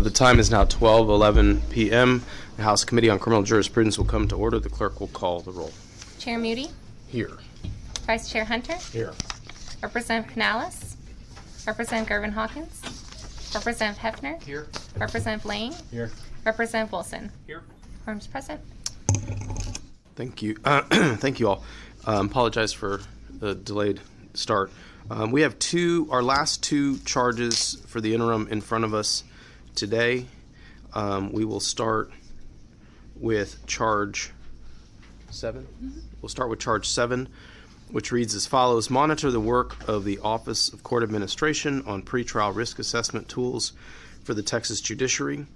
The time is now 12:11 p.m. The House Committee on Criminal Jurisprudence will come to order. The clerk will call the roll. Chair Moody? Here. Vice Chair Hunter? Here. Representative Canales? Representative Garvin-Hawkins? Representative Hefner? Here. Representative Lane? Here. Representative Wilson? Here. Quorum's present. Thank you. Thank you all. Apologize for the delayed start. We have our last two charges for the interim in front of us today. We will start with charge 7. We'll start with charge 7, which reads as follows: monitor the work of the Office of Court Administration on pretrial risk assessment tools for the Texas judiciary,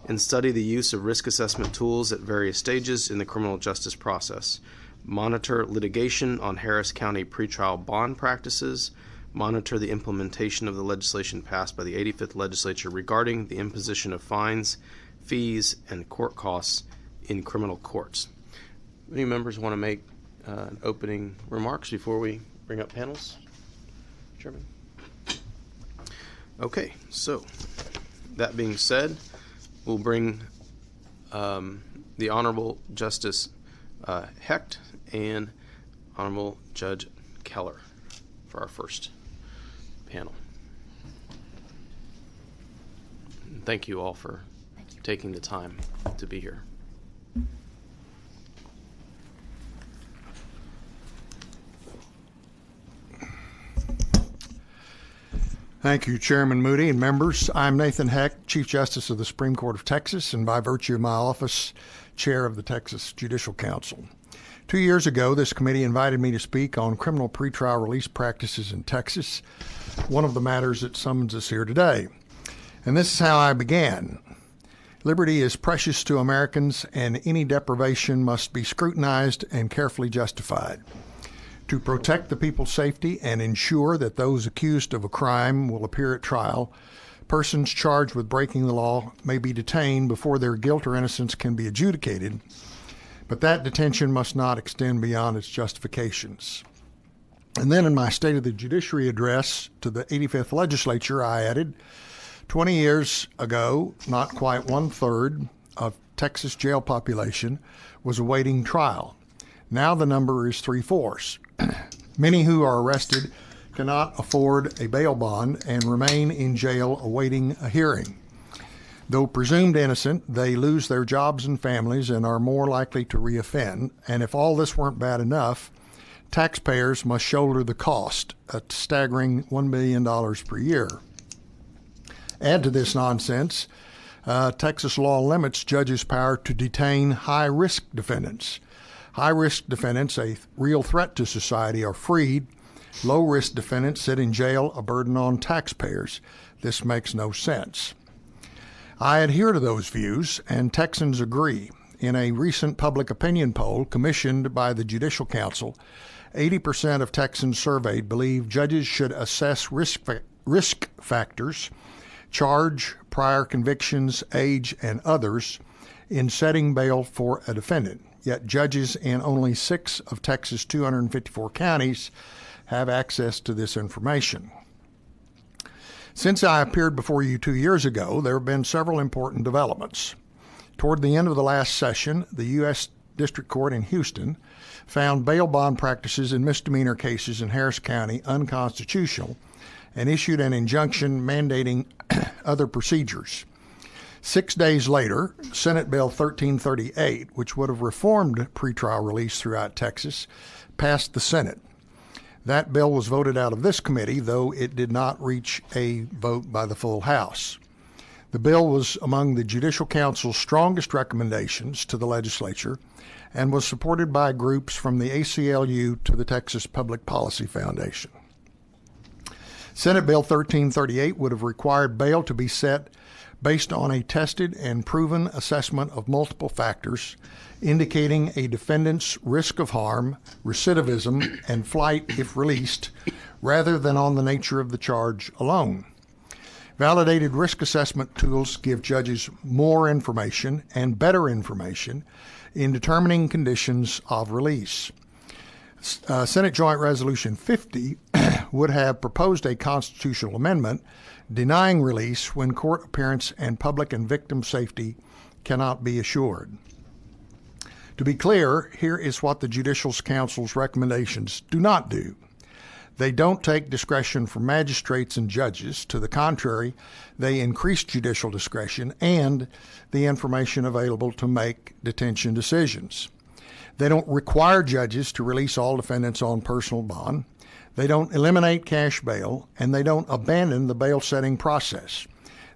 and study the use of risk assessment tools at various stages in the criminal justice process. Monitor litigation on Harris County pretrial bond practices. Monitor the implementation of the legislation passed by the 85th Legislature regarding the imposition of fines, fees, and court costs in criminal courts. Any members want to make opening remarks before we bring up panels? Chairman? Okay, so that being said, we'll bring the Honorable Justice Hecht and Honorable Judge Keller for our first panel. And thank you all for taking the time to be here. Thank you, Chairman Moody and members. I'm Nathan Hecht, Chief Justice of the Supreme Court of Texas, and by virtue of my office, Chair of the Texas Judicial Council. 2 years ago, this committee invited me to speak on criminal pretrial release practices in Texas, one of the matters that summons us here today. And this is how I began. Liberty is precious to Americans, and any deprivation must be scrutinized and carefully justified. To protect the people's safety and ensure that those accused of a crime will appear at trial, persons charged with breaking the law may be detained before their guilt or innocence can be adjudicated, but that detention must not extend beyond its justifications. And then in my State of the Judiciary address to the 85th Legislature, I added, 20 years ago, not quite 1/3 of Texas jail population was awaiting trial. Now the number is 3/4. Many who are arrested cannot afford a bail bond and remain in jail awaiting a hearing. Though presumed innocent, they lose their jobs and families and are more likely to reoffend. And if all this weren't bad enough, taxpayers must shoulder the cost, a staggering $1 billion per year. Add to this nonsense, Texas law limits judges' power to detain high-risk defendants. High-risk defendants, a real threat to society, are freed. Low-risk defendants sit in jail, a burden on taxpayers. This makes no sense. I adhere to those views, and Texans agree. In a recent public opinion poll commissioned by the Judicial Council, 80% of Texans surveyed believe judges should assess risk factors, charge, prior convictions, age, and others in setting bail for a defendant. Yet judges in only 6 of Texas' 254 counties have access to this information. Since I appeared before you 2 years ago, there have been several important developments. Toward the end of the last session, the U.S. District Court in Houston found bail bond practices in misdemeanor cases in Harris County unconstitutional and issued an injunction mandating other procedures. 6 days later, Senate Bill 1338, which would have reformed pretrial release throughout Texas, passed the Senate. That bill was voted out of this committee, though it did not reach a vote by the full House. The bill was among the Judicial Council's strongest recommendations to the legislature and was supported by groups from the ACLU to the Texas Public Policy Foundation. Senate Bill 1338 would have required bail to be set based on a tested and proven assessment of multiple factors indicating a defendant's risk of harm, recidivism, and flight if released, rather than on the nature of the charge alone. Validated risk assessment tools give judges more information and better information in determining conditions of release. Senate Joint Resolution 50 would have proposed a constitutional amendment denying release when court appearance and public and victim safety cannot be assured. To be clear, here is what the Judicial Council's recommendations do not do. They don't take discretion from magistrates and judges. To the contrary, they increase judicial discretion and the information available to make detention decisions. They don't require judges to release all defendants on personal bond. They don't eliminate cash bail, and they don't abandon the bail setting process.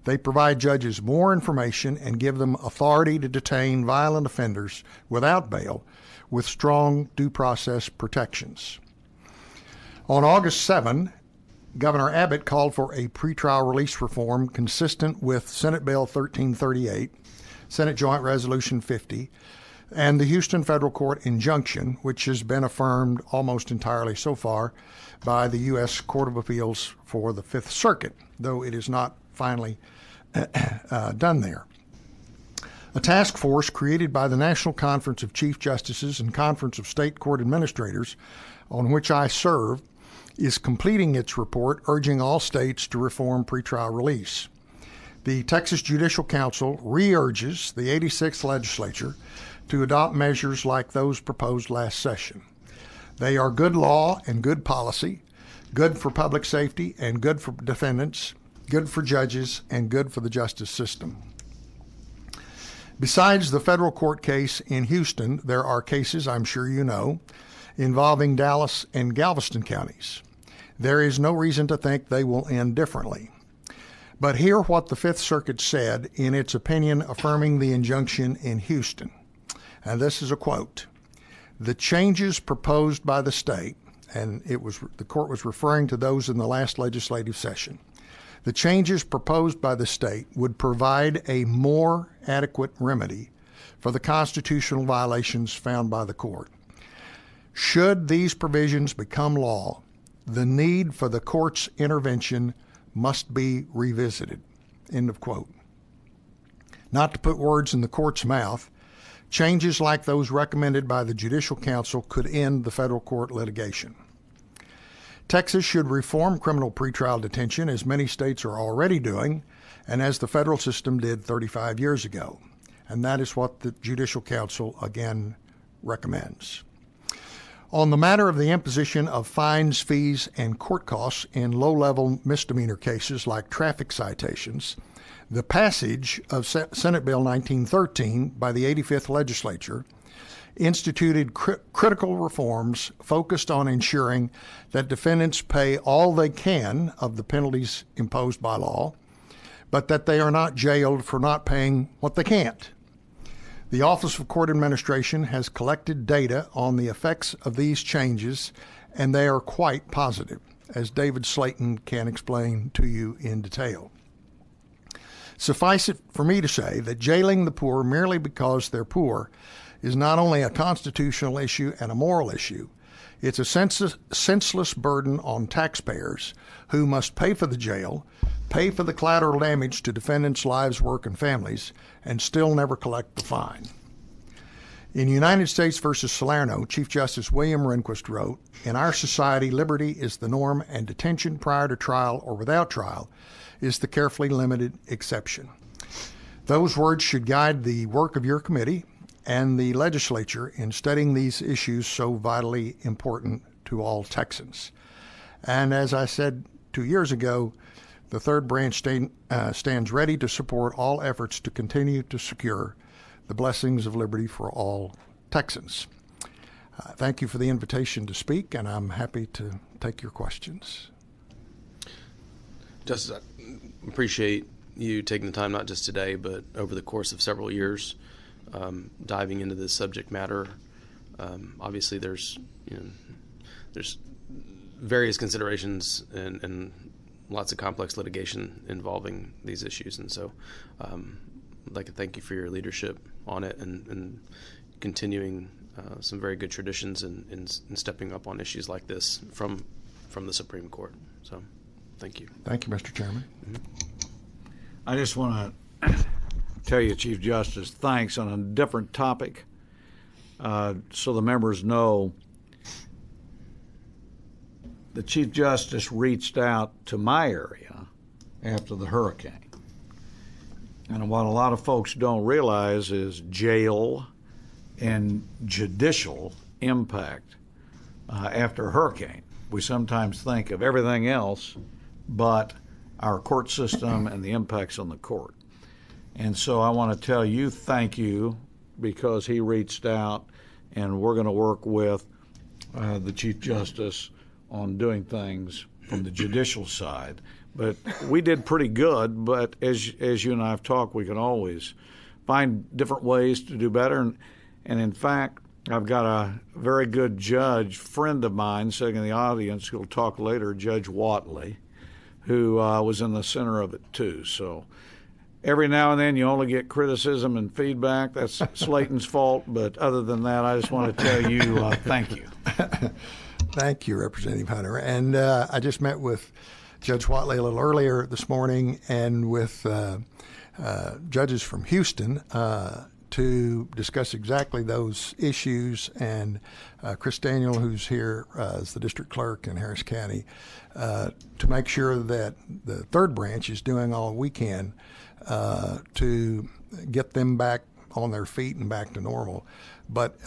They provide judges more information and give them authority to detain violent offenders without bail with strong due process protections. On August 7, Governor Abbott called for a pretrial release reform consistent with Senate Bill 1338, Senate Joint Resolution 50, and the Houston Federal Court injunction, which has been affirmed almost entirely so far by the U.S. Court of Appeals for the Fifth Circuit, though it is not finally done there. A task force created by the National Conference of Chief Justices and Conference of State Court Administrators, on which I serve, is completing its report urging all states to reform pretrial release. The Texas Judicial Council re-urges the 86th legislature to adopt measures like those proposed last session. They are good law and good policy, good for public safety and good for defendants, good for judges, and good for the justice system. Besides the federal court case in Houston, there are cases, I'm sure you know, involving Dallas and Galveston counties. There is no reason to think they will end differently. But hear what the Fifth Circuit said in its opinion affirming the injunction in Houston. And this is a quote: "The changes proposed by the state," and the court was referring to those in the last legislative session, "the changes proposed by the state would provide a more adequate remedy for the constitutional violations found by the court. Should these provisions become law, the need for the court's intervention must be revisited." End of quote. Not to put words in the court's mouth, changes like those recommended by the Judicial Council could end the federal court litigation. Texas should reform criminal pretrial detention, as many states are already doing, and as the federal system did 35 years ago. And that is what the Judicial Council again recommends. On the matter of the imposition of fines, fees, and court costs in low-level misdemeanor cases like traffic citations, the passage of Senate Bill 1913 by the 85th legislature instituted critical reforms focused on ensuring that defendants pay all they can of the penalties imposed by law, but that they are not jailed for not paying what they can't. The Office of Court Administration has collected data on the effects of these changes, and they are quite positive, as David Slayton can explain to you in detail. Suffice it for me to say that jailing the poor merely because they're poor is not only a constitutional issue and a moral issue, it's a senseless burden on taxpayers who must pay for the jail, pay for the collateral damage to defendants' lives, work, and families, and still never collect the fine. In United States v. Salerno, Chief Justice William Rehnquist wrote, "In our society, liberty is the norm, and detention prior to trial or without trial is the carefully limited exception." Those words should guide the work of your committee and the legislature in studying these issues so vitally important to all Texans. And as I said 2 years ago, the third branch stands ready to support all efforts to continue to secure the blessings of liberty for all Texans. Thank you for the invitation to speak, and I'm happy to take your questions. Justice, I appreciate you taking the time, not just today, but over the course of several years, diving into this subject matter. Obviously, there's various considerations and lots of complex litigation involving these issues, and so I'd like to thank you for your leadership on it and continuing some very good traditions in stepping up on issues like this from the Supreme Court. So, thank you. Thank you, Mr. Chairman. Mm-hmm. I just want to tell you, Chief Justice, thanks on a different topic, so the members know the Chief Justice reached out to my area after the hurricane. And what a lot of folks don't realize is jail and judicial impact after a hurricane. We sometimes think of everything else but our court system and the impacts on the court. And so I want to tell you thank you, because he reached out, and we're going to work with the Chief Justice on doing things from the judicial side. But we did pretty good, but as you and I have talked, we can always find different ways to do better. And in fact, I've got a very good judge friend of mine sitting in the audience who will talk later, Judge Watley, who was in the center of it too. So every now and then you only get criticism and feedback. That's Slayton's fault, but other than that, I just want to tell you thank you. Thank you, Representative Hunter. And I just met with Judge Watley a little earlier this morning, and with judges from Houston to discuss exactly those issues. And Chris Daniel, who's here as the district clerk in Harris County, to make sure that the third branch is doing all we can to get them back on their feet and back to normal. But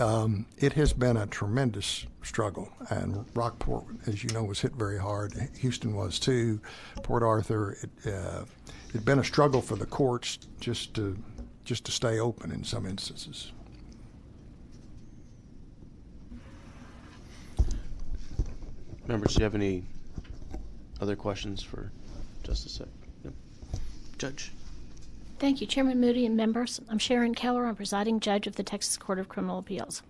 it has been a tremendous struggle, and Rockport, as you know, was hit very hard. Houston was too. Port Arthur, it'd been a struggle for the courts just to stay open in some instances. Members, do you have any other questions for Justice Heck? No. Judge? Thank you, Chairman Moody and members. I'm Sharon Keller. I'm presiding judge of the Texas Court of Criminal Appeals.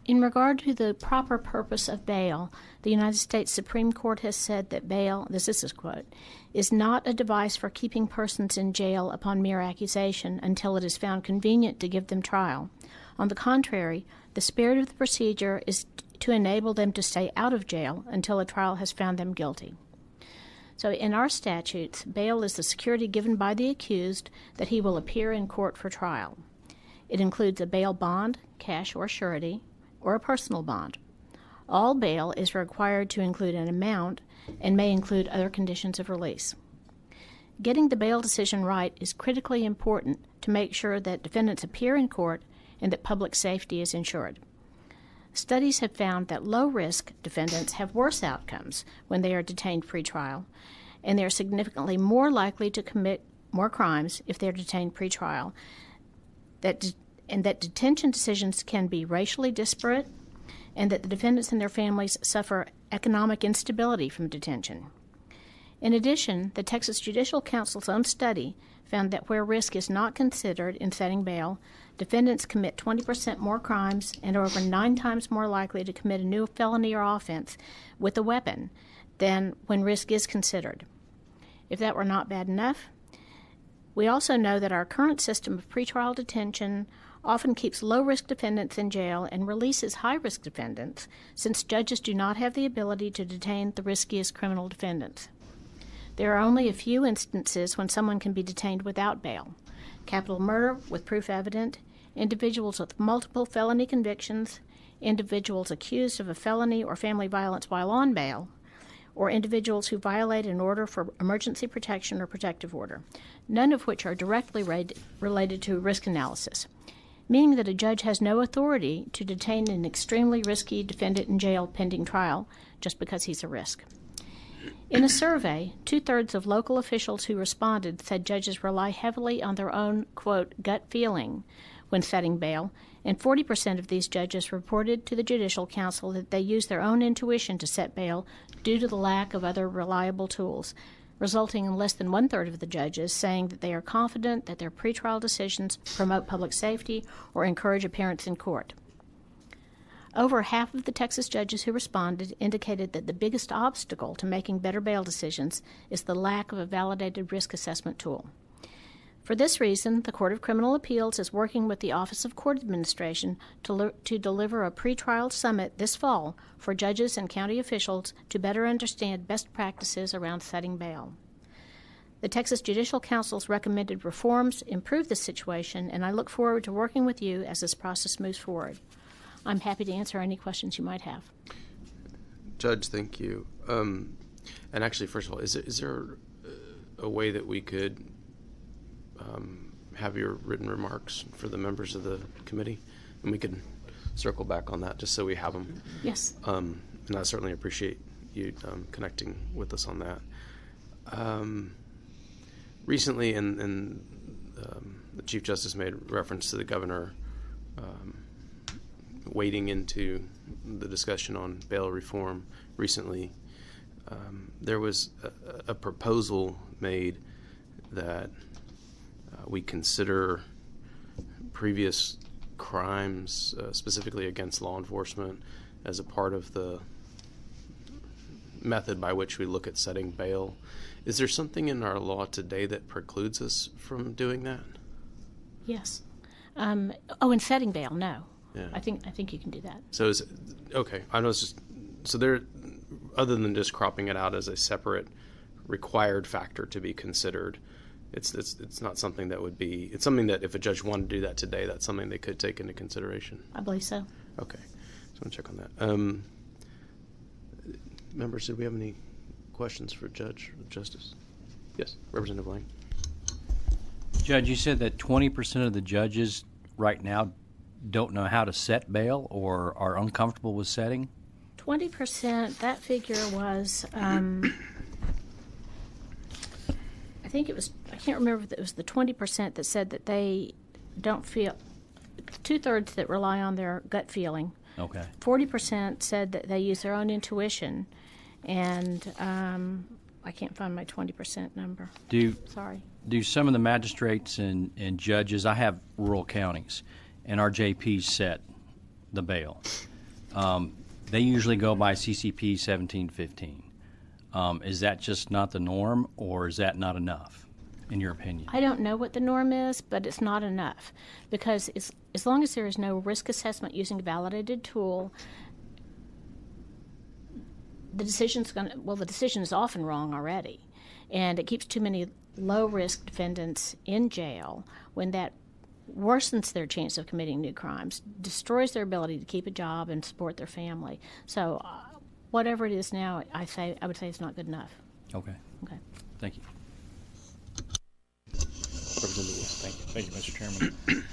In regard to the proper purpose of bail, the United States Supreme Court has said that bail, this is a quote, is not a device for keeping persons in jail upon mere accusation until it is found convenient to give them trial. On the contrary, the spirit of the procedure is to enable them to stay out of jail until a trial has found them guilty. So in our statutes, bail is the security given by the accused that he will appear in court for trial. It includes a bail bond, cash or surety, or a personal bond. All bail is required to include an amount and may include other conditions of release. Getting the bail decision right is critically important to make sure that defendants appear in court and that public safety is ensured. Studies have found that low-risk defendants have worse outcomes when they are detained pretrial, and they are significantly more likely to commit more crimes if they are detained pretrial. And that detention decisions can be racially disparate, and that the defendants and their families suffer economic instability from detention. In addition, the Texas Judicial Council's own study found that where risk is not considered in setting bail, defendants commit 20% more crimes and are over 9 times more likely to commit a new felony or offense with a weapon than when risk is considered. If that were not bad enough, we also know that our current system of pretrial detention often keeps low-risk defendants in jail and releases high-risk defendants, since judges do not have the ability to detain the riskiest criminal defendants. There are only a few instances when someone can be detained without bail: capital murder with proof evident, individuals with multiple felony convictions, individuals accused of a felony or family violence while on bail, or individuals who violate an order for emergency protection or protective order, none of which are directly related to risk analysis, meaning that a judge has no authority to detain an extremely risky defendant in jail pending trial just because he's a risk. In a survey, 2/3 of local officials who responded said judges rely heavily on their own, quote, gut feeling when setting bail, and 40% of these judges reported to the Judicial Council that they use their own intuition to set bail due to the lack of other reliable tools, resulting in less than 1/3 of the judges saying that they are confident that their pretrial decisions promote public safety or encourage appearance in court. Over half of the Texas judges who responded indicated that the biggest obstacle to making better bail decisions is the lack of a validated risk assessment tool. For this reason, the Court of Criminal Appeals is working with the Office of Court Administration to deliver a pretrial summit this fall for judges and county officials to better understand best practices around setting bail. The Texas Judicial Council's recommended reforms improve this situation, and I look forward to working with you as this process moves forward. I'm happy to answer any questions you might have. Judge, thank you. And actually, first of all, is there a way that we could have your written remarks for the members of the committee, and we can circle back on that just so we have them? Yes. And I certainly appreciate you connecting with us on that. Recently, the Chief Justice made reference to the governor wading into the discussion on bail reform recently. There was a proposal made that we consider previous crimes, specifically against law enforcement, as a part of the method by which we look at setting bail. Is there something in our law today that precludes us from doing that? Yes. In setting bail, no. Yeah. I think you can do that. So is okay. I know it's just so there. Other than just cropping it out as a separate required factor to be considered, it's not something that would be. It's something that if a judge wanted to do that today, that's something they could take into consideration. I believe so. Okay, so I'm gonna check on that. Members, did we have any questions for Judge or Justice? Yes, Representative Lang. Judge, you said that 20% of the judges right now don't know how to set bail or are uncomfortable with setting? 20%, that figure was, I think it was, I can't remember if it was the 20% that said that they don't feel, 2/3 that rely on their gut feeling. Okay. 40% said that they use their own intuition, and I can't find my 20% number. Sorry. Do some of the magistrates and judges, I have rural counties, and our JPs set the bail. They usually go by CCP 1715. Is that just not the norm, or is that not enough, in your opinion? I don't know what the norm is, but it's not enough, because as long as there is no risk assessment using a validated tool, the decision is often wrong already, and it keeps too many low-risk defendants in jail when that worsens their chance of committing new crimes, destroys their ability to keep a job and support their family. So whatever it is now, I would say it's not good enough. Okay. Okay. Thank you. Representative Wilson. Thank you, Mr. Chairman.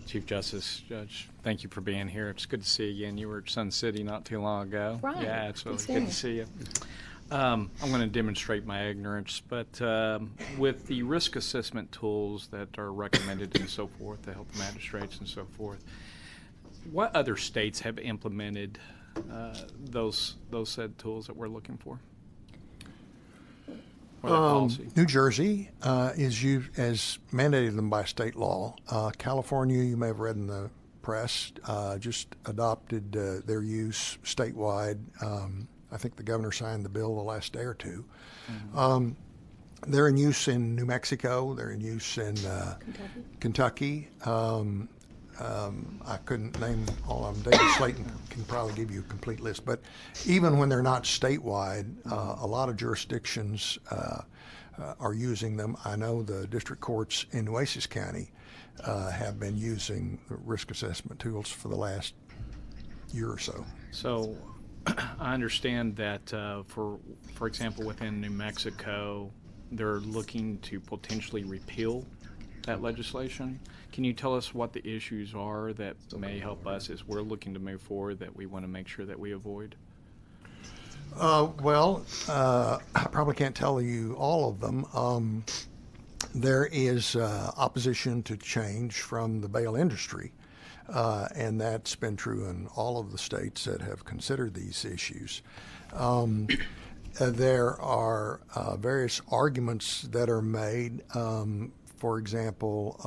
Chief Justice, Judge, thank you for being here. It's good to see you again. You were at Sun City not too long ago. Right. Yeah, it's really Good good to see you. I'm going to demonstrate my ignorance, but with the risk assessment tools that are recommended and so forth to help magistrates and so forth, what other states have implemented those said tools that we're looking for? Or that policy? New Jersey has mandated them by state law. California, you may have read in the press, just adopted their use statewide. I think the governor signed the bill the last day or two. Mm-hmm. They're in use in New Mexico. They're in use in Kentucky. I couldn't name all of them. David Slayton can probably give you a complete list. But even when they're not statewide, a lot of jurisdictions are using them. I know the district courts in Nueces County have been using the risk assessment tools for the last year or so. So I understand that, for example, within New Mexico, they're looking to potentially repeal that legislation. Can you tell us what the issues are that may help us as we're looking to move forward that we want to make sure that we avoid? I probably can't tell you all of them. There is opposition to change from the bail industry. And that's been true in all of the states that have considered these issues. There are various arguments that are made. For example,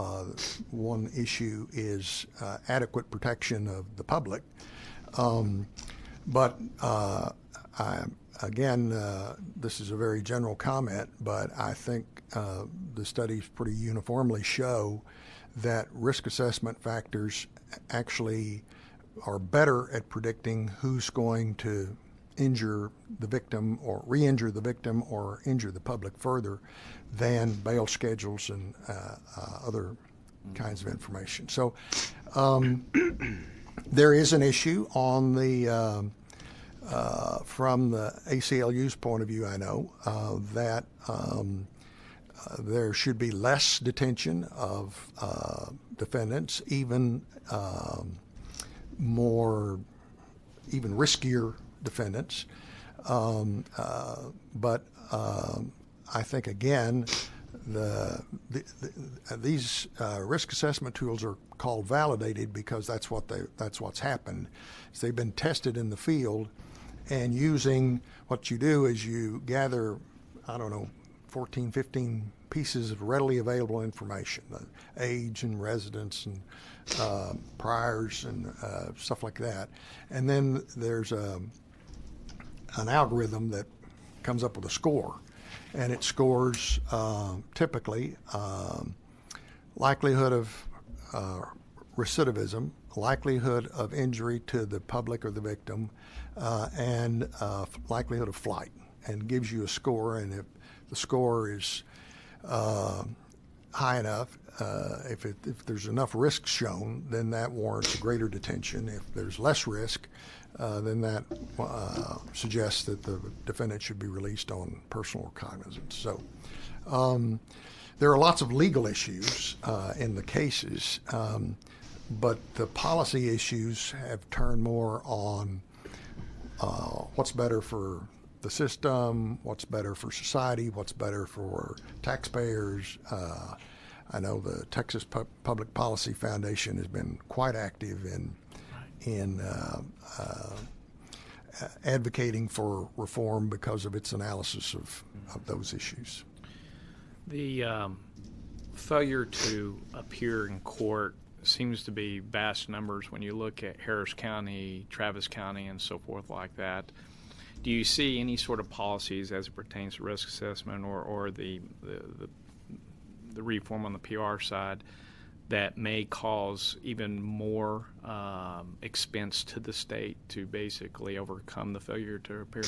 one issue is adequate protection of the public. But this is a very general comment, but I think the studies pretty uniformly show that risk assessment factors actually are better at predicting who's going to injure the victim or re-injure the victim or injure the public further than bail schedules and other kinds of information. So there is an issue on the from the ACLU's point of view, I know that there should be less detention of defendants, even riskier defendants. But I think, again, these risk assessment tools are called validated because that's what's happened. So they've been tested in the field, and using what you do is you gather, 14, 15 pieces of readily available information, age and residence and priors and stuff like that. And then there's an algorithm that comes up with a score, and it scores typically likelihood of recidivism, likelihood of injury to the public or the victim, and likelihood of flight, and gives you a score. And if the score is high enough, if there's enough risk shown, then that warrants a greater detention. If there's less risk, then that suggests that the defendant should be released on personal recognizance. So there are lots of legal issues in the cases, but the policy issues have turned more on what's better for the system, what's better for society, what's better for taxpayers. I know the Texas Public Policy Foundation has been quite active in advocating for reform because of its analysis of those issues. The failure to appear in court seems to be vast numbers when you look at Harris County, Travis County, and so forth like that. Do you see any sort of policies as it pertains to risk assessment or the reform on the PR side that may cause even more expense to the state to basically overcome the failure to appear?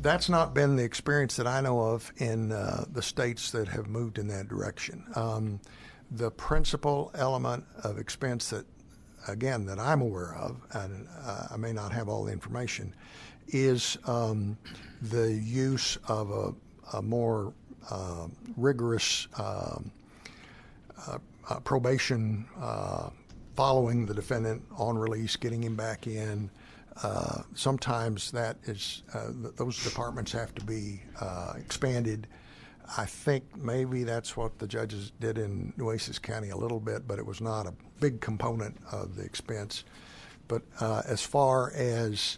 That's not been the experience that I know of in the states that have moved in that direction. The principal element of expense that I'm aware of, and I may not have all the information, is the use of a more rigorous probation following the defendant on release, getting him back in. Sometimes that is those departments have to be expanded. I think maybe that's what the judges did in Nueces County a little bit, but it was not a big component of the expense. But as far as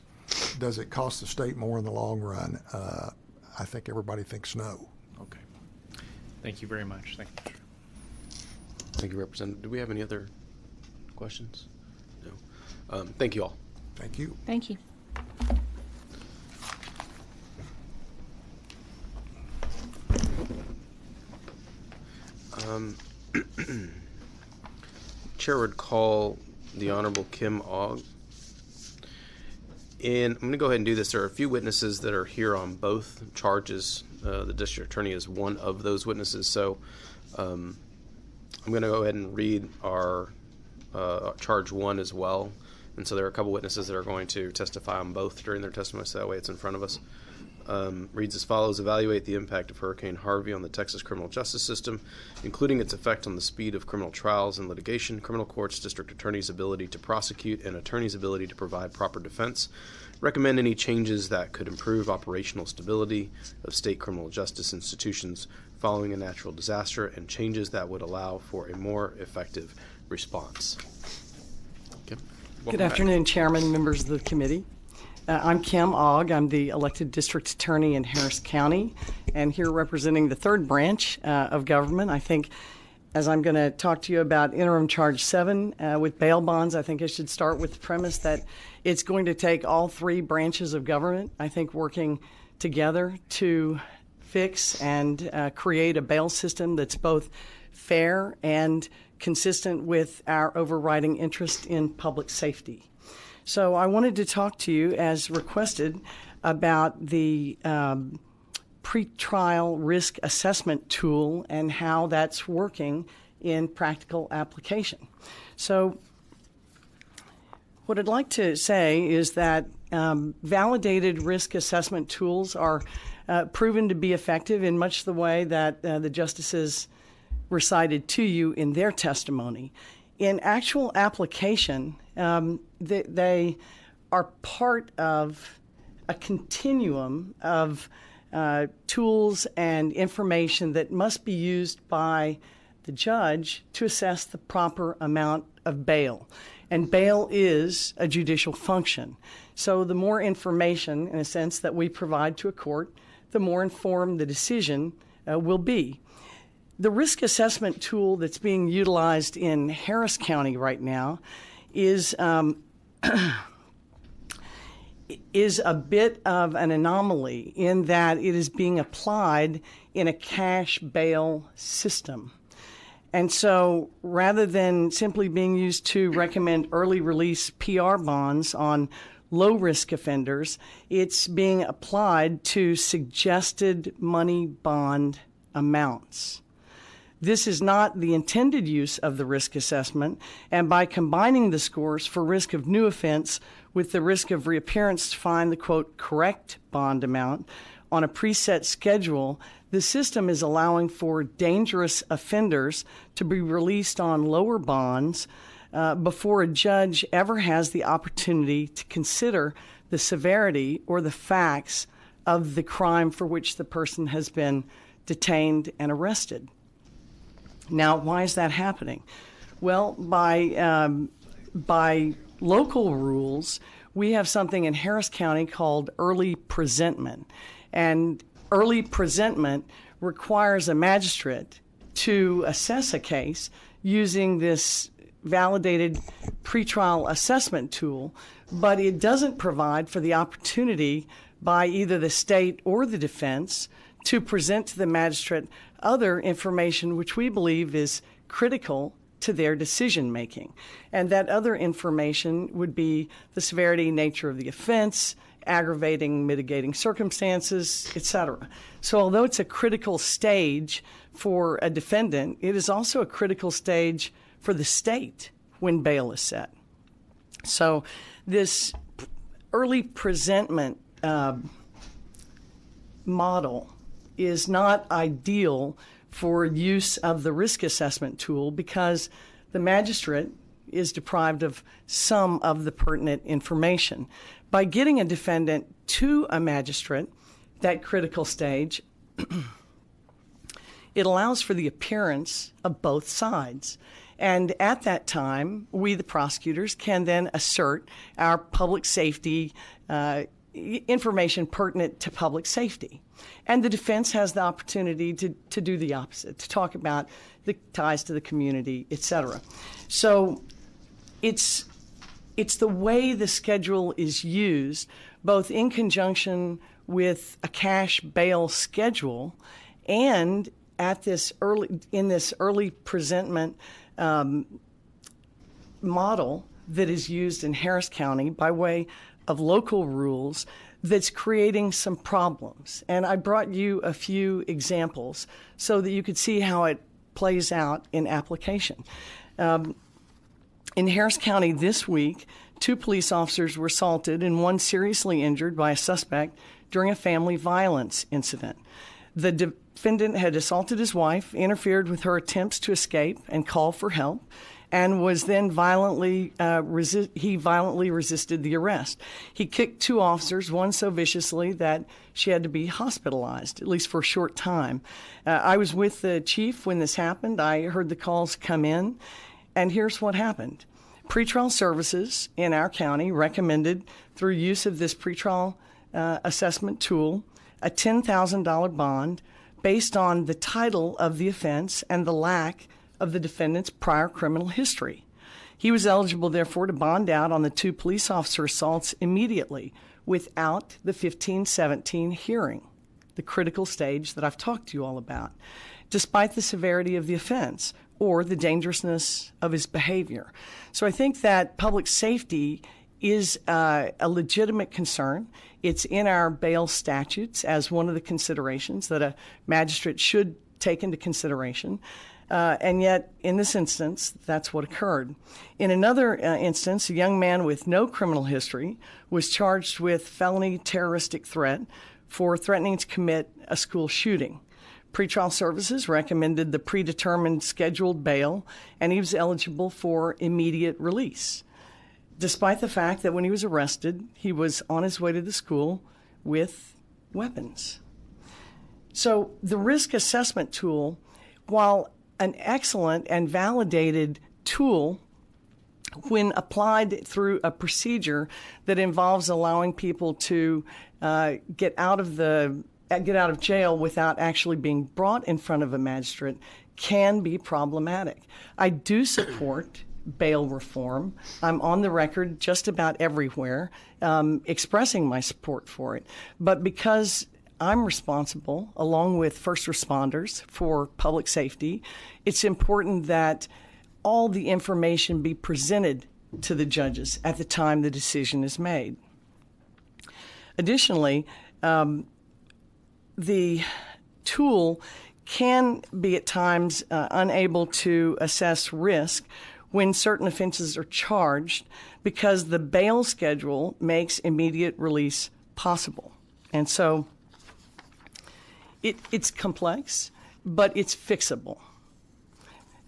does it cost the state more in the long run, I think everybody thinks no. Okay. Thank you very much. Thank you. Thank you, Representative. Do we have any other questions? No. Thank you all. Thank you. Thank you. Chair would call the Honorable Kim Ogg. And I'm going to go ahead and do this. There are a few witnesses that are here on both charges. The district attorney is one of those witnesses. So I'm going to go ahead and read our charge one as well. And so there are a couple witnesses that are going to testify on both during their testimony, so that way it's in front of us. Reads as follows: evaluate the impact of Hurricane Harvey on the Texas criminal justice system, including its effect on the speed of criminal trials and litigation, criminal courts, district attorneys' ability to prosecute, and attorneys' ability to provide proper defense. Recommend any changes that could improve operational stability of state criminal justice institutions following a natural disaster, and changes that would allow for a more effective response. Okay. Good afternoon, Chairman, members of the committee. I'm Kim Ogg. I'm the elected district attorney in Harris County, and here representing the third branch of government. I think, as I'm going to talk to you about interim charge 7 with bail bonds, I think I should start with the premise that it's going to take all three branches of government, I think, working together to fix and create a bail system that's both fair and consistent with our overriding interest in public safety. So I wanted to talk to you, as requested, about the pretrial risk assessment tool and how that's working in practical application. So what I'd like to say is that validated risk assessment tools are proven to be effective in much the way that the justices recited to you in their testimony. In actual application, they are part of a continuum of tools and information that must be used by the judge to assess the proper amount of bail. And bail is a judicial function. So the more information, in a sense, that we provide to a court, the more informed the decision will be. The risk assessment tool that's being utilized in Harris County right now is a bit of an anomaly in that it is being applied in a cash bail system. And so rather than simply being used to recommend early release PR bonds on low-risk offenders, it's being applied to suggested money bond amounts. This is not the intended use of the risk assessment, and by combining the scores for risk of new offense with the risk of reappearance to find the, quote, correct bond amount on a preset schedule, the system is allowing for dangerous offenders to be released on lower bonds before a judge ever has the opportunity to consider the severity or the facts of the crime for which the person has been detained and arrested. Now, why is that happening? Well, by local rules, we have something in Harris County called early presentment. And early presentment requires a magistrate to assess a case using this validated pretrial assessment tool, but it doesn't provide for the opportunity by either the state or the defense to present to the magistrate other information which we believe is critical to their decision making. And that other information would be the severity, nature of the offense, aggravating, mitigating circumstances, etc. So although it's a critical stage for a defendant, it is also a critical stage for the state when bail is set. So this early presentment model is not ideal for use of the risk assessment tool because the magistrate is deprived of some of the pertinent information. By getting a defendant to a magistrate, that critical stage, it allows for the appearance of both sides. And at that time, we, the prosecutors, can then assert our public safety information pertinent to public safety. And the defense has the opportunity to do the opposite, to talk about the ties to the community, et cetera. So it's the way the schedule is used, both in conjunction with a cash bail schedule and at this early presentment model that is used in Harris County by way of local rules that's creating some problems. And I brought you a few examples so that you could see how it plays out in application. In Harris County this week, 2 police officers were assaulted and 1 seriously injured by a suspect during a family violence incident. The defendant had assaulted his wife, interfered with her attempts to escape and call for help, and was then violently resisted the arrest. He kicked 2 officers, one so viciously that she had to be hospitalized, at least for a short time. I was with the chief when this happened. I heard the calls come in, and here's what happened. Pretrial services in our county recommended, through use of this pretrial assessment tool, a $10,000 bond based on the title of the offense and the lack of the defendant's prior criminal history. He was eligible, therefore, to bond out on the 2 police officer assaults immediately without the 1517 hearing, the critical stage that I've talked to you all about, despite the severity of the offense or the dangerousness of his behavior. So I think that public safety is a legitimate concern. It's in our bail statutes as one of the considerations that a magistrate should take into consideration. And yet, in this instance, that's what occurred. In another instance, a young man with no criminal history was charged with felony terroristic threat for threatening to commit a school shooting. Pretrial services recommended the predetermined scheduled bail, and he was eligible for immediate release, despite the fact that when he was arrested, he was on his way to the school with weapons. So the risk assessment tool, while an excellent and validated tool when applied through a procedure that involves allowing people to get out of jail without actually being brought in front of a magistrate, can be problematic. I do support bail reform. I'm on the record just about everywhere expressing my support for it. But because I'm responsible, along with first responders, for public safety, it's important that all the information be presented to the judges at the time the decision is made. Additionally, the tool can be at times unable to assess risk when certain offenses are charged because the bail schedule makes immediate release possible. And so it's complex, but it's fixable.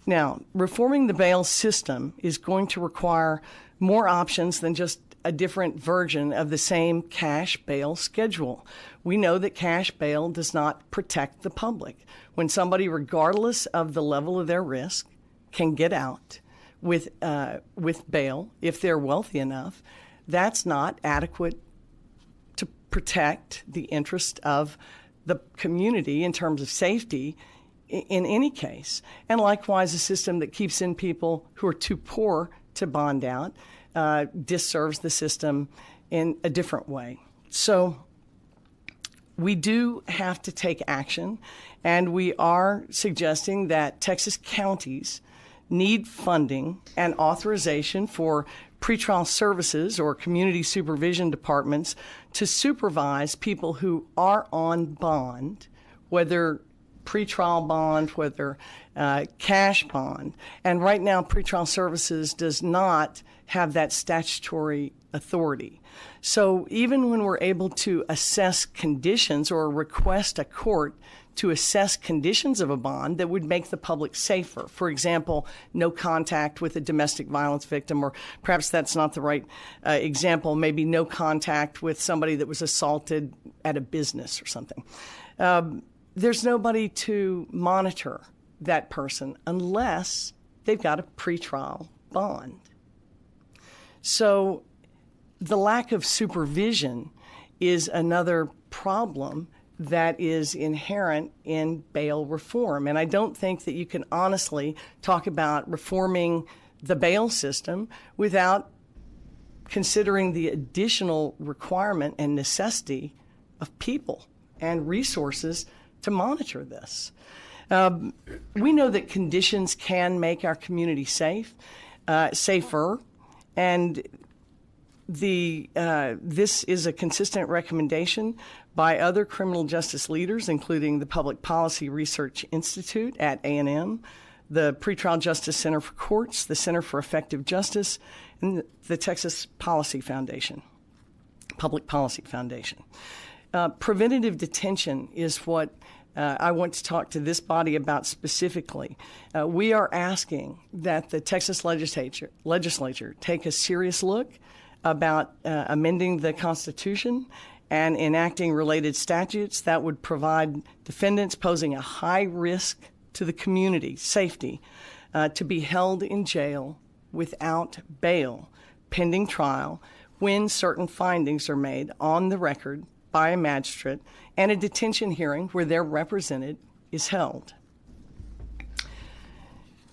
Now, reforming the bail system is going to require more options than just a different version of the same cash bail schedule. We know that cash bail does not protect the public. When somebody, regardless of the level of their risk, can get out with bail, if they're wealthy enough, that's not adequate to protect the interest of the community in terms of safety in any case. And likewise, a system that keeps in people who are too poor to bond out disserves the system in a different way. So we do have to take action, and we are suggesting that Texas counties need funding and authorization for pretrial services or community supervision departments to supervise people who are on bond, whether pretrial bond, whether cash bond. And right now, pretrial services does not have that statutory authority. So even when we're able to assess conditions or request a court to assess conditions of a bond that would make the public safer, for example, no contact with a domestic violence victim, or perhaps that's not the right example, maybe no contact with somebody that was assaulted at a business or something. There's nobody to monitor that person unless they've got a pretrial bond. So the lack of supervision is another problem that is inherent in bail reform. And I don't think that you can honestly talk about reforming the bail system without considering the additional requirement and necessity of people and resources to monitor this. We know that conditions can make our community safer, and this is a consistent recommendation by other criminal justice leaders, including the Public Policy Research Institute at A&M, the Pretrial Justice Center for Courts, the Center for Effective Justice, and the Texas Policy Foundation, Public Policy Foundation. Preventative detention is what I want to talk to this body about specifically. We are asking that the Texas legislature take a serious look about amending the Constitution and enacting related statutes that would provide defendants posing a high risk to the community safety to be held in jail without bail pending trial when certain findings are made on the record by a magistrate and a detention hearing where they're represented is held.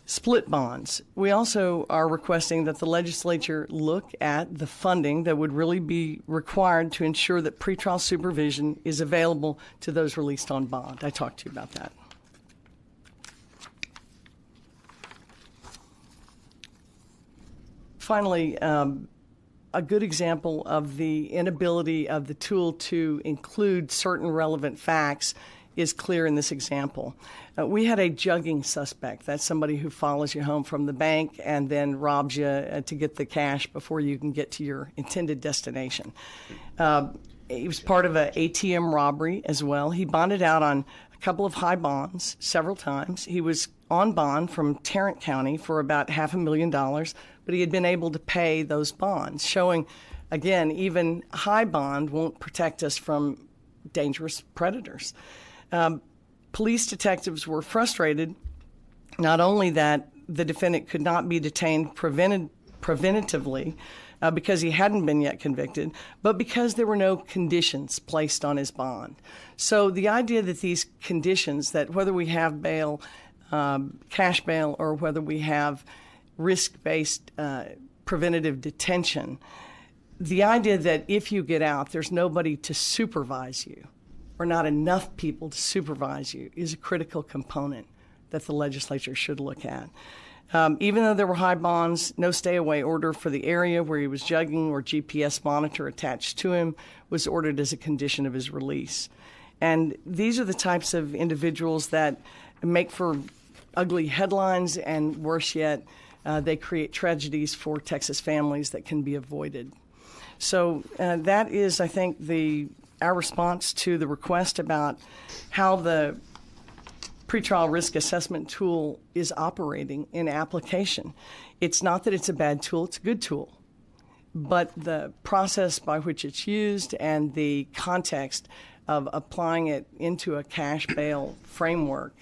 Split bonds. We also are requesting that the legislature look at the funding that would really be required to ensure that pretrial supervision is available to those released on bond. I talked to you about that. Finally, a good example of the inability of the tool to include certain relevant facts is clear in this example. We had a jugging suspect. That's somebody who follows you home from the bank and then robs you to get the cash before you can get to your intended destination. He was part of an ATM robbery as well. He bonded out on a couple of high bonds several times. He was on bond from Tarrant County for about $500,000, but he had been able to pay those bonds, showing, again, even high bond won't protect us from dangerous predators. Police detectives were frustrated, not only that the defendant could not be detained preventatively because he hadn't been yet convicted, but because there were no conditions placed on his bond. So the idea that these conditions, that whether we have bail, cash bail, or whether we have risk-based preventative detention, the idea that if you get out, there's nobody to supervise you, or not enough people to supervise you, is a critical component that the legislature should look at. Even though there were high bonds, no stay-away order for the area where he was jugging or GPS monitor attached to him was ordered as a condition of his release. And these are the types of individuals that make for ugly headlines, and worse yet, they create tragedies for Texas families that can be avoided. So that is, I think, our response to the request about how the pretrial risk assessment tool is operating in application. It's not that it's a bad tool, it's a good tool. But the process by which it's used and the context of applying it into a cash bail framework,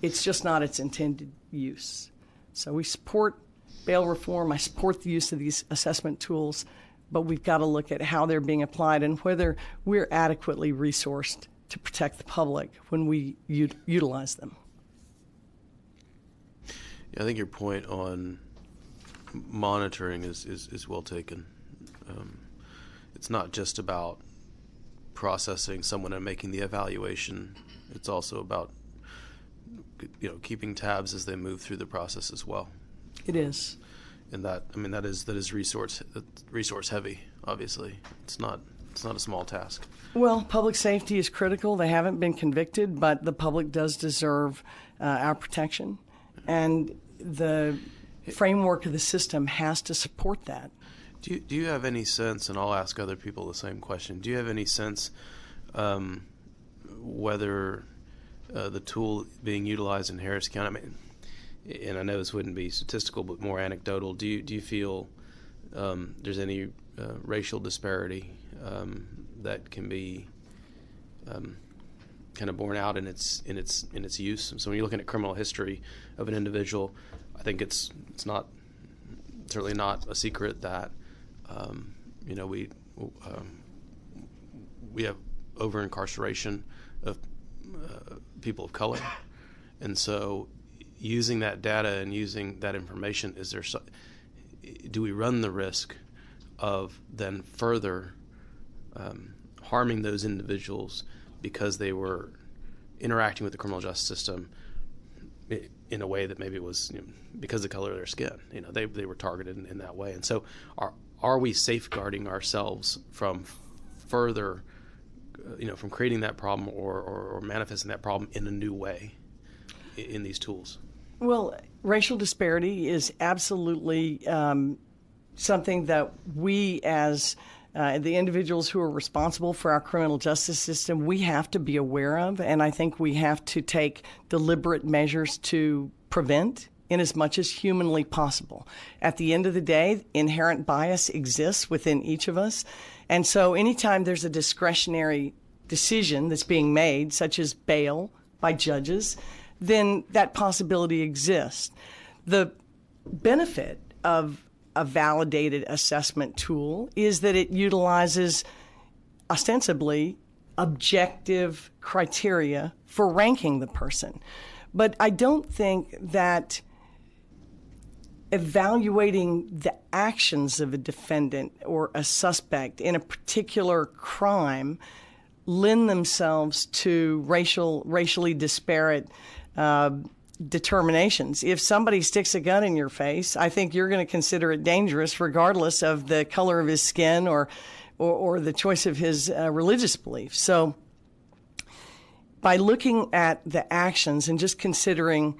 it's just not its intended use. So we support bail reform. I support the use of these assessment tools, but we've got to look at how they're being applied and whether we're adequately resourced to protect the public when we utilize them. Yeah, I think your point on monitoring is well taken. It's not just about processing someone and making the evaluation. It's also about keeping tabs as they move through the process as well. It is. And that is resource heavy. Obviously, it's not a small task. Well, public safety is critical. They haven't been convicted, but the public does deserve our protection, and the framework of the system has to support that. Do you have any sense, and I'll ask other people the same question, do you have any sense whether the tool being utilized in Harris County, and I know this wouldn't be statistical but more anecdotal, do you feel there's any racial disparity that can be kind of borne out in its use? So when you're looking at criminal history of an individual, I think it's certainly not a secret that we have over incarceration of people of color, and so using that data and using that information, do we run the risk of then further harming those individuals because they were interacting with the criminal justice system in a way that maybe it was because of the color of their skin? They were targeted in that way. And so are we safeguarding ourselves from further from creating that problem or manifesting that problem in a new way in these tools? Well, racial disparity is absolutely something that we as the individuals who are responsible for our criminal justice system, we have to be aware of, and I think we have to take deliberate measures to prevent in as much as humanly possible. At the end of the day, inherent bias exists within each of us, and so anytime there's a discretionary decision that's being made, such as bail by judges, then that possibility exists. The benefit of a validated assessment tool is that it utilizes ostensibly objective criteria for ranking the person. But I don't think that evaluating the actions of a defendant or a suspect in a particular crime lend themselves to racially disparate determinations. If somebody sticks a gun in your face, I think you're going to consider it dangerous regardless of the color of his skin or the choice of his religious beliefs. So by looking at the actions and just considering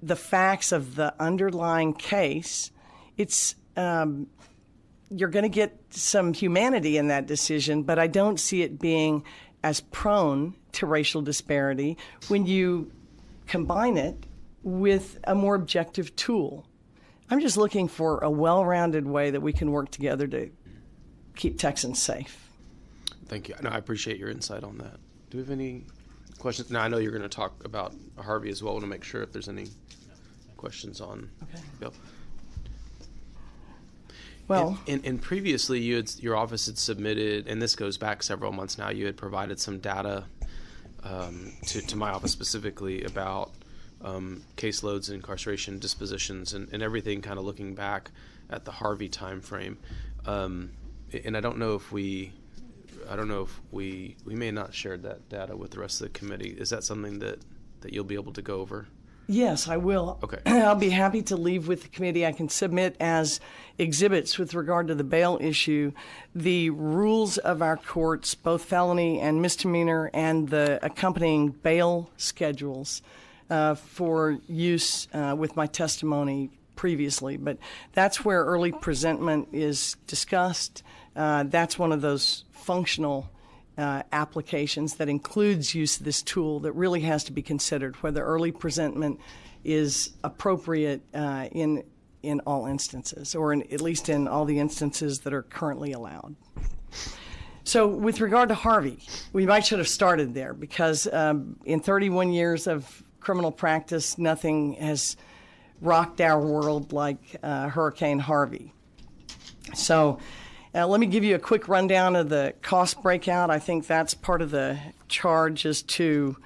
the facts of the underlying case, it's you're going to get some humanity in that decision, but I don't see it being as prone to racial disparity when you combine it with a more objective tool. I'm just looking for a well-rounded way that we can work together to keep Texans safe. Thank you. No, I appreciate your insight on that. Do we have any questions? Now, I know you're going to talk about Harvey as well. I want to make sure if there's any questions on Bill. Well, and previously, your office had submitted, and this goes back several months now, you had provided some data to my office specifically about caseloads, incarceration, dispositions, and everything kind of looking back at the Harvey timeframe. And I don't know if we may not share that data with the rest of the committee. Is that something that you'll be able to go over? yes, I will. Okay. I'll be happy to leave with the committee. I can submit as exhibits with regard to the bail issue the rules of our courts, both felony and misdemeanor, and the accompanying bail schedules for use with my testimony previously. But that's where early presentment is discussed. That's one of those functional applications that includes use of this tool that really has to be considered, whether early presentment is appropriate in all instances, or at least in all the instances that are currently allowed. So with regard to Harvey, we might should have started there because in 31 years of criminal practice, nothing has rocked our world like Hurricane Harvey. So let me give you a quick rundown of the cost breakout. I think that's part of the charge, is to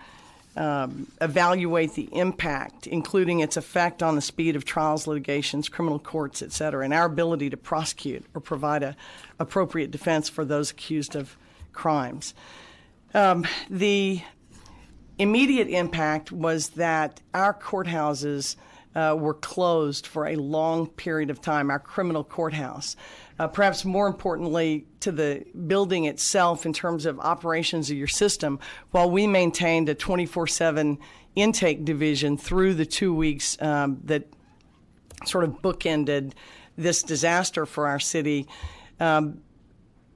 evaluate the impact, including its effect on the speed of trials, litigations, criminal courts, et cetera, and our ability to prosecute or provide an appropriate defense for those accused of crimes. The immediate impact was that our courthouses were closed for a long period of time, our criminal courthouse. Perhaps more importantly to the building itself in terms of operations of your system, while we maintained a 24/7 intake division through the 2 weeks that sort of bookended this disaster for our city, in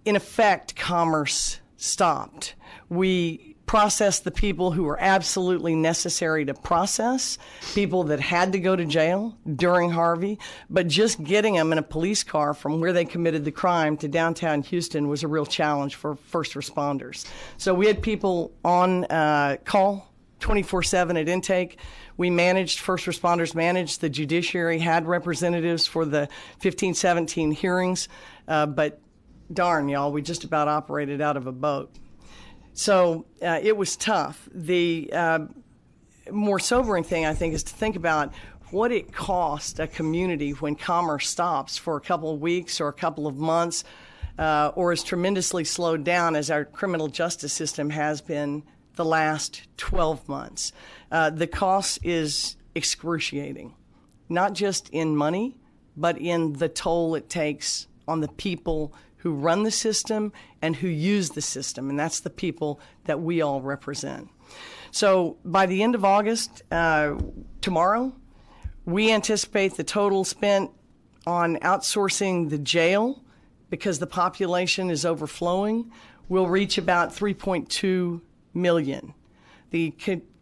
effect, commerce stopped. We processed the people who were absolutely necessary to process, people that had to go to jail during Harvey, but just getting them in a police car from where they committed the crime to downtown Houston was a real challenge for first responders. So we had people on call 24/7 at intake. We managed, first responders managed, the judiciary had representatives for the 15-17 hearings, but darn, y'all, we just about operated out of a boat. So it was tough. The more sobering thing, I think, is to think about what it costs a community when commerce stops for a couple of weeks or a couple of months, or is tremendously slowed down as our criminal justice system has been the last 12 months. The cost is excruciating, not just in money, but in the toll it takes on the people who run the system and who use the system, and that's the people that we all represent. So by the end of August, tomorrow, we anticipate the total spent on outsourcing the jail, because the population is overflowing, will reach about $3.2 million. The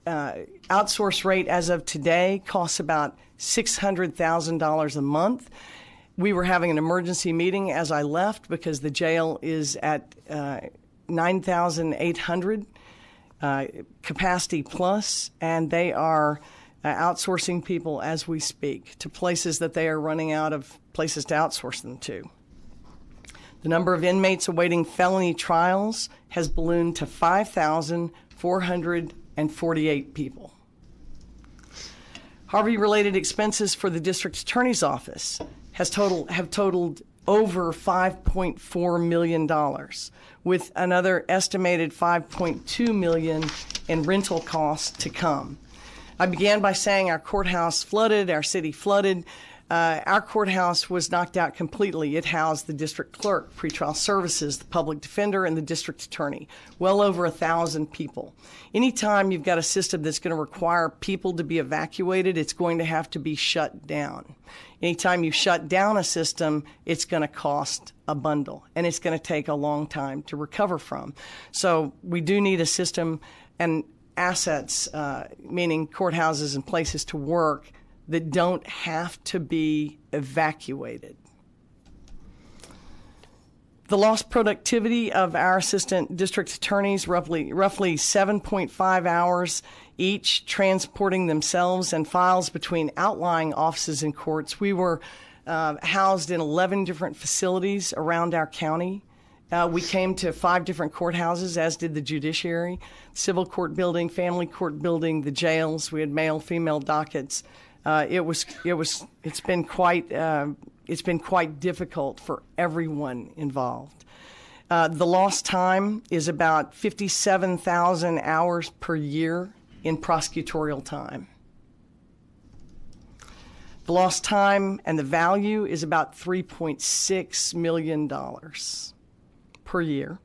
outsource rate as of today costs about $600,000 a month. We were having an emergency meeting as I left because the jail is at 9,800 capacity plus, and they are outsourcing people as we speak to places that they are running out of places to outsource them to. The number of inmates awaiting felony trials has ballooned to 5,448 people. Harvey-related expenses for the district attorney's office have totaled over $5.4 million, with another estimated $5.2 million in rental costs to come. I began by saying our courthouse flooded, our city flooded. Our courthouse was knocked out completely. It housed the district clerk, pretrial services, the public defender, and the district attorney. Well over 1,000 people. Anytime you've got a system that's going to require people to be evacuated, it's going to have to be shut down. Anytime you shut down a system, it's going to cost a bundle, and it's going to take a long time to recover from. So we do need a system and assets, meaning courthouses and places to work, that don't have to be evacuated. The lost productivity of our assistant district attorneys, roughly 7.5 hours each transporting themselves and files between outlying offices and courts. We were housed in 11 different facilities around our county. We came to 5 different courthouses, as did the judiciary, civil court building, family court building, the jails. We had male, female dockets. It's been quite difficult for everyone involved. The lost time is about 57,000 hours per year in prosecutorial time. The lost time and the value is about $3.6 million per year.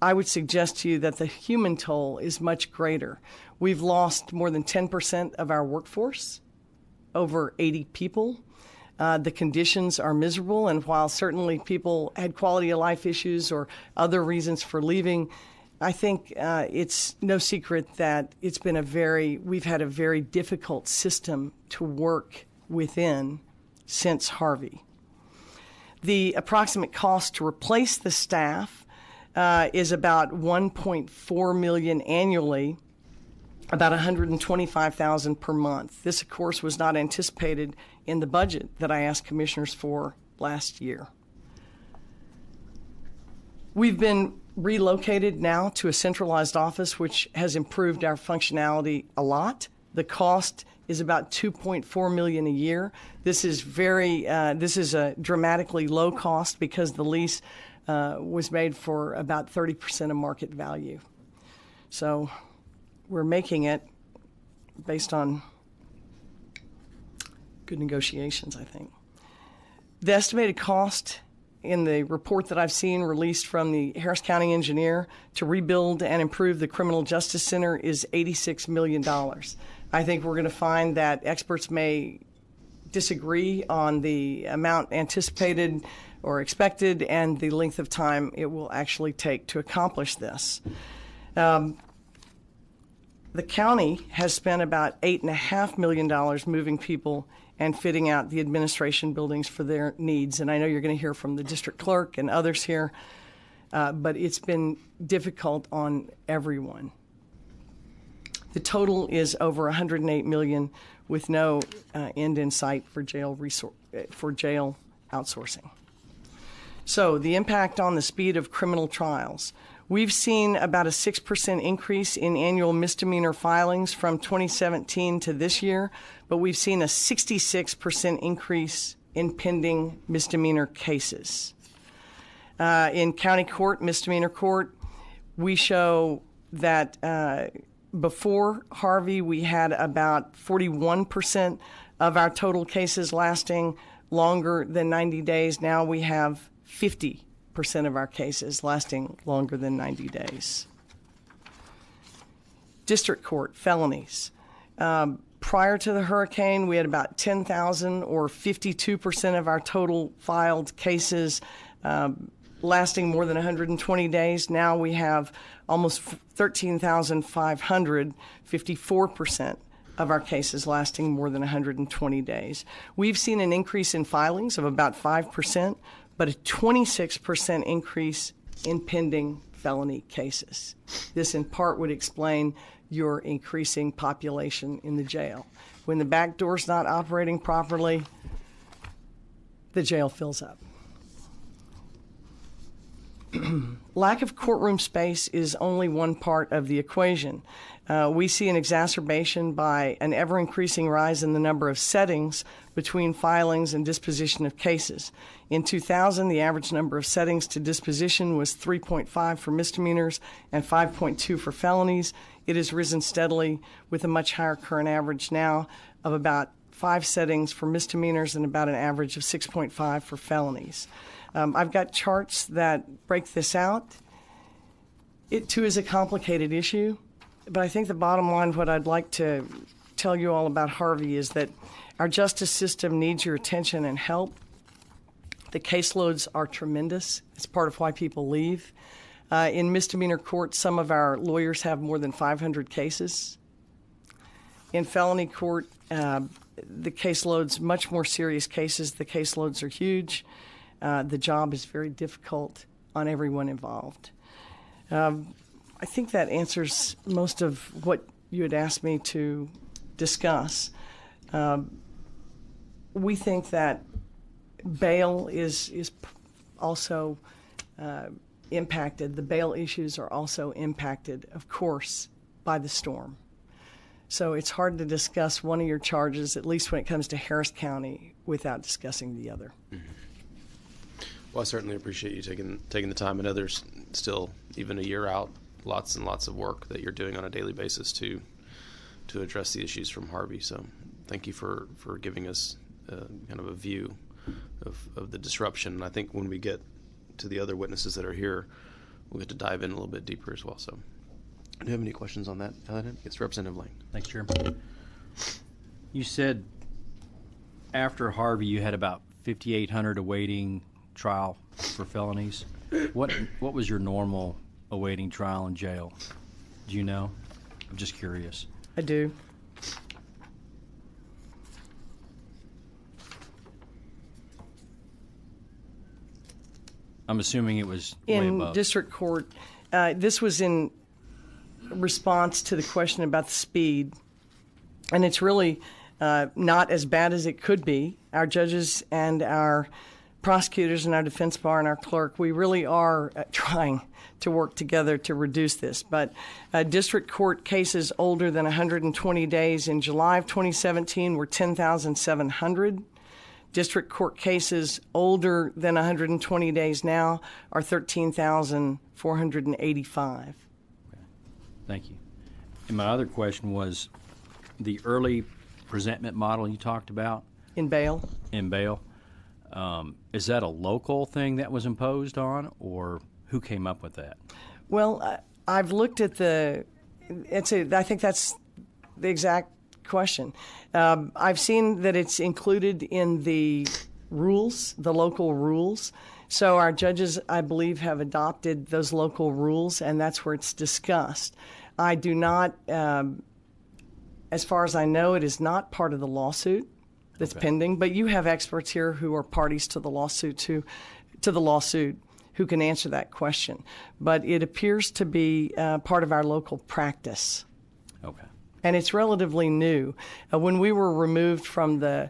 I would suggest to you that the human toll is much greater. We've lost more than 10% of our workforce, over 80 people. The conditions are miserable, and while certainly people had quality of life issues or other reasons for leaving, I think it's no secret that we've had a very difficult system to work within since Harvey. The approximate cost to replace the staff is about $1.4 million annually, about $125,000 per month. This, of course, was not anticipated in the budget that I asked commissioners for last year. We've been relocated now to a centralized office, which has improved our functionality a lot. The cost is about $2.4 million a year. This is a dramatically low cost because the lease was made for about 30% of market value. So we're making it based on good negotiations, I think. The estimated cost in the report that I've seen released from the Harris County engineer to rebuild and improve the Criminal Justice Center is $86 million. I think we're going to find that experts may disagree on the amount anticipated or expected and the length of time it will actually take to accomplish this. The county has spent about $8.5 million moving people and fitting out the administration buildings for their needs. And I know you're going to hear from the district clerk and others here, but it's been difficult on everyone. The total is over $108 million with no end in sight for jail outsourcing. So the impact on the speed of criminal trials. We've seen about a 6% increase in annual misdemeanor filings from 2017 to this year, but we've seen a 66% increase in pending misdemeanor cases. In county court, misdemeanor court, we show that before Harvey, we had about 41% of our total cases lasting longer than 90 days. Now we have 50% of our cases lasting longer than 90 days. District court felonies. Prior to the hurricane, we had about 10,000 or 52% of our total filed cases lasting more than 120 days. Now we have almost 13,500, 54% of our cases lasting more than 120 days. We've seen an increase in filings of about 5%, but a 26% increase in pending felony cases. This in part would explain your increasing population in the jail. When the back door's not operating properly, the jail fills up. Lack of courtroom space is only one part of the equation. We see an exacerbation by an ever-increasing rise in the number of settings between filings and disposition of cases. In 2000, the average number of settings to disposition was 3.5 for misdemeanors and 5.2 for felonies. It has risen steadily with a much higher current average now of about 5 settings for misdemeanors and about an average of 6.5 for felonies. I've got charts that break this out. It, too, is a complicated issue, but I think the bottom line, what I'd like to tell you all about Harvey, is that our justice system needs your attention and help. The caseloads are tremendous. It's part of why people leave. In misdemeanor court, some of our lawyers have more than 500 cases. In felony court, the caseloads, much more serious cases, the caseloads are huge. The job is very difficult on everyone involved. I think that answers most of what you had asked me to discuss. We think that bail is also impacted. The bail issues are also impacted, of course, by the storm. So it's hard to discuss one of your charges, at least when it comes to Harris County, without discussing the other. Mm-hmm. Well, I certainly appreciate you taking the time. I know there's still, even a year out, lots and lots of work that you're doing on a daily basis to address the issues from Harvey. So thank you for giving us kind of a view of the disruption. And I think when we get to the other witnesses that are here, we'll get to dive in a little bit deeper as well. So do you have any questions on that? Yes, Representative Lang. Thanks, Chairman. You said after Harvey you had about 5,800 awaiting trial for felonies. What was your normal awaiting trial in jail? Do you know? I'm just curious. I do. I'm assuming it was way in above. district court. This was in response to the question about the speed, and it's really not as bad as it could be. Our judges and our prosecutors and our defense bar and our clerk, we really are trying to work together to reduce this. But district court cases older than 120 days in July of 2017 were 10,700. District court cases older than 120 days now are 13,485. Okay. Thank you. And my other question was the early presentment model you talked about In bail? in bail. Is that a local thing that was imposed on, or who came up with that? Well, I've looked at I think that's the exact question. I've seen that it's included in the rules, the local rules. So our judges, I believe, have adopted those local rules, and that's where it's discussed. I do not, as far as I know, it is not part of the lawsuit that's pending, but you have experts here who are parties to the lawsuit who can answer that question. But it appears to be part of our local practice. Okay. And it's relatively new. When we were removed from the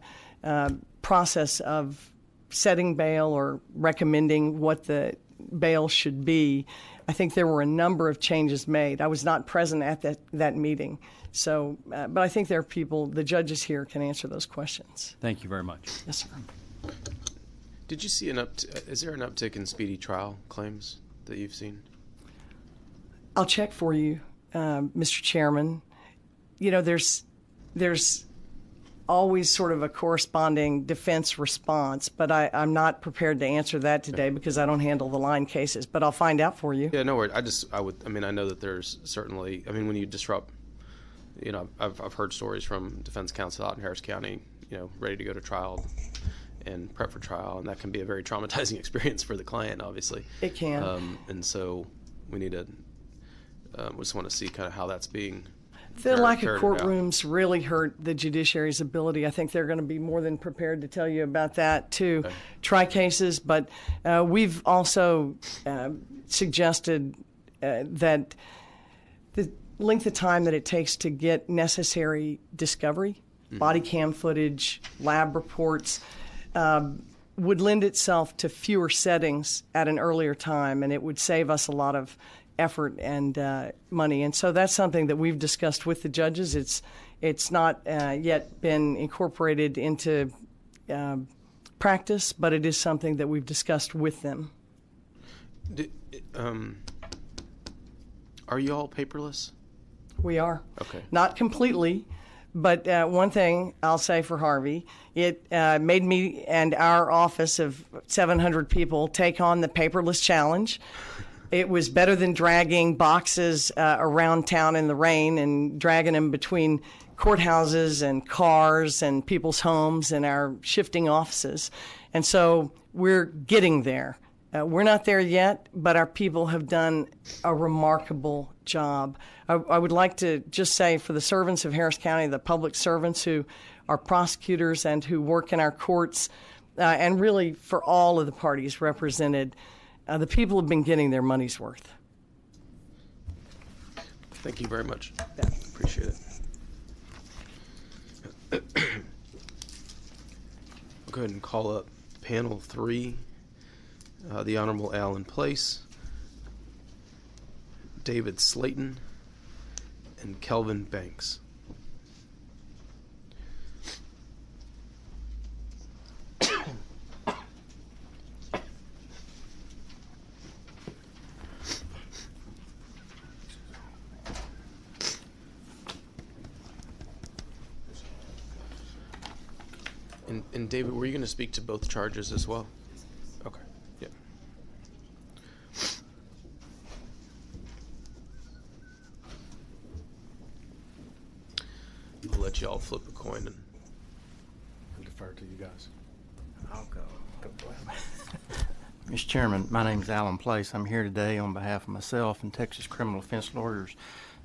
process of setting bail or recommending what the bail should be, I think there were a number of changes made. I was not present at that meeting. So, but I think there are people, the judges here can answer those questions. Thank you very much. Yes, sir. Did you see is there an uptick in speedy trial claims that you've seen? I'll check for you, Mr. Chairman. You know, there's always sort of a corresponding defense response, but I'm not prepared to answer that today because I don't handle the line cases, but I'll find out for you. Yeah, no worries. I know that there's certainly, when you disrupt, I've heard stories from defense counsel out in Harris County, ready to go to trial and prep for trial, and that can be a very traumatizing experience for the client, obviously. It can. And so we need to, we just want to see kind of how that's being The lack of courtrooms really hurt the judiciary's ability. I think they're going to be more than prepared to tell you about that, too. Okay. Try cases, but we've also suggested that the length of time that it takes to get necessary discovery, body cam footage, lab reports, would lend itself to fewer settings at an earlier time, and it would save us a lot of effort and money. And so that's something that we've discussed with the judges. It's not yet been incorporated into practice, but it is something that we've discussed with them. Are you all paperless? We are. Okay. Not completely, But one thing I'll say for Harvey, it made me and our office of 700 people take on the paperless challenge. It was better than dragging boxes around town in the rain and dragging them between courthouses and cars and people's homes and our shifting offices. And so we're getting there. We're not there yet, but our people have done a remarkable job. I would like to just say for the servants of Harris County, the public servants who are prosecutors and who work in our courts, and really for all of the parties represented, the people have been getting their money's worth. Thank you very much. Appreciate it. I'll go ahead and call up panel 3, the Honorable Alan Place, David Slayton, and Kelvin Banks. And David, were you going to speak to both charges as well? Okay. Yeah. I'll let you all flip a coin and Defer to you guys. I'll go. Mr. Chairman, my name is Alan Place. I'm here today on behalf of myself and Texas Criminal Defense Lawyers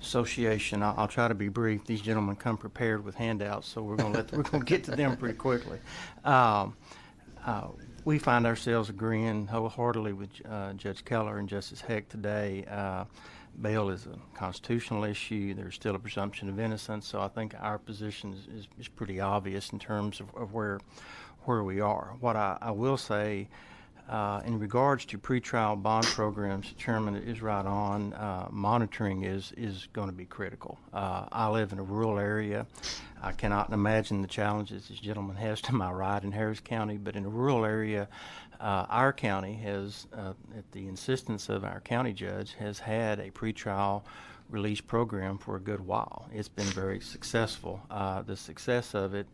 Association. I'll try to be brief. These gentlemen come prepared with handouts, so we're going to get to them pretty quickly. We find ourselves agreeing wholeheartedly with Judge Keller and Justice Heck today. Bail is a constitutional issue. There's still a presumption of innocence, so I think our position is pretty obvious in terms of where we are. What I will say in regards to pretrial bond programs, the Chairman is right on. Monitoring is going to be critical. I live in a rural area. I cannot imagine the challenges this gentleman has to my right in Harris County, but in a rural area, our county has, at the insistence of our county judge, has had a pretrial release program for a good while. It's been very successful. The success of it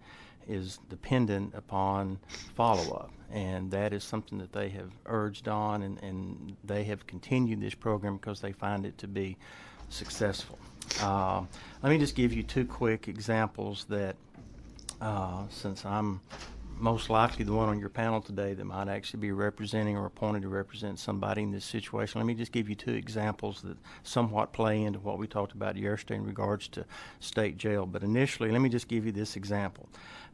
is dependent upon follow-up, and that is something that they have urged on, and they have continued this program because they find it to be successful. Let me just give you two quick examples that, since I'm most likely the one on your panel today that might actually be representing or appointed to represent somebody in this situation, let me just give you two examples that somewhat play into what we talked about yesterday in regards to state jail. But initially, let me just give you this example.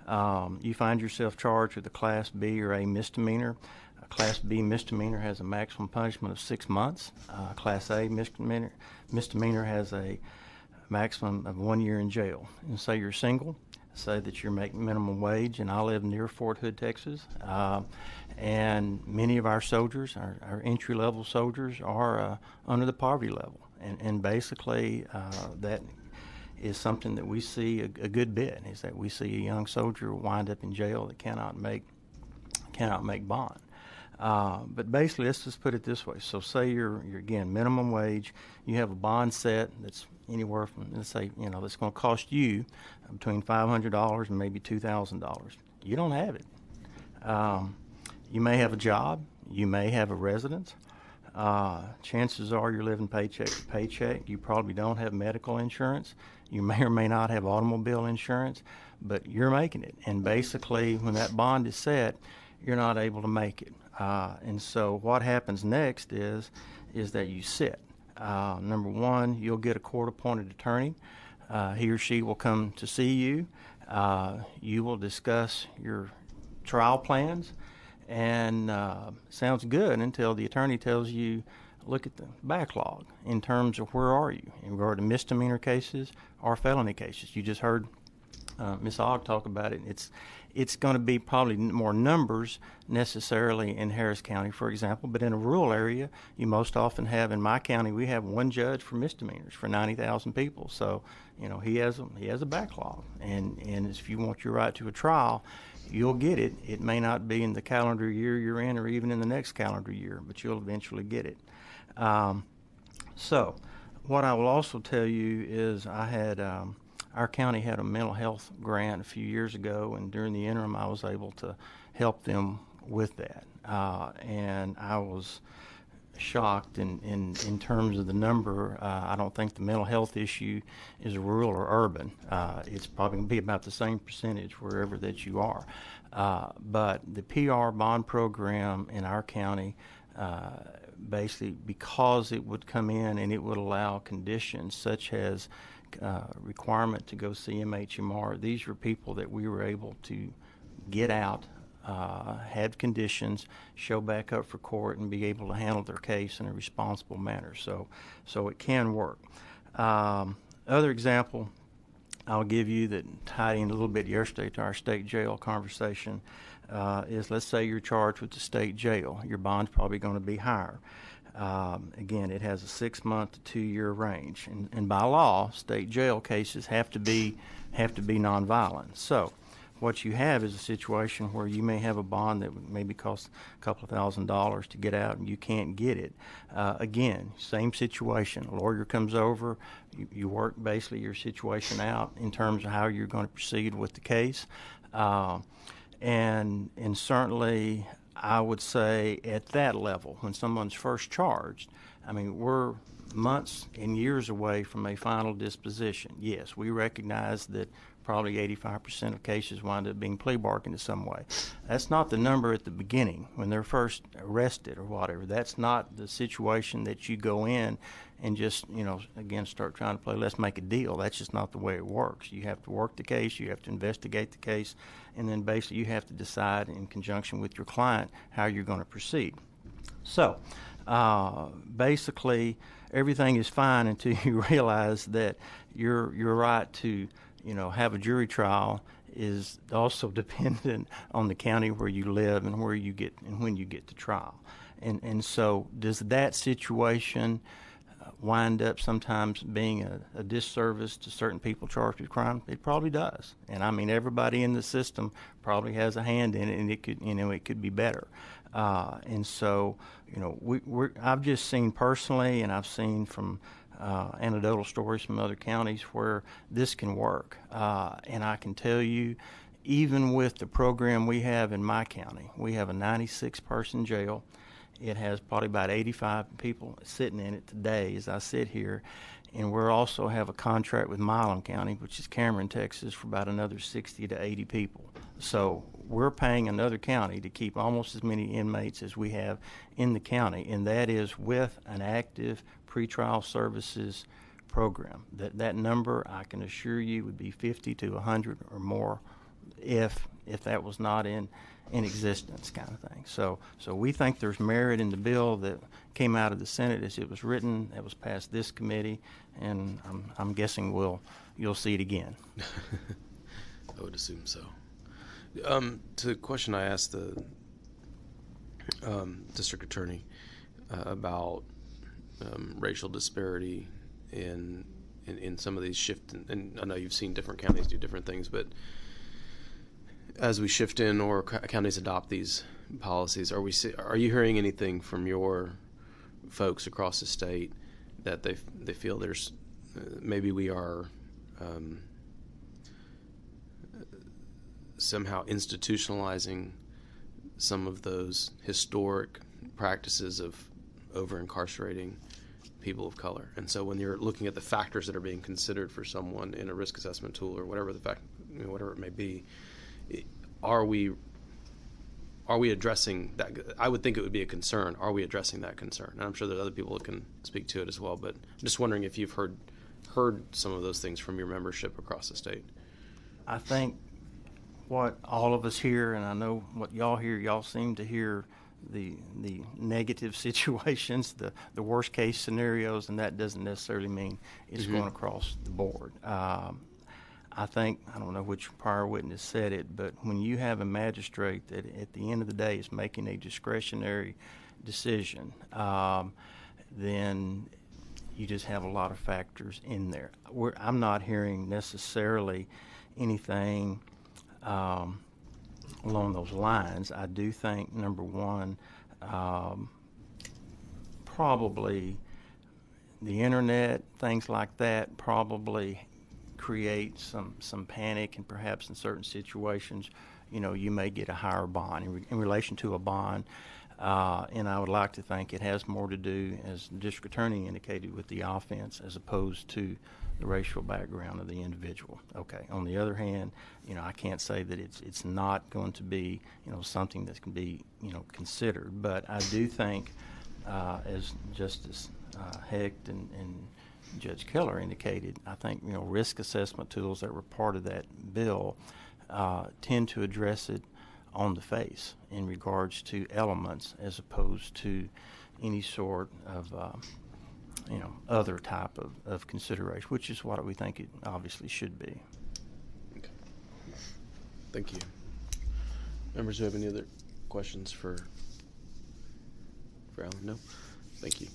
You find yourself charged with a Class B or A misdemeanor. A Class B misdemeanor has a maximum punishment of 6 months. Class A misdemeanor has a maximum of 1 year in jail. And say you're single, say that you're making minimum wage, and I live near Fort Hood, Texas, and many of our soldiers, our entry-level soldiers, are under the poverty level, and basically that is something that we see a good bit, is that we see a young soldier wind up in jail that cannot make bond. But basically, let's just put it this way. So say you're again, minimum wage, you have a bond set that's anywhere from, let's say, that's going to cost you between $500 and maybe $2,000. You don't have it. You may have a job. You may have a residence. Chances are you're living paycheck to paycheck. You probably don't have medical insurance. You may or may not have automobile insurance, but you're making it. And basically, when that bond is set, you're not able to make it. And so what happens next is that you sit. Number one, you'll get a court-appointed attorney. He or she will come to see you. You will discuss your trial plans, and sounds good until the attorney tells you, look at the backlog in terms of where are you in regard to misdemeanor cases or felony cases. You just heard Ms. Ogg talk about it. It's going to be probably more numbers necessarily in Harris County, for example, but in a rural area, you most often have, in my county, we have one judge for misdemeanors for 90,000 people. So, he has a backlog, and if you want your right to a trial, you'll get it. It may not be in the calendar year you're in or even in the next calendar year, but you'll eventually get it. So what I will also tell you is I had our county had a mental health grant a few years ago, and during the interim, I was able to help them with that. And I was shocked in terms of the number. I don't think the mental health issue is rural or urban. It's probably going to be about the same percentage wherever that you are. But the PR bond program in our county, basically because it would come in and it would allow conditions such as requirement to go see MHMR. These were people that we were able to get out, had conditions, show back up for court, and be able to handle their case in a responsible manner. So it can work. Other example I'll give you that tied in a little bit yesterday to our state jail conversation is, let's say you're charged with the state jail. Your bond's probably going to be higher. Again, it has a 6-month to 2-year range, and by law, state jail cases have to be nonviolent. So what you have is a situation where you may have a bond that would maybe cost a couple of $1,000s to get out, and you can't get it. Again, same situation. A lawyer comes over, you work basically your situation out in terms of how you're going to proceed with the case, and certainly I would say at that level, when someone's first charged, I mean, we're months and years away from a final disposition. Yes, we recognize that probably 85% of cases wind up being plea bargained in some way. That's not the number at the beginning when they're first arrested or whatever. That's not the situation that you go in and just, again, start trying to play, let's make a deal. That's just not the way it works. You have to work the case, you have to investigate the case, and then basically you have to decide in conjunction with your client how you're going to proceed. So basically everything is fine until you realize that your right to have a jury trial is also dependent on the county where you live and where you get and when you get to trial. And so does that situation wind up sometimes being a disservice to certain people charged with crime? It probably does. And I mean, everybody in the system probably has a hand in it, and it could be better. And so, I've just seen personally, and I've seen from anecdotal stories from other counties where this can work. And I can tell you, even with the program we have in my county, we have a 96-person jail. It has probably about 85 people sitting in it today as I sit here. And we also have a contract with Milam County, which is Cameron, Texas, for about another 60 to 80 people. So we're paying another county to keep almost as many inmates as we have in the county, and that is with an active pretrial services program. That number, I can assure you, would be 50 to 100 or more if that was not in existence, kind of thing. So we think there's merit in the bill that came out of the Senate as it was written, that was passed this committee, and I'm guessing you'll see it again. I would assume so. To the question I asked the district attorney about racial disparity in some of these shift, and I know you've seen different counties do different things, but as we shift in or counties adopt these policies, are you hearing anything from your folks across the state that they feel there's maybe we are somehow institutionalizing some of those historic practices of over-incarcerating people of color? And so when you're looking at the factors that are being considered for someone in a risk assessment tool or whatever whatever it may be, are we addressing that? I would think it would be a concern. Are we addressing that concern? And I'm sure there's other people that can speak to it as well, but I'm just wondering if you've heard some of those things from your membership across the state. I think what all of us hear, and I know what y'all hear, y'all seem to hear the negative situations, the worst case scenarios, and that doesn't necessarily mean it's going across the board. I think, I don't know which prior witness said it, but when you have a magistrate that at the end of the day is making a discretionary decision, then you just have a lot of factors in there. I'm not hearing necessarily anything along those lines. I do think, number one, probably the internet, things like that, probably create some panic, and perhaps in certain situations, you may get a higher bond in relation to a bond. And I would like to think it has more to do, as the district attorney indicated, with the offense as opposed to the racial background of the individual. Okay. On the other hand, I can't say that it's not going to be, something that can be, considered. But I do think, as Justice Hecht and Judge Keller indicated, I think, risk assessment tools that were part of that bill tend to address it on the face in regards to elements as opposed to any sort of other type of consideration, which is what we think it obviously should be. Okay. Thank you. Members who have any other questions for Alan? No? Thank you.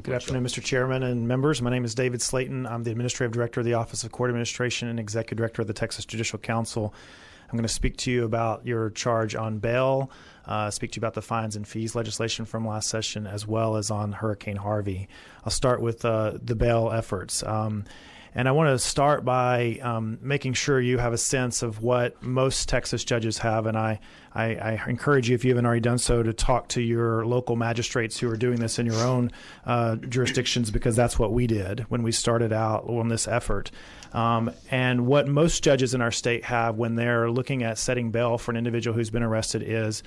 Good afternoon, Mr. Chairman and members. My name is David Slayton. I'm the Administrative Director of the Office of Court Administration and Executive Director of the Texas Judicial Council. I'm going to speak to you about your charge on bail, speak to you about the fines and fees legislation from last session, as well as on Hurricane Harvey. I'll start with the bail efforts. And I want to start by making sure you have a sense of what most Texas judges have. And I encourage you, if you haven't already done so, to talk to your local magistrates who are doing this in your own jurisdictions, because that's what we did when we started out on this effort. And what most judges in our state have when they're looking at setting bail for an individual who's been arrested is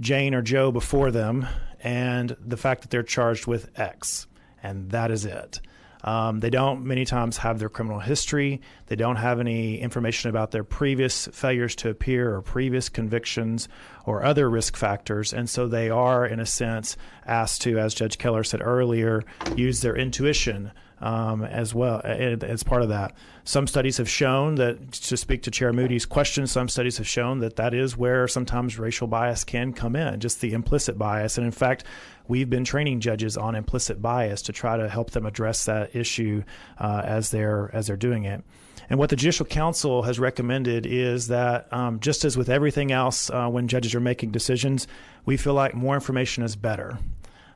Jane or Joe before them and the fact that they're charged with X. And that is it. They don't many times have their criminal history. They don't have any information about their previous failures to appear or previous convictions or other risk factors. And so they are, in a sense, asked to, as Judge Keller said earlier, use their intuition as well as part of that. Some studies have shown that, to speak to Chair Moody's question, some studies have shown that that is where sometimes racial bias can come in, just the implicit bias. And in fact, we've been training judges on implicit bias to try to help them address that issue as they're doing it. And what the Judicial Council has recommended is that, just as with everything else when judges are making decisions, we feel like more information is better.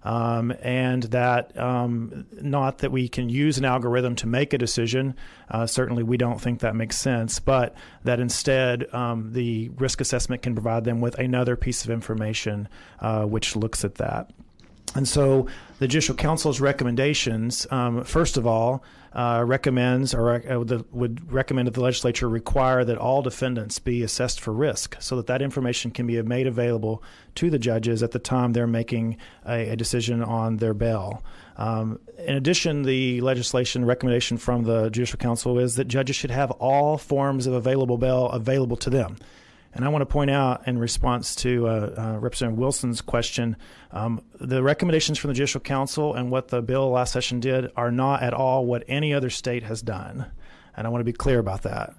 And that not that we can use an algorithm to make a decision. Certainly we don't think that makes sense, but that instead the risk assessment can provide them with another piece of information which looks at that. And so the Judicial Council's recommendations, first of all, recommends or would recommend that the legislature require that all defendants be assessed for risk so that that information can be made available to the judges at the time they're making a decision on their bail. In addition, the legislation recommendation from the Judicial Council is that judges should have all forms of available bail available to them. And I want to point out, in response to Representative Wilson's question, the recommendations from the Judicial Council and what the bill last session did are not at all what any other state has done. And I want to be clear about that.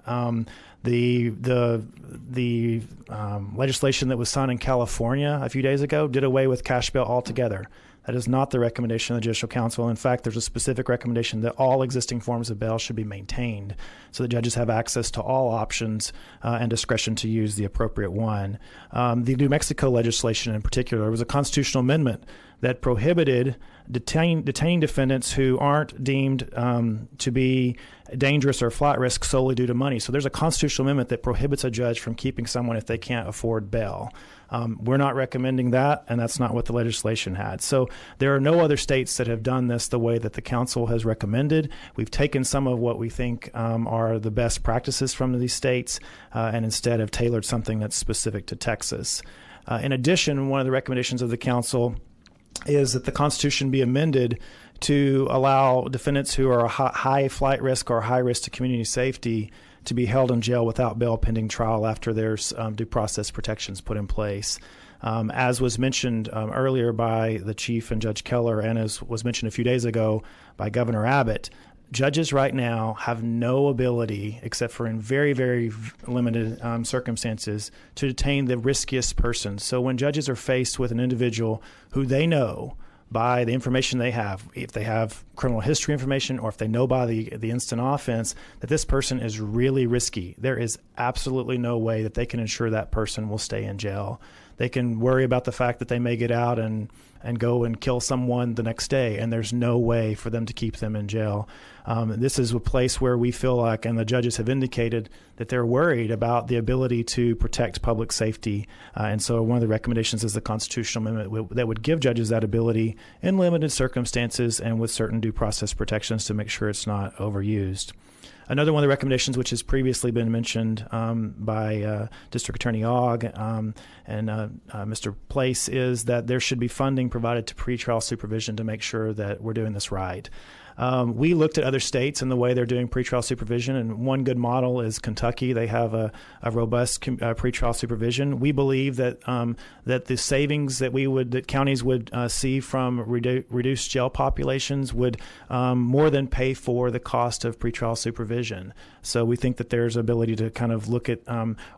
The legislation that was signed in California a few days ago did away with cash bail altogether. That is not the recommendation of the Judicial Council. In fact, there's a specific recommendation that all existing forms of bail should be maintained so that judges have access to all options and discretion to use the appropriate one. The New Mexico legislation in particular was a constitutional amendment that prohibited detaining defendants who aren't deemed to be dangerous or flight risk solely due to money. So there's a constitutional amendment that prohibits a judge from keeping someone if they can't afford bail. We're not recommending that, and that's not what the legislation had. So there are no other states that have done this the way that the council has recommended. We've taken some of what we think are the best practices from these states and instead have tailored something that's specific to Texas. In addition, one of the recommendations of the council is that the Constitution be amended to allow defendants who are high flight risk or high risk to community safety to be held in jail without bail pending trial after there's due process protections put in place. As was mentioned earlier by the Chief and Judge Keller, and as was mentioned a few days ago by Governor Abbott, judges right now have no ability, except for in very, very limited circumstances, to detain the riskiest person. So when judges are faced with an individual who they know by the information they have, if they have criminal history information or if they know by the instant offense that this person is really risky, there is absolutely no way that they can ensure that person will stay in jail. they can worry about the fact that they may get out and go and kill someone the next day, and there's no way for them to keep them in jail. This is a place where we feel like, and the judges have indicated, that they're worried about the ability to protect public safety. And so one of the recommendations is the constitutional amendment that would give judges that ability in limited circumstances and with certain due process protections to make sure it's not overused. Another one of the recommendations, which has previously been mentioned by District Attorney Ogg and Mr. Place, is that there should be funding provided to pretrial supervision to make sure that we're doing this right. We looked at other states and the way they're doing pretrial supervision, and one good model is Kentucky. They have a robust pretrial supervision. We believe that that the savings that counties would see from reduced jail populations would more than pay for the cost of pretrial supervision. So we think that there's ability to kind of look at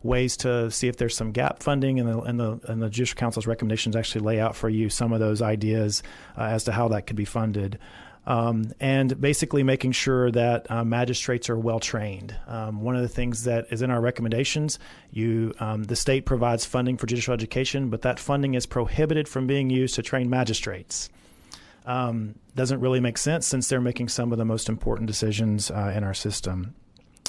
ways to see if there's some gap funding, and the Judicial Council's recommendations actually lay out for you some of those ideas as to how that could be funded. And basically making sure that magistrates are well trained. One of the things that is in our recommendations, the state provides funding for judicial education, but that funding is prohibited from being used to train magistrates. Doesn't really make sense since they're making some of the most important decisions in our system.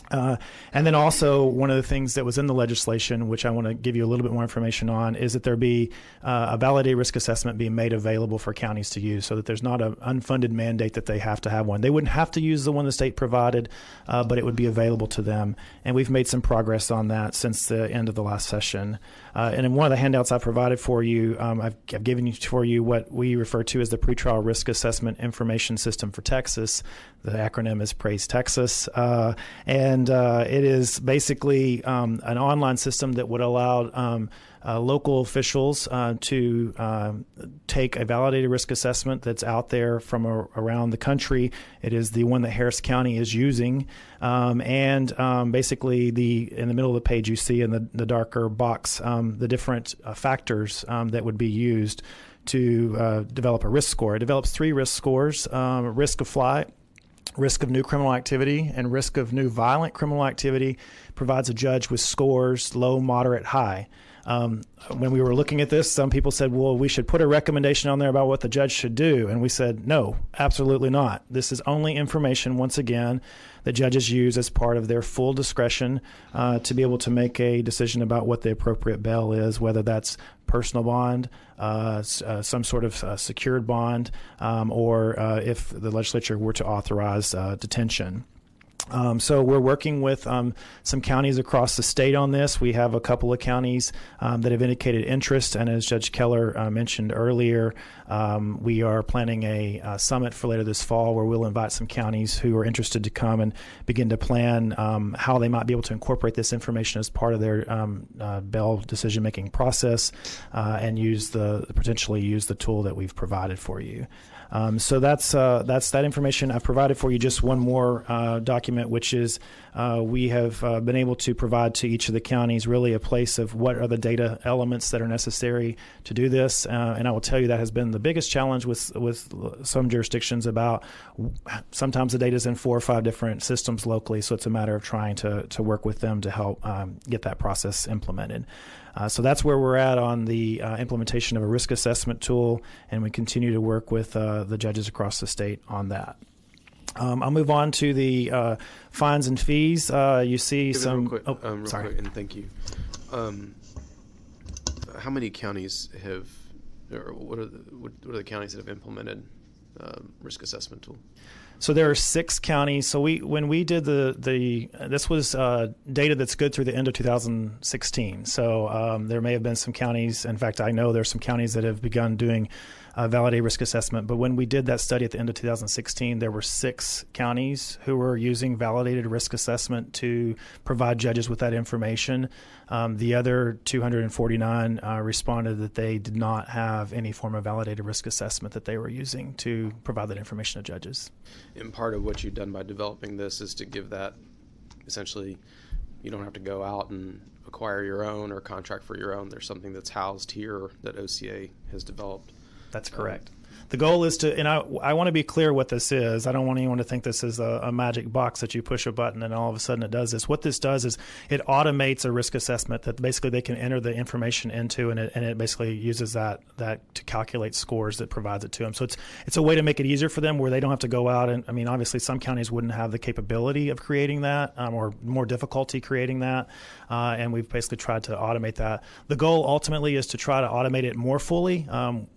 And then also one of the things that was in the legislation, which I want to give you a little bit more information on, is that there be a validated risk assessment being made available for counties to use, so that there's not an unfunded mandate that they have to have one. They wouldn't have to use the one the state provided, but it would be available to them. And we've made some progress on that since the end of the last session. And in one of the handouts I provided for you, I've given for you what we refer to as the Pretrial Risk Assessment Information System for Texas. The acronym is Praise Texas. And it is basically an online system that would allow local officials to take a validated risk assessment that's out there from around the country. It is the one that Harris County is using. Basically, in the middle of the page, you see in the darker box the different factors that would be used to develop a risk score. It develops 3 risk scores: risk of flight, risk of new criminal activity, and risk of new violent criminal activity. Provides a judge with scores low, moderate, high. When we were looking at this, some people said, well, we should put a recommendation on there about what the judge should do. And we said, no, absolutely not. This is only information, once again, that judges use as part of their full discretion to be able to make a decision about what the appropriate bail is, whether that's personal bond, some sort of secured bond, or if the legislature were to authorize detention. So we're working with some counties across the state on this. We have a couple of counties that have indicated interest, and as Judge Keller mentioned earlier, we are planning a summit for later this fall where we'll invite some counties who are interested to come and begin to plan how they might be able to incorporate this information as part of their bail decision-making process and potentially use the tool that we've provided for you. So that's that information. I've provided for you just one more document, which is we have been able to provide to each of the counties really a place of what are the data elements that are necessary to do this. And I will tell you that has been the biggest challenge with some jurisdictions about sometimes the data is in 4 or 5 different systems locally, so it's a matter of trying to work with them to help get that process implemented. So that's where we're at on the implementation of a risk assessment tool, and we continue to work with the judges across the state on that. I'll move on to the fines and fees. You see some. Real quick, sorry. Quick, and thank you. How many counties have, or what are the counties that have implemented risk assessment tool? So there are 6 counties. So when we did this was data that's good through the end of 2016. So there may have been some counties. In fact, I know there's some counties that have begun doing validated risk assessment. But when we did that study at the end of 2016, there were 6 counties who were using validated risk assessment to provide judges with that information. The other 249 responded that they did not have any form of validated risk assessment that they were using to provide that information to judges. And part of what you've done by developing this is to give that, essentially, you don't have to go out and acquire your own or contract for your own. There's something that's housed here that OCA has developed. That's correct. The goal is to, and I want to be clear what this is. I don't want anyone to think this is a magic box that you push a button and all of a sudden it does this. What this does is it automates a risk assessment that basically they can enter the information into, and it basically uses that to calculate scores that provides it to them. So it's a way to make it easier for them where they don't have to go out and, I mean, obviously some counties wouldn't have the capability of creating that or more difficulty creating that, and we've basically tried to automate that. The goal ultimately is to try to automate it more fully.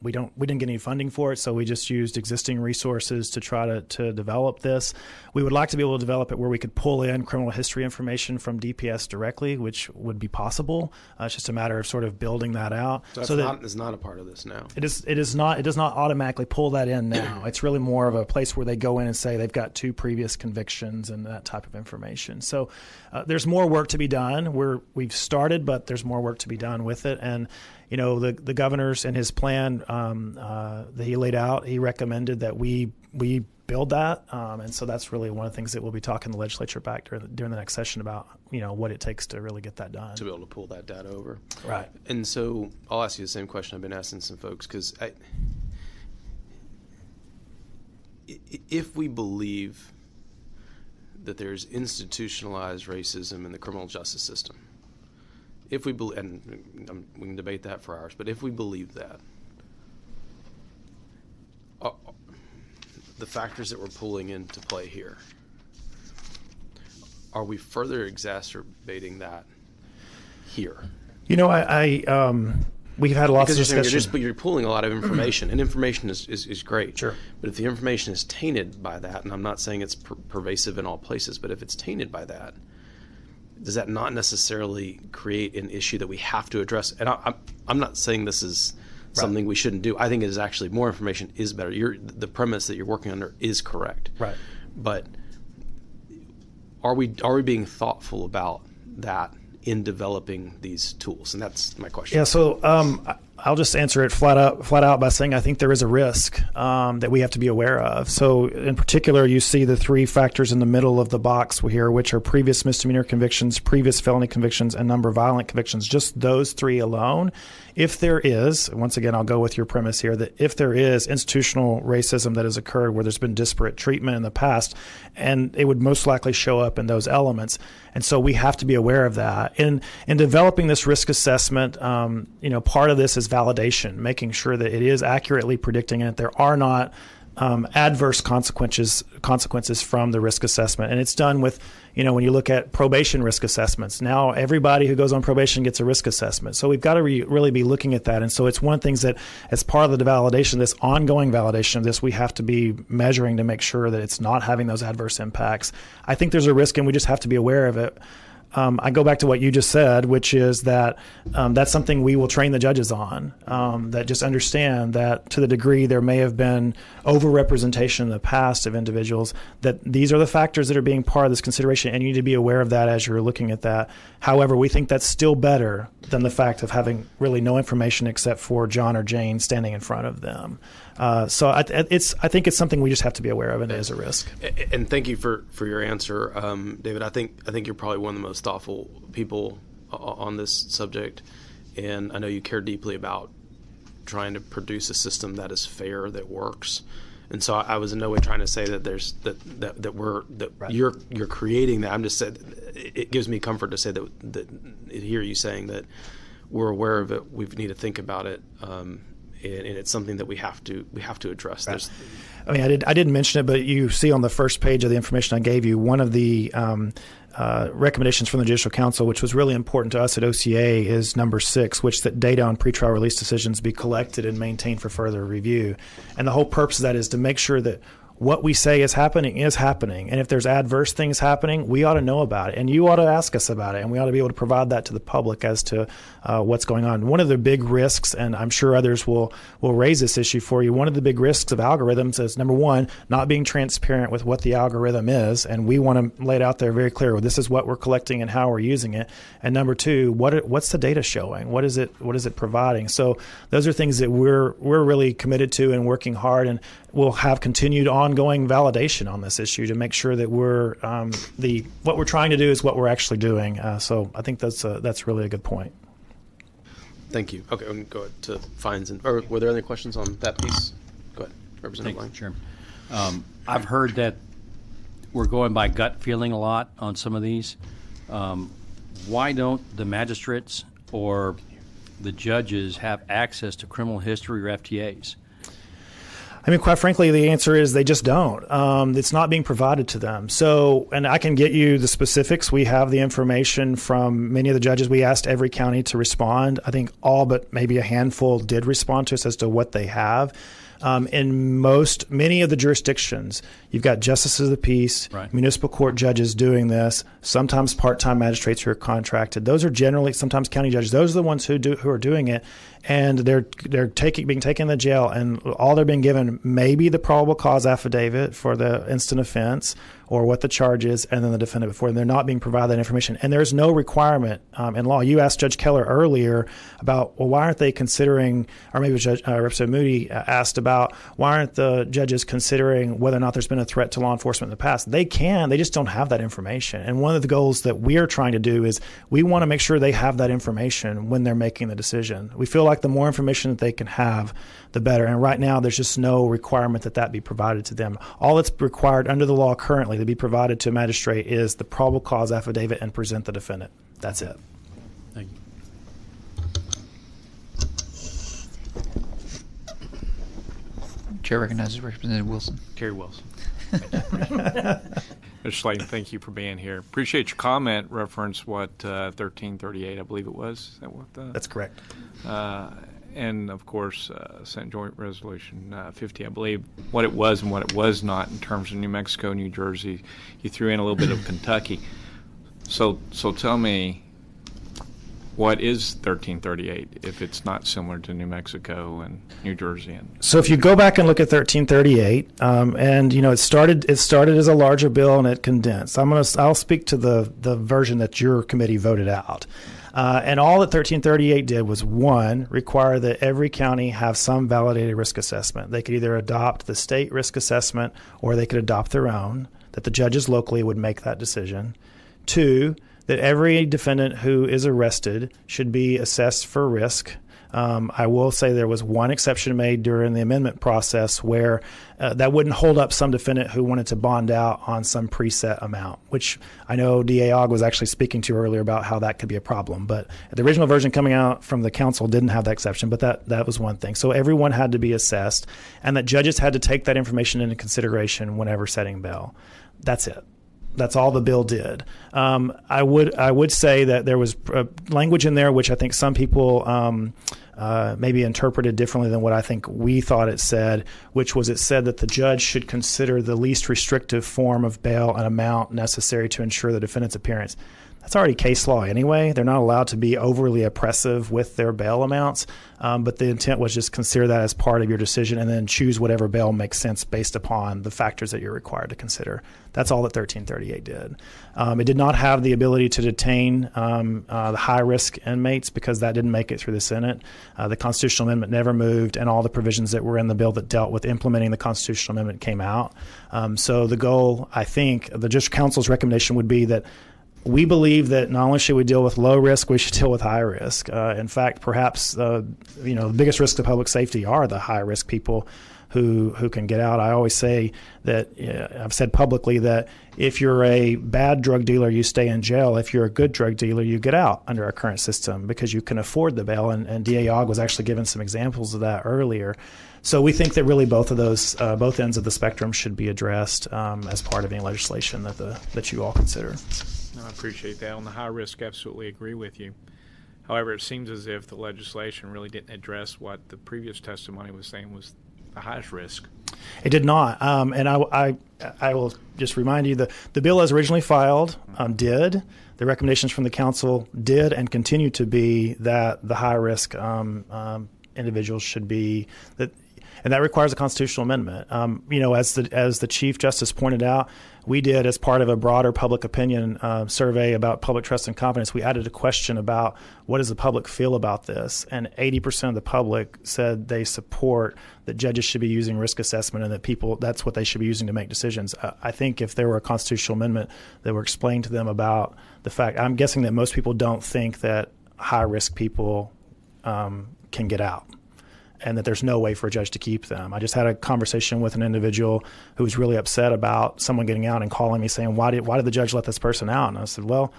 We didn't get any funding for it, so we just used existing resources to try to develop this. We would like to be able to develop it where we could pull in criminal history information from DPS directly, which would be possible. It's just a matter of sort of building that out. So that is not a part of this now. It does not automatically pull that in now. It's really more of a place where they go in and say they've got 2 previous convictions and that type of information. So there's more work to be done. We've started, but there's more work to be done with it. And you know, the governor's in his plan that he laid out, he recommended that we build that, and so that's really one of the things that we'll be talking to the legislature back during the next session about, you know, what it takes to really get that done. To be able to pull that data over. Right. And so I'll ask you the same question I've been asking some folks, because if we believe that there's institutionalized racism in the criminal justice system, if we believe, and we can debate that for hours, but if we believe that, the factors that we're pulling into play here, are we further exacerbating that here? You know, we've had lots of discussion. But you're pulling a lot of information, and information is great. Sure. But if the information is tainted by that, and I'm not saying it's pervasive in all places, but if it's tainted by that, does that not necessarily create an issue that we have to address? And I'm not saying this is something we shouldn't do. I think it is actually more information is better. The premise that you're working under is correct. Right. But are we being thoughtful about that in developing these tools? And that's my question. Yeah. So I'll just answer it flat out by saying I think there is a risk that we have to be aware of. So in particular, you see the 3 factors in the middle of the box here, which are previous misdemeanor convictions, previous felony convictions, and number of violent convictions. Just those 3 alone. If there is, once again, I'll go with your premise here, that if there is institutional racism that has occurred where there's been disparate treatment in the past, and it would most likely show up in those elements. And so we have to be aware of that. In developing this risk assessment, you know, part of this is validation, making sure that it is accurately predicting it. There are not adverse consequences from the risk assessment. And it's done with, you know, when you look at probation risk assessments, now everybody who goes on probation gets a risk assessment. So we've got to really be looking at that. And so it's one of the things that as part of the validation, this ongoing validation of this, we have to be measuring to make sure that it's not having those adverse impacts. I think there's a risk and we just have to be aware of it. I go back to what you just said, which is that that's something we will train the judges on, that just understand that to the degree there may have been overrepresentation in the past of individuals, that these are the factors that are being part of this consideration, and you need to be aware of that as you're looking at that. However, we think that's still better than the fact of having really no information except for John or Jane standing in front of them. So I think it's something we just have to be aware of, and it is a risk. And thank you for your answer, David. I think you're probably one of the most thoughtful people on this subject, and I know you care deeply about trying to produce a system that is fair, that works. And so I was in no way trying to say that there's right. You're creating that. I'm just saying it gives me comfort to say that hear you saying that we're aware of it. We need to think about it. And it's something that we have to address. Right. I mean, I didn't mention it, but you see on the first page of the information I gave you, one of the recommendations from the Judicial Council, which was really important to us at OCA, is number 6, which that data on pretrial release decisions be collected and maintained for further review. And the whole purpose of that is to make sure that what we say is happening. And if there's adverse things happening, we ought to know about it. And you ought to ask us about it. And we ought to be able to provide that to the public as to what's going on. One of the big risks, and I'm sure others will raise this issue for you, one of the big risks of algorithms is, number one, not being transparent with what the algorithm is. And we want to lay it out there very clear. Well, this is what we're collecting and how we're using it. And number two, what's the data showing? What is it providing? So those are things that we're really committed to and working hard, and we'll have continued ongoing validation on this issue to make sure that what we're trying to do is what we're actually doing. So I think that's really a good point. Thank you. Okay, I'm going to go to fines. Or were there any questions on that piece? Go Representative Lang. Chairman. I've heard that we're going by gut feeling a lot on some of these. Why don't the magistrates or the judges have access to criminal history or FTAs? I mean, quite frankly, the answer is they just don't. It's not being provided to them. So, and I can get you the specifics. We have the information from many of the judges. We asked every county to respond. I think all but maybe a handful did respond to us as to what they have. In many of the jurisdictions, you've got justices of the peace, right, municipal court judges doing this, sometimes part-time magistrates who are contracted. Those are generally sometimes county judges. Those are the ones who are doing it, and they're being taken to jail, and all they're being given maybe the probable cause affidavit for the instant offense or what the charge is, and then the defendant before. And they're not being provided that information, and there's no requirement in law. You asked Judge Keller earlier about, well, why aren't they considering, or maybe Representative Moody asked about, why aren't the judges considering whether or not there's been a threat to law enforcement in the past? They can, they just don't have that information. And one of the goals that we're trying to do is we want to make sure they have that information when they're making the decision. We feel like the more information that they can have, the better. And right now, there's just no requirement that be provided to them. All that's required under the law currently to be provided to a magistrate is the probable cause affidavit and present the defendant. That's it. Thank you. Chair recognizes Representative Wilson. Terry Wilson. Mr. Slayton, thank you for being here. Appreciate your comment. Reference what 1338, I believe it was. Is that what? That's correct. And of course, Senate Joint Resolution 50. I believe what it was and what it was not in terms of New Mexico, New Jersey. You threw in a little bit of Kentucky. So tell me, what is 1338 if it's not similar to New Mexico and New Jersey? So if you go back and look at 1338, and it started as a larger bill and it condensed. I'll speak to the version that your committee voted out. And all that 1338 did was, one, require that every county have some validated risk assessment. They could either adopt the state risk assessment or they could adopt their own, that the judges locally would make that decision. Two, that every defendant who is arrested should be assessed for risk. I will say there was one exception made during the amendment process where that wouldn't hold up some defendant who wanted to bond out on some preset amount, which I know DA Ogg was actually speaking to earlier about how that could be a problem. But the original version coming out from the council didn't have that exception, but that was one thing. So everyone had to be assessed, and that judges had to take that information into consideration whenever setting bail. That's it. That's all the bill did. I would say that there was language in there which I think some people maybe interpreted differently than what I think we thought it said, which was it said that the judge should consider the least restrictive form of bail and amount necessary to ensure the defendant's appearance. That's already case law anyway. They're not allowed to be overly oppressive with their bail amounts, but the intent was just consider that as part of your decision and then choose whatever bail makes sense based upon the factors that you're required to consider. That's all that 1338 did. It did not have the ability to detain the high-risk inmates because that didn't make it through the Senate. The constitutional amendment never moved, and all the provisions that were in the bill that dealt with implementing the constitutional amendment came out. So the goal, I think, the District Council's recommendation would be that we believe that not only should we deal with low risk, we should deal with high risk. In fact, perhaps the biggest risk to public safety are the high risk people who can get out. I always say that I've said publicly that if you're a bad drug dealer, you stay in jail. If you're a good drug dealer, you get out under our current system because you can afford the bail. And DA Ogg was actually given some examples of that earlier. So we think that really both of those, both ends of the spectrum should be addressed as part of any legislation that you all consider. I appreciate that. On the high risk, absolutely agree with you. However, it seems as if the legislation really didn't address what the previous testimony was saying was the highest risk. It did not. And I will just remind you that the bill as originally filed did. The recommendations from the council did and continue to be that the high risk individuals should be that. And that requires a constitutional amendment. As the Chief Justice pointed out, we did, as part of a broader public opinion survey about public trust and confidence, we added a question about what does the public feel about this? And 80% of the public said they support that judges should be using risk assessment and that that's what they should be using to make decisions. I think if there were a constitutional amendment that were explained to them about the fact, I'm guessing that most people don't think that high-risk people can get out. and that there's no way for a judge to keep them. I just had a conversation with an individual who was really upset about someone getting out and calling me saying, why did the judge let this person out? And I said, well,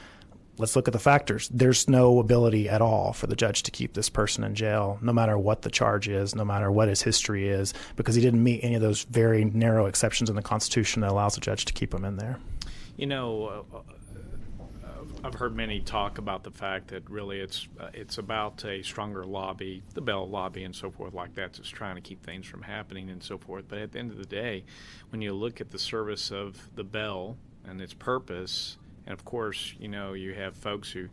let's look at the factors. There's no ability at all for the judge to keep this person in jail, no matter what the charge is, no matter what his history is, because he didn't meet any of those very narrow exceptions in the Constitution that allows a judge to keep him in there. You know, I've heard many talk about the fact that really it's about a stronger lobby, the Bell lobby and so forth like that, just trying to keep things from happening and so forth. But at the end of the day, when you look at the service of the Bell and its purpose, and of course, you know, you have folks who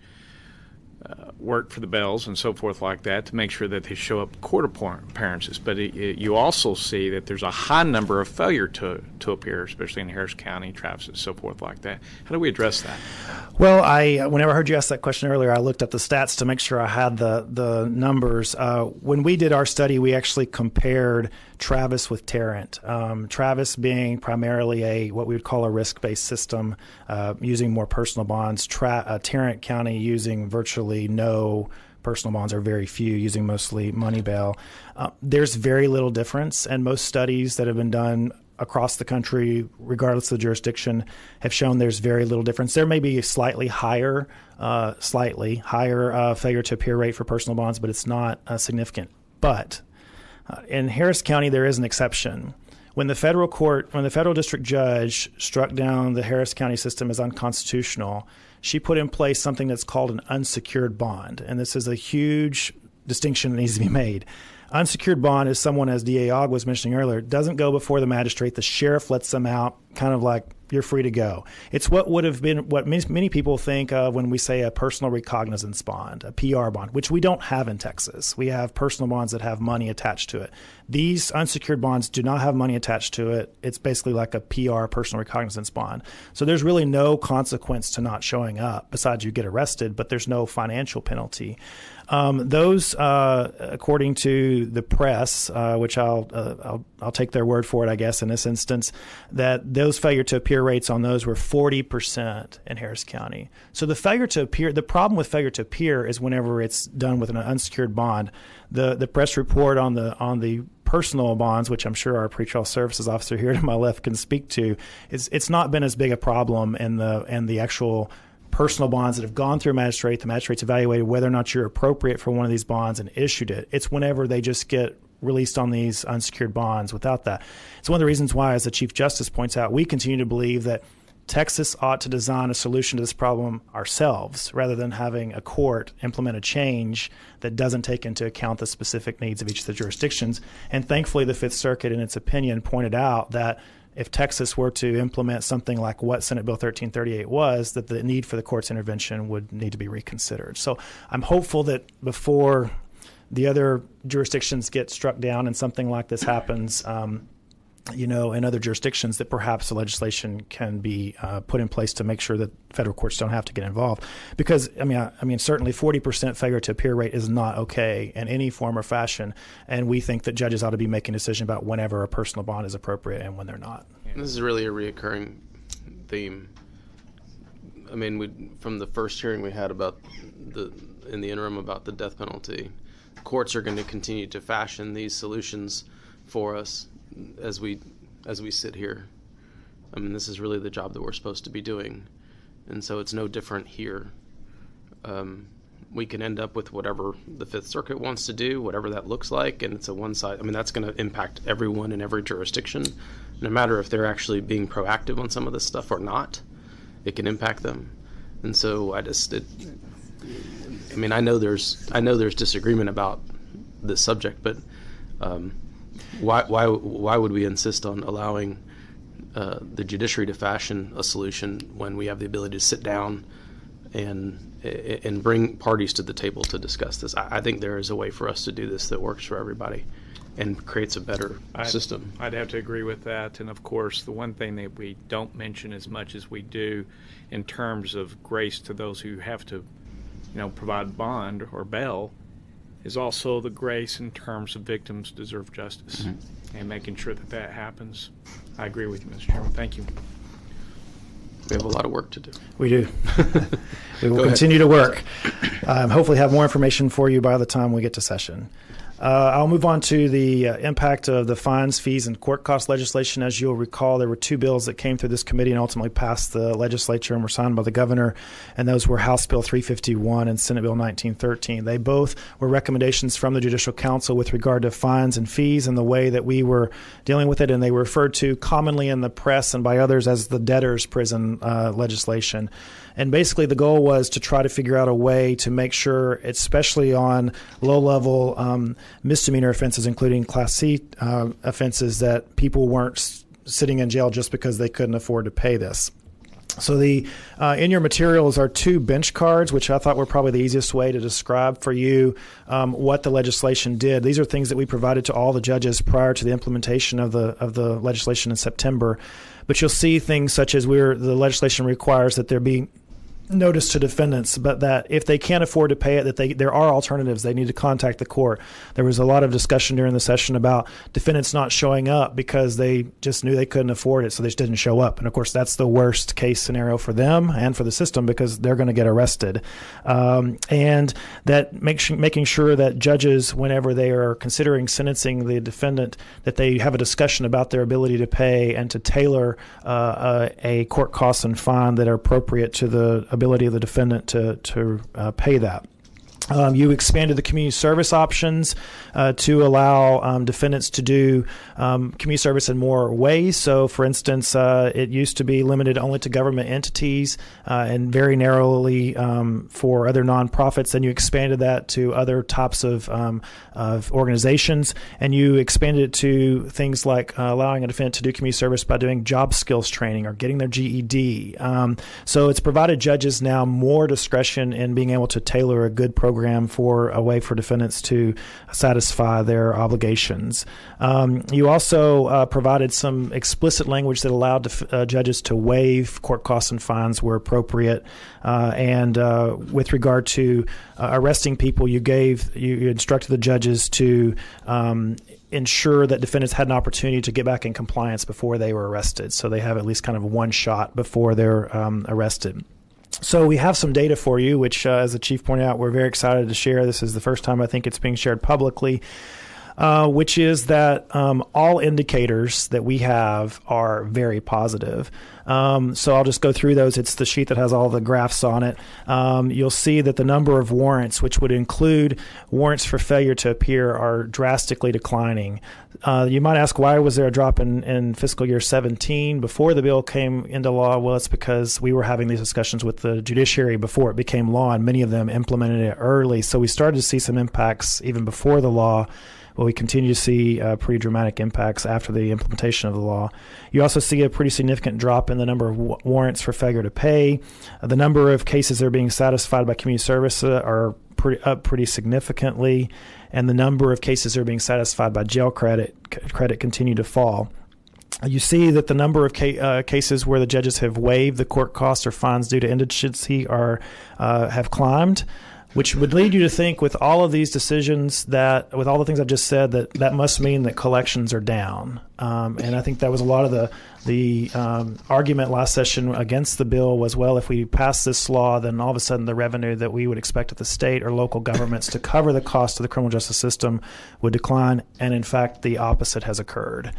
work for the Bells and so forth like that to make sure that they show up court appearances. But you also see that there's a high number of failure to appear, especially in Harris County, Travis, and so forth like that. How do we address that? Well, whenever I heard you ask that question earlier, I looked up the stats to make sure I had the numbers. When we did our study, we actually compared Travis with Tarrant. Travis being primarily what we would call a risk-based system, using more personal bonds. Tarrant County using virtually no personal bonds, or very few, using mostly money bail. There's very little difference, and most studies that have been done across the country, regardless of the jurisdiction, have shown there's very little difference. There may be a slightly higher failure to appear rate for personal bonds, but it's not significant. But in Harris County, there is an exception. When the federal district judge struck down the Harris County system as unconstitutional, she put in place something that's called an unsecured bond. And this is a huge distinction that needs to be made. Unsecured bond is someone, as DA Ogg was mentioning earlier, doesn't go before the magistrate. The sheriff lets them out, kind of like, you're free to go. It's what would have been what many people think of when we say a personal recognizance bond, a PR bond, which we don't have in Texas. We have personal bonds that have money attached to it. These unsecured bonds do not have money attached to it. It's basically like a PR, personal recognizance bond. So there's really no consequence to not showing up, besides you get arrested, but there's no financial penalty. Those, according to the press, which I'll take their word for it, I guess, in this instance, that those failure to appear rates on those were 40% in Harris County. So the problem with failure to appear is whenever it's done with an unsecured bond. The press report on the personal bonds, which I'm sure our pretrial services officer here to my left can speak to, it's not been as big a problem in the actual personal bonds that have gone through a magistrate. The magistrate's evaluated whether or not you're appropriate for one of these bonds and issued it. It's whenever they just get released on these unsecured bonds without that. It's one of the reasons why, as the Chief Justice points out, we continue to believe that Texas ought to design a solution to this problem ourselves rather than having a court implement a change that doesn't take into account the specific needs of each of the jurisdictions. And thankfully, the Fifth Circuit, in its opinion, pointed out that if Texas were to implement something like what Senate Bill 1338 was, that the need for the court's intervention would need to be reconsidered. So I'm hopeful that before the other jurisdictions get struck down and something like this happens, in other jurisdictions, that perhaps the legislation can be put in place to make sure that federal courts don't have to get involved. Because, I mean, certainly 40% failure to appear rate is not okay in any form or fashion, and we think that judges ought to be making a decision about whenever a personal bond is appropriate and when they're not. This is really a reoccurring theme. I mean, from the first hearing we had in the interim about the death penalty, courts are going to continue to fashion these solutions for us as we sit here. I mean, this is really the job that we're supposed to be doing, and so it's no different here. We can end up with whatever the Fifth Circuit wants to do, whatever that looks like, and it's a one-side. I mean, that's going to impact everyone in every jurisdiction, no matter if they're actually being proactive on some of this stuff or not. It can impact them, and so I know there's disagreement about this subject, but why would we insist on allowing the judiciary to fashion a solution when we have the ability to sit down and bring parties to the table to discuss this? I think there is a way for us to do this that works for everybody and creates a better system. I'd have to agree with that. And of course, the one thing that we don't mention as much as we do in terms of grace to those who have to, provide bond or bail is also the grace in terms of victims deserve justice, and making sure that happens. I agree with you, Mr. Chairman. Thank you. We have a lot of work to do. We do. We will continue to work. Hopefully have more information for you by the time we get to session. I'll move on to the impact of the fines, fees, and court cost legislation. As you'll recall, there were two bills that came through this committee and ultimately passed the legislature and were signed by the governor, and those were House Bill 351 and Senate Bill 1913. They both were recommendations from the Judicial Council with regard to fines and fees and the way that we were dealing with it, and they were referred to commonly in the press and by others as the debtor's prison legislation. And basically the goal was to try to figure out a way to make sure, especially on low-level misdemeanor offenses, including Class C offenses, that people weren't sitting in jail just because they couldn't afford to pay this. So the in your materials are two bench cards, which I thought were probably the easiest way to describe for you what the legislation did. These are things that we provided to all the judges prior to the implementation of the legislation in September. But you'll see things such as the legislation requires that there be notice to defendants, but that if they can't afford to pay it, that there are alternatives. They need to contact the court. There was a lot of discussion during the session about defendants not showing up because they just knew they couldn't afford it, so they just didn't show up. And of course, that's the worst case scenario for them and for the system because they're going to get arrested. And that making sure that judges, whenever they are considering sentencing the defendant, that they have a discussion about their ability to pay and to tailor a court cost and fine that are appropriate to the ability of the defendant to pay that. You expanded the community service options to allow defendants to do community service in more ways. So, for instance, it used to be limited only to government entities and very narrowly for other nonprofits. Then you expanded that to other types of organizations, and you expanded it to things like allowing a defendant to do community service by doing job skills training or getting their GED. So it's provided judges now more discretion in being able to tailor a good program for a way for defendants to satisfy their obligations. You also provided some explicit language that allowed judges to waive court costs and fines where appropriate. And with regard to arresting people, you instructed the judges to ensure that defendants had an opportunity to get back in compliance before they were arrested. So they have at least kind of one shot before they're arrested. So we have some data for you, which, as the chief pointed out, we're very excited to share. This is the first time I think it's being shared publicly, which is that all indicators that we have are very positive. So I'll just go through those. It's the sheet that has all the graphs on it. You'll see that the number of warrants, which would include warrants for failure to appear, are drastically declining. You might ask, why was there a drop in fiscal year 17 before the bill came into law? Well, it's because we were having these discussions with the judiciary before it became law, and many of them implemented it early. So we started to see some impacts even before the law. Well, we continue to see pretty dramatic impacts after the implementation of the law. You also see a pretty significant drop in the number of warrants for failure to pay. The number of cases that are being satisfied by community service are pretty significantly, and the number of cases that are being satisfied by jail credit continue to fall. You see that the number of cases where the judges have waived the court costs or fines due to indigency have climbed, which would lead you to think, with all of these decisions, that with all the things I've just said, that must mean that collections are down. And I think that was a lot of the argument last session against the bill was, well, if we pass this law, then all of a sudden the revenue that we would expect at the state or local governments to cover the cost of the criminal justice system would decline. And in fact, the opposite has occurred.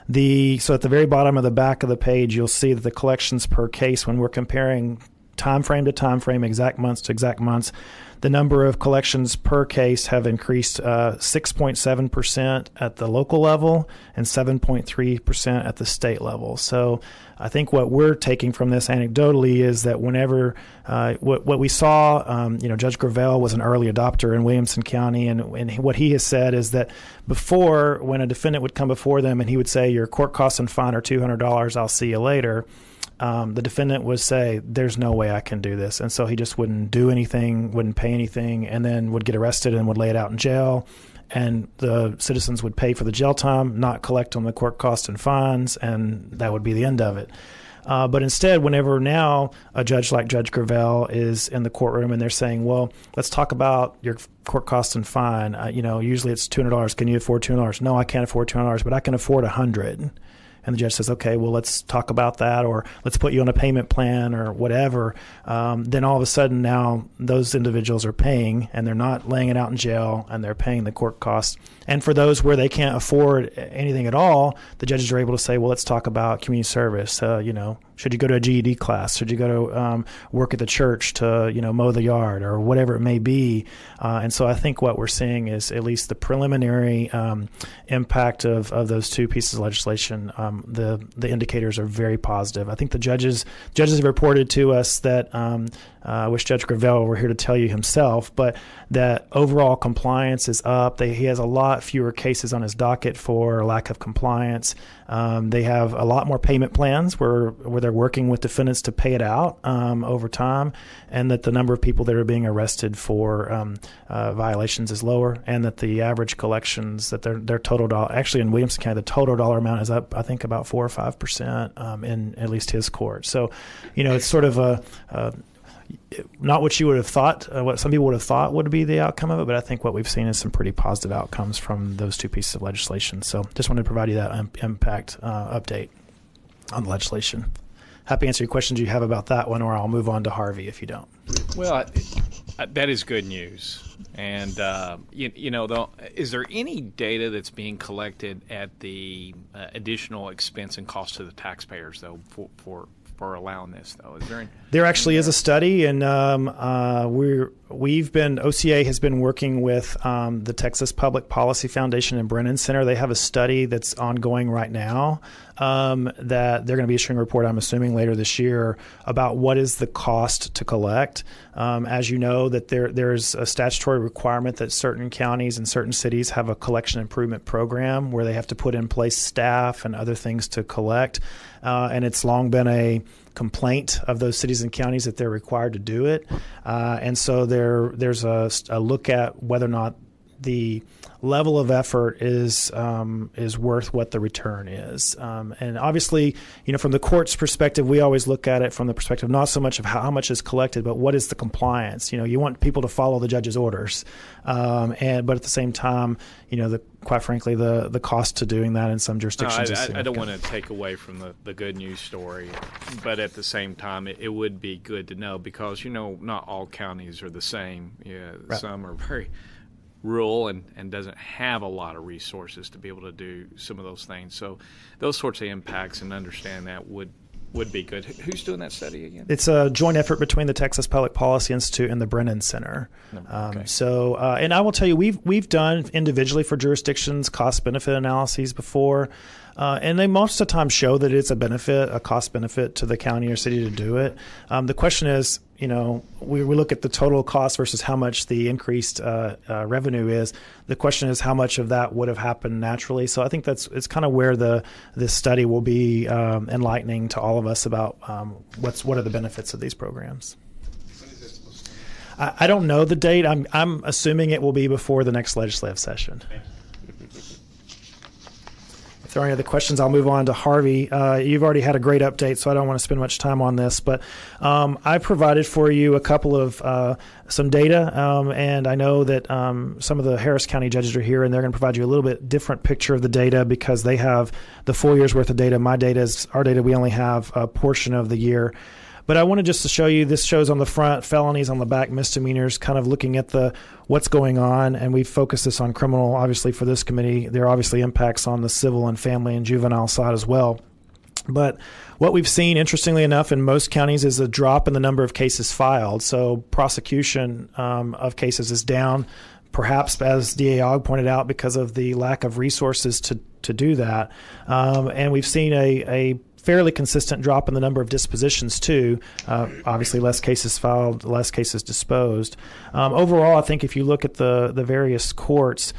So at the very bottom of the back of the page, you'll see that the collections per case, when we're comparing time frame to time frame, exact months to exact months, the number of collections per case have increased 6.7% at the local level and 7.3% at the state level. So I think what we're taking from this anecdotally is that whenever what we saw, Judge Gravel was an early adopter in Williamson County, and what he has said is that before, when a defendant would come before them and he would say, your court costs and fine are $200, I'll see you later, the defendant would say, there's no way I can do this. And so he just wouldn't do anything, wouldn't pay anything, and then would get arrested and would lay it out in jail. And the citizens would pay for the jail time, not collect on the court costs and fines, and that would be the end of it. But instead, whenever now a judge like Judge Gravel is in the courtroom and they're saying, well, let's talk about your court costs and fine. Usually it's $200. Can you afford $200? No, I can't afford $200, but I can afford $100. and the judge says, okay, well, let's talk about that, or let's put you on a payment plan or whatever, then all of a sudden now those individuals are paying, and they're not laying it out in jail, and they're paying the court costs. And for those where they can't afford anything at all, the judges are able to say, well, let's talk about community service. Should you go to a GED class? Should you go to work at the church to, mow the yard or whatever it may be? And so I think what we're seeing is at least the preliminary impact of those two pieces of legislation. The indicators are very positive. I think the judges have reported to us that I wish Judge Gravel were here to tell you himself, but that overall compliance is up. He has a lot fewer cases on his docket for lack of compliance. They have a lot more payment plans where they're working with defendants to pay it out over time, and that the number of people that are being arrested for violations is lower, and that the average collections, that their total dollar, actually in Williamson County, the total dollar amount is up, I think, about 4 or 5% in at least his court. So, it's sort of not what you would have thought, what some people would have thought would be the outcome of it, but I think what we've seen is some pretty positive outcomes from those two pieces of legislation. So just wanted to provide you that impact update on the legislation. Happy to answer your questions you have about that one, or I'll move on to Harvey if you don't. Well, that is good news. And, is there any data that's being collected at the additional expense and cost to the taxpayers, though, for allowing this, though? Is there There actually is a study, and OCA has been working with the Texas Public Policy Foundation and Brennan Center. They have a study that's ongoing right now that they're going to be issuing a report, I'm assuming, later this year about what is the cost to collect. As you know, that there's a statutory requirement that certain counties and certain cities have a collection improvement program where they have to put in place staff and other things to collect. And it's long been a complaint of those cities and counties that they're required to do it. And so there's a look at whether or not the level of effort is worth what the return is. And obviously, from the court's perspective, we always look at it from the perspective not so much of how much is collected, but what is the compliance. You want people to follow the judge's orders, but at the same time, quite frankly, the cost to doing that in some jurisdictions is significant. I don't want to take away from the good news story, but at the same time, it would be good to know because, not all counties are the same. Yeah, right. Some are very rural and doesn't have a lot of resources to be able to do some of those things. So those sorts of impacts and understand that would be good. Who's doing that study again? It's a joint effort between the Texas Public Policy Institute and the Brennan Center. Okay. And I will tell you, we've done individually for jurisdictions cost-benefit analyses before, and they most of the time show that it's a cost benefit to the county or city to do it. The question is, we look at the total cost versus how much the increased revenue is. The question is how much of that would have happened naturally. So I think it's kind of where this study will be enlightening to all of us about what are the benefits of these programs. I don't know the date. I'm assuming it will be before the next legislative session. If there are any other questions, I'll move on to Harvey. You've already had a great update, so I don't want to spend much time on this. But I provided for you a couple of some data, and I know that some of the Harris County judges are here, and they're going to provide you a little bit different picture of the data because they have the full year's worth of data. Our data, we only have a portion of the year. But I wanted just to show you, this shows on the front felonies, on the back misdemeanors, kind of looking at what's going on. And we focus this on criminal, obviously, for this committee. There are obviously impacts on the civil and family and juvenile side as well. But what we've seen, interestingly enough, in most counties is a drop in the number of cases filed. So prosecution of cases is down, perhaps, as DA Ogg pointed out, because of the lack of resources to do that. And we've seen a fairly consistent drop in the number of dispositions too. Obviously, less cases filed, less cases disposed. Overall, I think if you look at the various courts,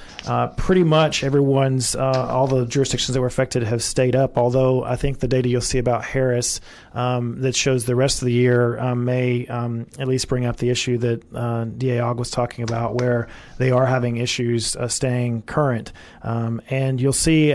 pretty much all the jurisdictions that were affected have stayed up. Although I think the data you'll see about Harris that shows the rest of the year may at least bring up the issue that DA Ogg was talking about, where they are having issues staying current. And you'll see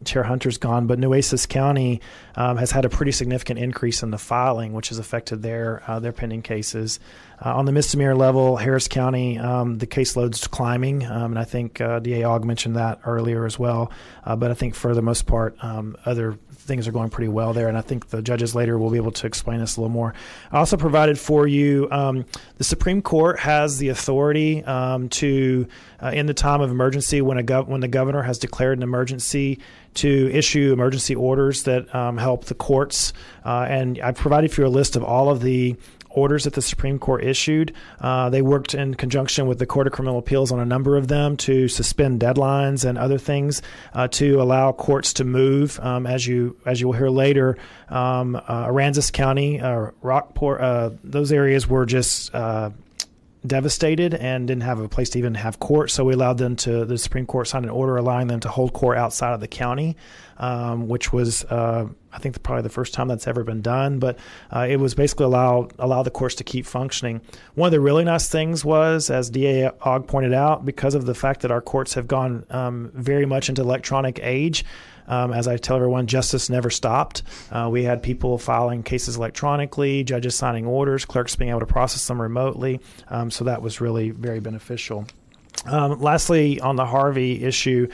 Chair Hunter's gone, but Nueces County has had a pretty significant increase in the filing, which has affected their pending cases. On the misdemeanor level, Harris County, the caseload's climbing, and I think DA Ogg mentioned that earlier as well. But I think for the most part, other things are going pretty well there, and I think the judges later will be able to explain this a little more. I also provided for you the Supreme Court has the authority to, in the time of emergency, when the governor has declared an emergency, to issue emergency orders that help the courts. And I provided for you a list of all of the orders that the Supreme Court issued. They worked in conjunction with the Court of Criminal Appeals on a number of them to suspend deadlines and other things to allow courts to move. As you will hear later, Aransas County, Rockport, those areas were just devastated and didn't have a place to even have court. So we allowed them to, the Supreme Court signed an order allowing them to hold court outside of the county, which was, I think, probably the first time that's ever been done. But it was basically allow the courts to keep functioning. One of the really nice things was, as DA Ogg pointed out, because of the fact that our courts have gone very much into electronic age, as I tell everyone, justice never stopped. We had people filing cases electronically, judges signing orders, clerks being able to process them remotely. So that was really very beneficial. Lastly, on the Harvey issue,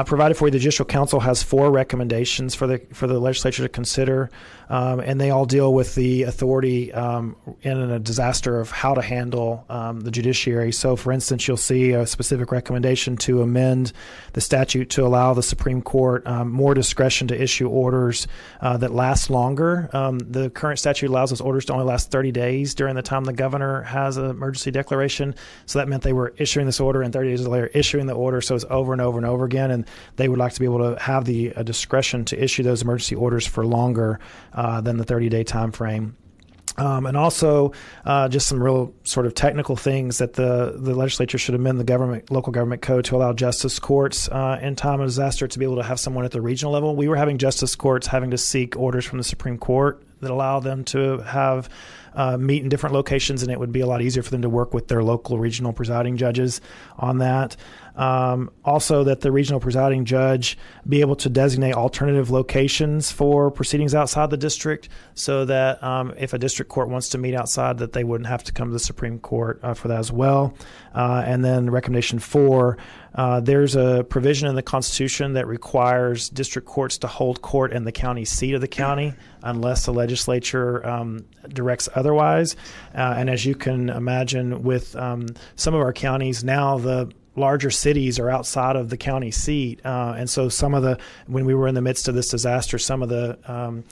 provided for you, the Judicial Council has 4 recommendations for the legislature to consider, and they all deal with the authority in a disaster of how to handle the judiciary. So, for instance, you'll see a specific recommendation to amend the statute to allow the Supreme Court more discretion to issue orders that last longer. The current statute allows those orders to only last 30 days during the time the governor has an emergency declaration. So that meant they were issuing this order and 30 days later issuing the order. So it's over and over and over again. And they would like to be able to have the discretion to issue those emergency orders for longer than the 30-day time frame. And also just some real sort of technical things that the legislature should amend the local government code to allow justice courts in time of disaster to be able to have someone at the regional level. We were having justice courts having to seek orders from the Supreme Court that allow them to have meet in different locations, and it would be a lot easier for them to work with their local regional presiding judges on that. Also, that the regional presiding judge be able to designate alternative locations for proceedings outside the district, so that if a district court wants to meet outside, that they wouldn't have to come to the Supreme Court for that as well. And then recommendation 4, there's a provision in the Constitution that requires district courts to hold court in the county seat of the county unless the legislature directs otherwise. And as you can imagine, with some of our counties now, the larger cities are outside of the county seat. And so when we were in the midst of this disaster, some of the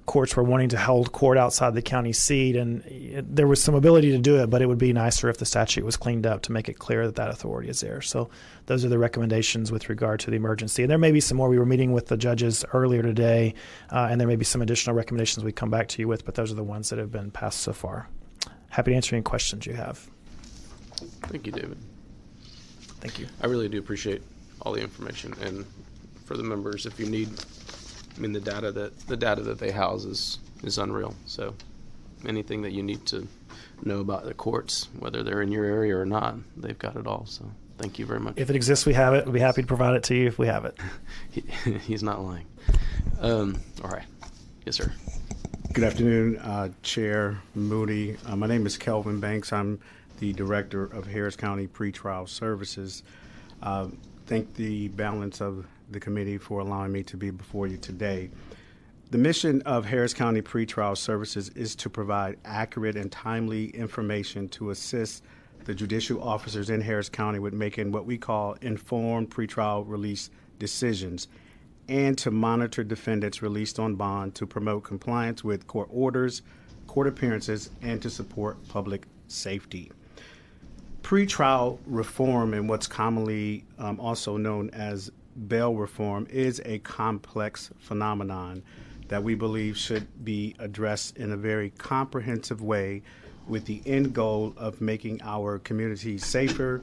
courts were wanting to hold court outside the county seat, and there was some ability to do it, but it would be nicer if the statute was cleaned up to make it clear that authority is there. So those are the recommendations with regard to the emergency. And there may be some more. We were meeting with the judges earlier today, and there may be some additional recommendations we come back to you with, but those are the ones that have been passed so far. Happy to answer any questions you have. Thank you, David. Thank you. I really do appreciate all the information, and for the members, if you need, the data that they house is unreal. So anything that you need to know about the courts, whether they're in your area or not, they've got it all. So thank you very much. If it exists, we have it. We'll be happy to provide it to you if we have it. He's not lying. All right. Yes, sir. Good afternoon, Chair Moody. My name is Kelvin Banks. I'm the Director of Harris County Pretrial Services. Thank the balance of the committee for allowing me to be before you today. The mission of Harris County Pretrial Services is to provide accurate and timely information to assist the judicial officers in Harris County with making what we call informed pretrial release decisions, and to monitor defendants released on bond to promote compliance with court orders, court appearances, and to support public safety. Pretrial reform, and what's commonly also known as bail reform, is a complex phenomenon that we believe should be addressed in a very comprehensive way, with the end goal of making our communities safer,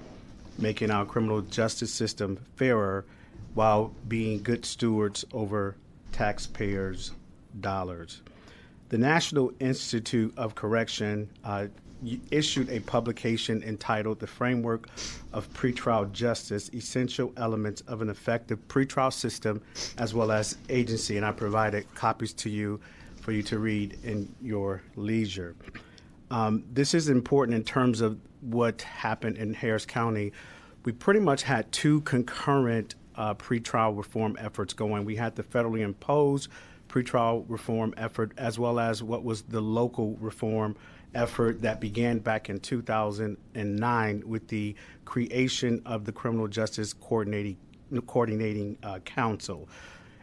making our criminal justice system fairer, while being good stewards over taxpayers' dollars. The National Institute of Correction issued a publication entitled The Framework of Pretrial Justice, Essential Elements of an Effective Pretrial System, as well as Agency, and I provided copies to you for you to read in your leisure. This is important in terms of what happened in Harris County. We pretty much had two concurrent pretrial reform efforts going. We had the federally imposed pretrial reform effort, as well as what was the local reform effort that began back in 2009 with the creation of the Criminal Justice Coordinating Council.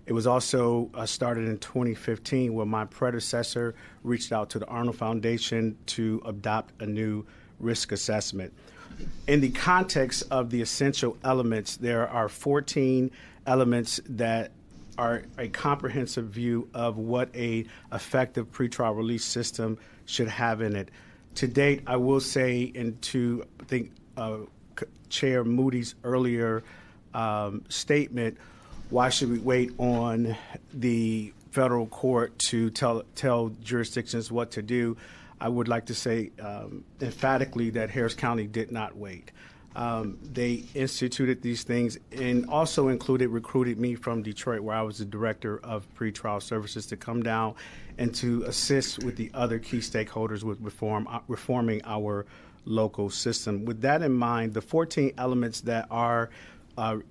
It was also started in 2015 when my predecessor reached out to the Arnold Foundation to adopt a new risk assessment. In the context of the essential elements, there are 14 elements that are a comprehensive view of what a effective pretrial release system should have in it. To date, I will say, and to I think Chair Moody's earlier statement, why should we wait on the federal court to tell jurisdictions what to do? I would like to say emphatically that Harris County did not wait. They instituted these things and also recruited me from Detroit, where I was the director of pretrial services, to come down and to assist with the other key stakeholders with reforming our local system. With that in mind, the 14 elements that are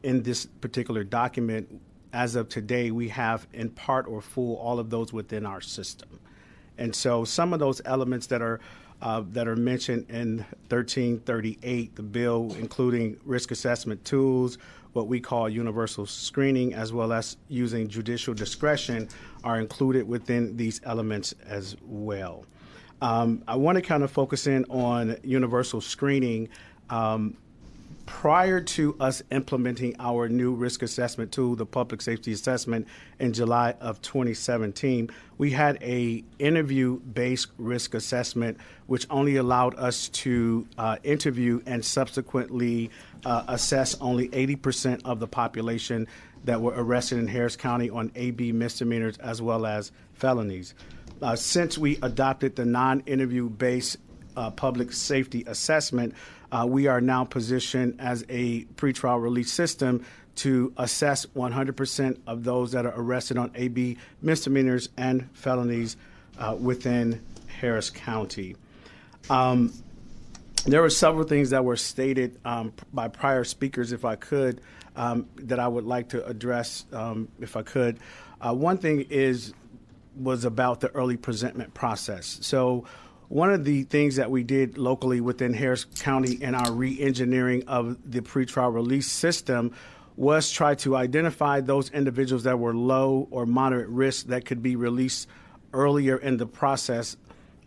in this particular document, as of today, we have in part or full all of those within our system. And so some of those elements that are mentioned in 1338, the bill, including risk assessment tools, what we call universal screening, as well as using judicial discretion, are included within these elements as well. I want to kind of focus in on universal screening. Prior to us implementing our new risk assessment tool, the public safety assessment, in July of 2017, we had a interview-based risk assessment, which only allowed us to interview and subsequently assess only 80% of the population that were arrested in Harris County on AB misdemeanors as well as felonies. Since we adopted the non-interview-based public safety assessment, we are now positioned as a pretrial release system to assess 100% of those that are arrested on AB misdemeanors and felonies within Harris County. There were several things that were stated by prior speakers, if I could, that I would like to address, if I could. One thing was about the early presentment process. So one of the things that we did locally within Harris County in our re-engineering of the pretrial release system was try to identify those individuals that were low or moderate risk that could be released earlier in the process.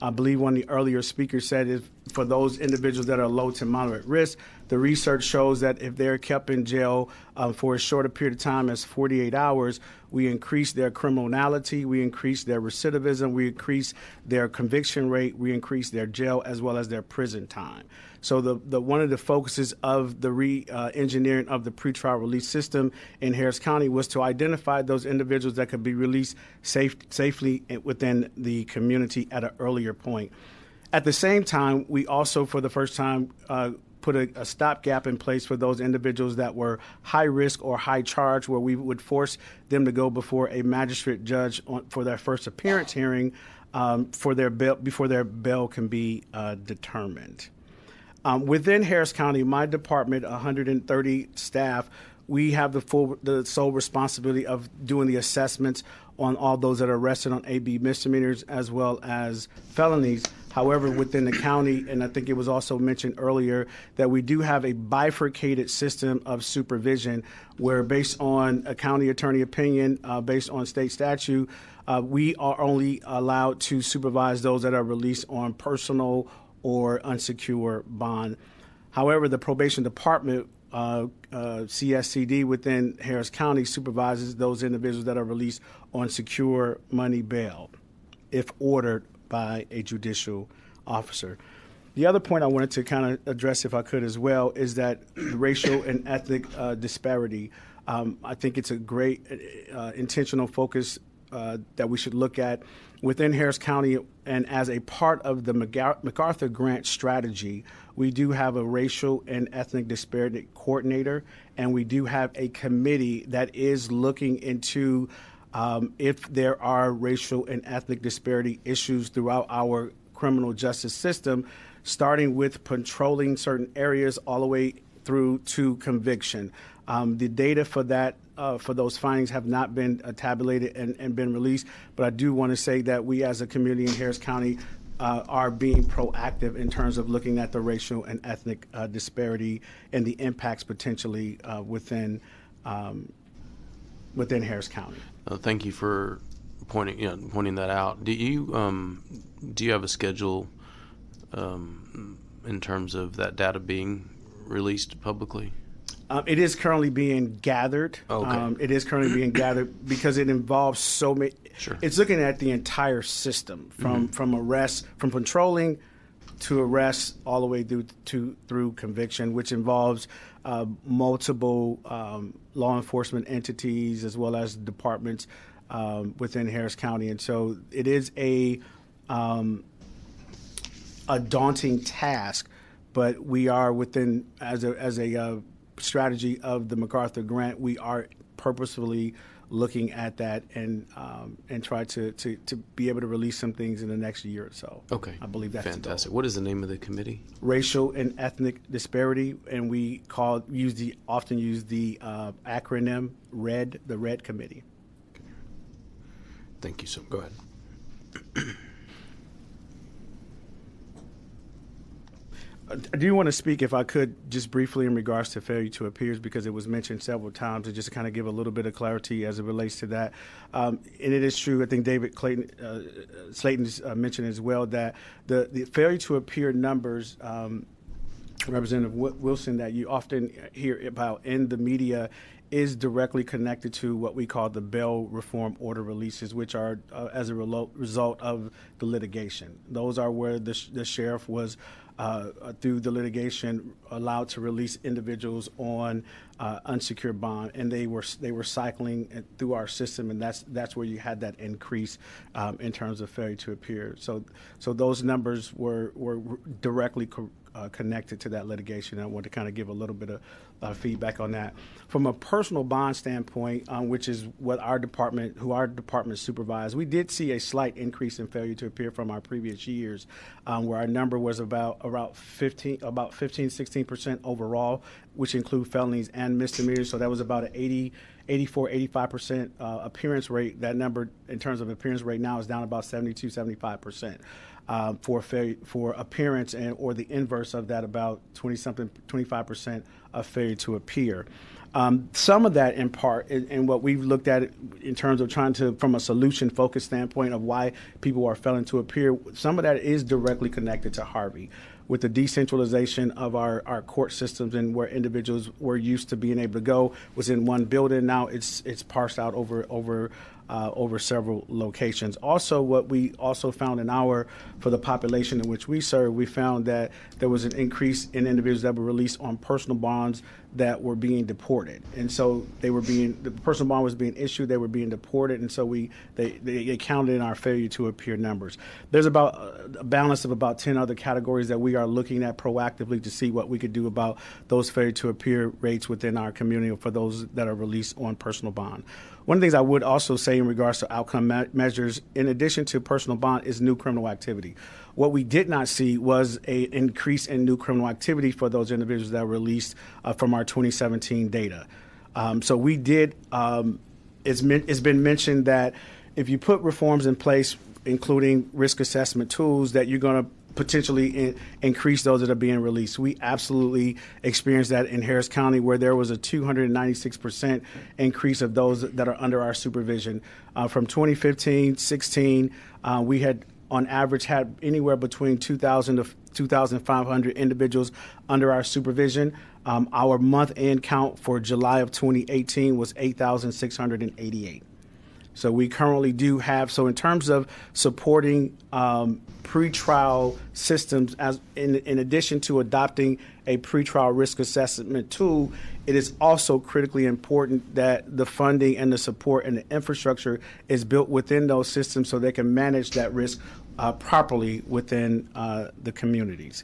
I believe one of the earlier speakers said if for those individuals that are low to moderate risk, the research shows that if they're kept in jail for a shorter period of time as 48 hours, we increase their criminality, we increase their recidivism, we increase their conviction rate, we increase their jail as well as their prison time. So the one of the focuses of the re-engineering of the pretrial release system in Harris County was to identify those individuals that could be released safely within the community at an earlier point. At the same time, we also, for the first time, put a stopgap in place for those individuals that were high risk or high charge, where we would force them to go before a magistrate judge for their first appearance hearing for their bail, before their bail can be determined. Within Harris County, my department, 130 staff, we have the sole responsibility of doing the assessments on all those that are arrested on AB misdemeanors as well as felonies. However, within the county, and I think it was also mentioned earlier, that we do have a bifurcated system of supervision where, based on a county attorney opinion, based on state statute, we are only allowed to supervise those that are released on personal or unsecured bond. However, the probation department, CSCD within Harris County, supervises those individuals that are released on secure money bail, if ordered by a judicial officer. The other point I wanted to kind of address, if I could as well, is that racial and ethnic disparity. I think it's a great intentional focus that we should look at. Within Harris County, and as a part of the MacArthur Grant strategy, we do have a racial and ethnic disparity coordinator, and we do have a committee that is looking into if there are racial and ethnic disparity issues throughout our criminal justice system, starting with patrolling certain areas all the way through to conviction. The data for that, for those findings have not been tabulated and been released, but I do want to say that we as a community in Harris County are being proactive in terms of looking at the racial and ethnic disparity and the impacts potentially within Harris County. Thank you for pointing that out. Do you have a schedule in terms of that data being released publicly? It is currently being gathered. Okay. It is currently being gathered because it involves so many. Sure. It's looking at the entire system from arrest, from patrolling to arrest, all the way through conviction, which involves multiple law enforcement entities as well as departments within Harris County, and so it is a daunting task. But we are within as a strategy of the MacArthur Grant, we are purposefully looking at that and try to be able to release some things in the next year or so. Okay, I believe that's fantastic. What is the name of the committee? Racial and ethnic disparity, and we often use the acronym RED, the RED Committee. Okay. Thank you. So go ahead. I do want to speak, if I could, just briefly in regards to failure to appear, because it was mentioned several times, and just to kind of give a little bit of clarity as it relates to that. And it is true, I think David Slayton mentioned as well, that the failure to appear numbers, Representative Wilson, that you often hear about in the media is directly connected to what we call the bail reform order releases, which are as a result of the litigation. Those are where the sheriff was, through the litigation, allowed to release individuals on unsecured bond, and they were cycling through our system, and that's where you had that increase in terms of failure to appear. So those numbers were directly connected to that litigation. I want to kind of give a little bit of feedback on that. From a personal bond standpoint, which is what our department supervised, we did see a slight increase in failure to appear from our previous years, where our number was about 15-16% overall, which include felonies and misdemeanors. So that was about an 84-85% appearance rate. That number in terms of appearance rate now is down about 72-75%. For appearance, or the inverse of that, about 25% of failure to appear. Some of that, in part, and what we've looked at in terms of trying to, from a solution-focused standpoint of why people are failing to appear, some of that is directly connected to Harvey. With the decentralization of our court systems, and where individuals were used to being able to go was in one building, now it's parsed out over several locations. Also, what we also found for the population in which we serve, we found that there was an increase in individuals that were released on personal bonds that were being deported, and so the personal bond was being issued, they were being deported, and so they counted in our failure to appear numbers. There's about a balance of about 10 other categories that we are looking at proactively to see what we could do about those failure to appear rates within our community for those that are released on personal bond. One of the things I would also say in regards to outcome measures, in addition to personal bond, is new criminal activity. What we did not see was an increase in new criminal activity for those individuals that were released from our 2017 data. So we did, it's been mentioned that if you put reforms in place, including risk assessment tools, that you're going to potentially increase those that are being released. We absolutely experienced that in Harris County, where there was a 296% increase of those that are under our supervision. From 2015-16, we had on average had anywhere between 2,000 to 2,500 individuals under our supervision. Our month-end count for July of 2018 was 8,688. So we currently do have, so in terms of supporting pretrial systems, as in addition to adopting a pretrial risk assessment tool, it is also critically important that the funding and the support and the infrastructure is built within those systems so they can manage that risk properly within the communities.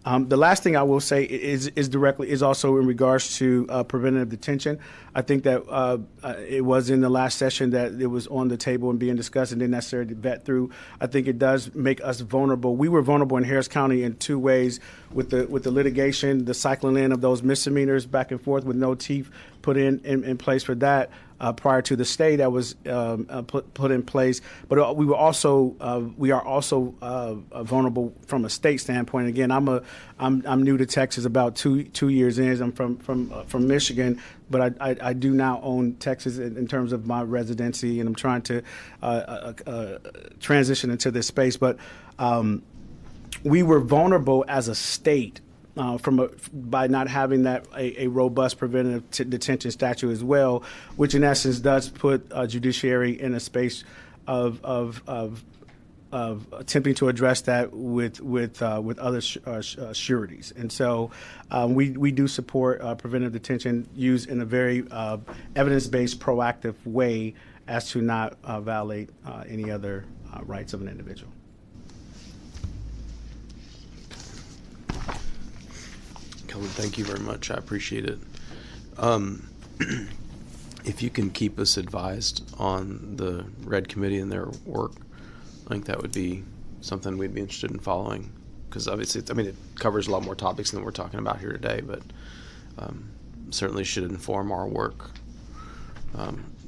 The last thing I will say is also in regards to preventative detention. I think that it was in the last session that it was on the table and being discussed and didn't necessarily vet through. I think it does make us vulnerable. We were vulnerable in Harris County in two ways: with the litigation, the cycling in of those misdemeanors back and forth with no teeth put in place for that. Prior to the stay that was put in place, but we are also vulnerable from a state standpoint. Again, I'm new to Texas, about two years in. I'm from Michigan, but I do now own Texas in terms of my residency, and I'm trying to transition into this space. But we were vulnerable as a state. By not having a robust preventative detention statute as well, which in essence does put judiciary in a space of attempting to address that with other sureties. And so we do support preventative detention used in a very evidence-based, proactive way as to not violate any other rights of an individual. Kelvin, thank you very much. I appreciate it. If you can keep us advised on the Red Committee and their work, I think that would be something we'd be interested in following, because obviously, it covers a lot more topics than we're talking about here today, but certainly should inform our work,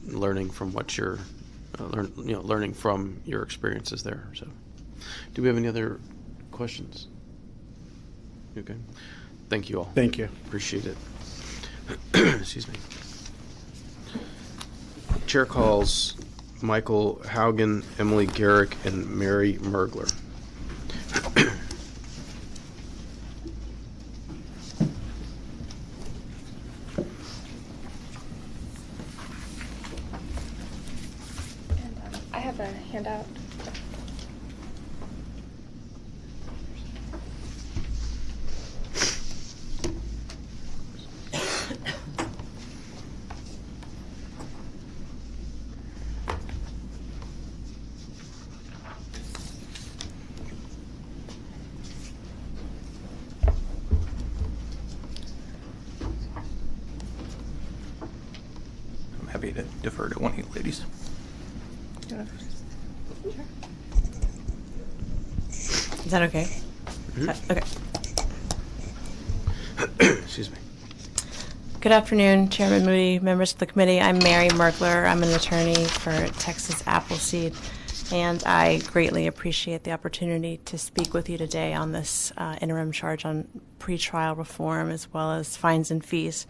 learning from what you're, learning from your experiences there. So, do we have any other questions? Okay. Thank you all. Thank you. Appreciate it. Excuse me. Chair calls Michael Haugen, Emily Garrick, and Mary Mergler. And I have a handout. Happy to defer to one of you ladies. Is that okay? Mm-hmm. Okay. Excuse me. Good afternoon, Chairman Moody, members of the committee. I'm Mary Merkler. I'm an attorney for Texas Appleseed, and I greatly appreciate the opportunity to speak with you today on this interim charge on pretrial reform as well as fines and fees.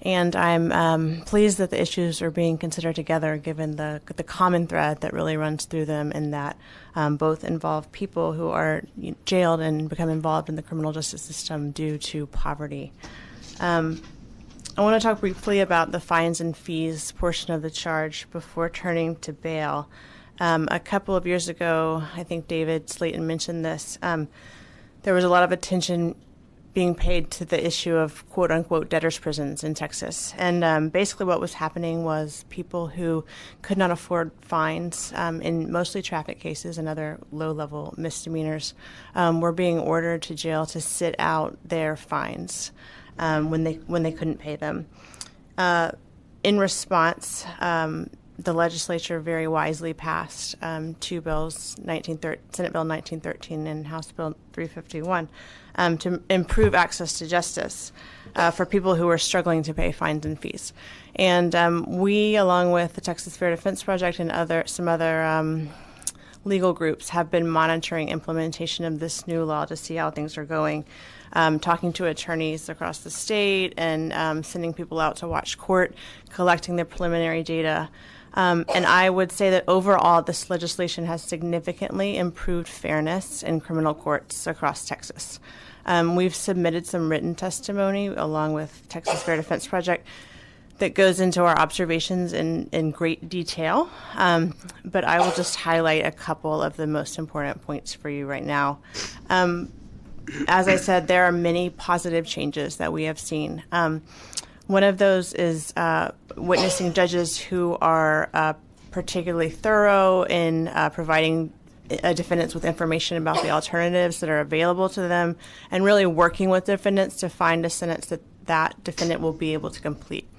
And I'm pleased that the issues are being considered together, given the common thread that really runs through them, in that both involve people who are jailed and become involved in the criminal justice system due to poverty. I want to talk briefly about the fines and fees portion of the charge before turning to bail. A couple of years ago, I think David Slayton mentioned this, there was a lot of attention being paid to the issue of quote-unquote debtors' prisons in Texas. And basically what was happening was people who could not afford fines, in mostly traffic cases and other low-level misdemeanors, were being ordered to jail to sit out their fines when they couldn't pay them. In response, the legislature very wisely passed two bills, Senate Bill 1913 and House Bill 351, to improve access to justice for people who are struggling to pay fines and fees. And we, along with the Texas Fair Defense Project and some other legal groups, have been monitoring implementation of this new law to see how things are going, talking to attorneys across the state and sending people out to watch court, collecting the preliminary data. And I would say that overall, this legislation has significantly improved fairness in criminal courts across Texas. We've submitted some written testimony along with Texas Fair Defense Project that goes into our observations in great detail, but I will just highlight a couple of the most important points for you right now. As I said, there are many positive changes that we have seen. One of those is witnessing judges who are particularly thorough in providing defendants with information about the alternatives that are available to them, and really working with defendants to find a sentence that that defendant will be able to complete,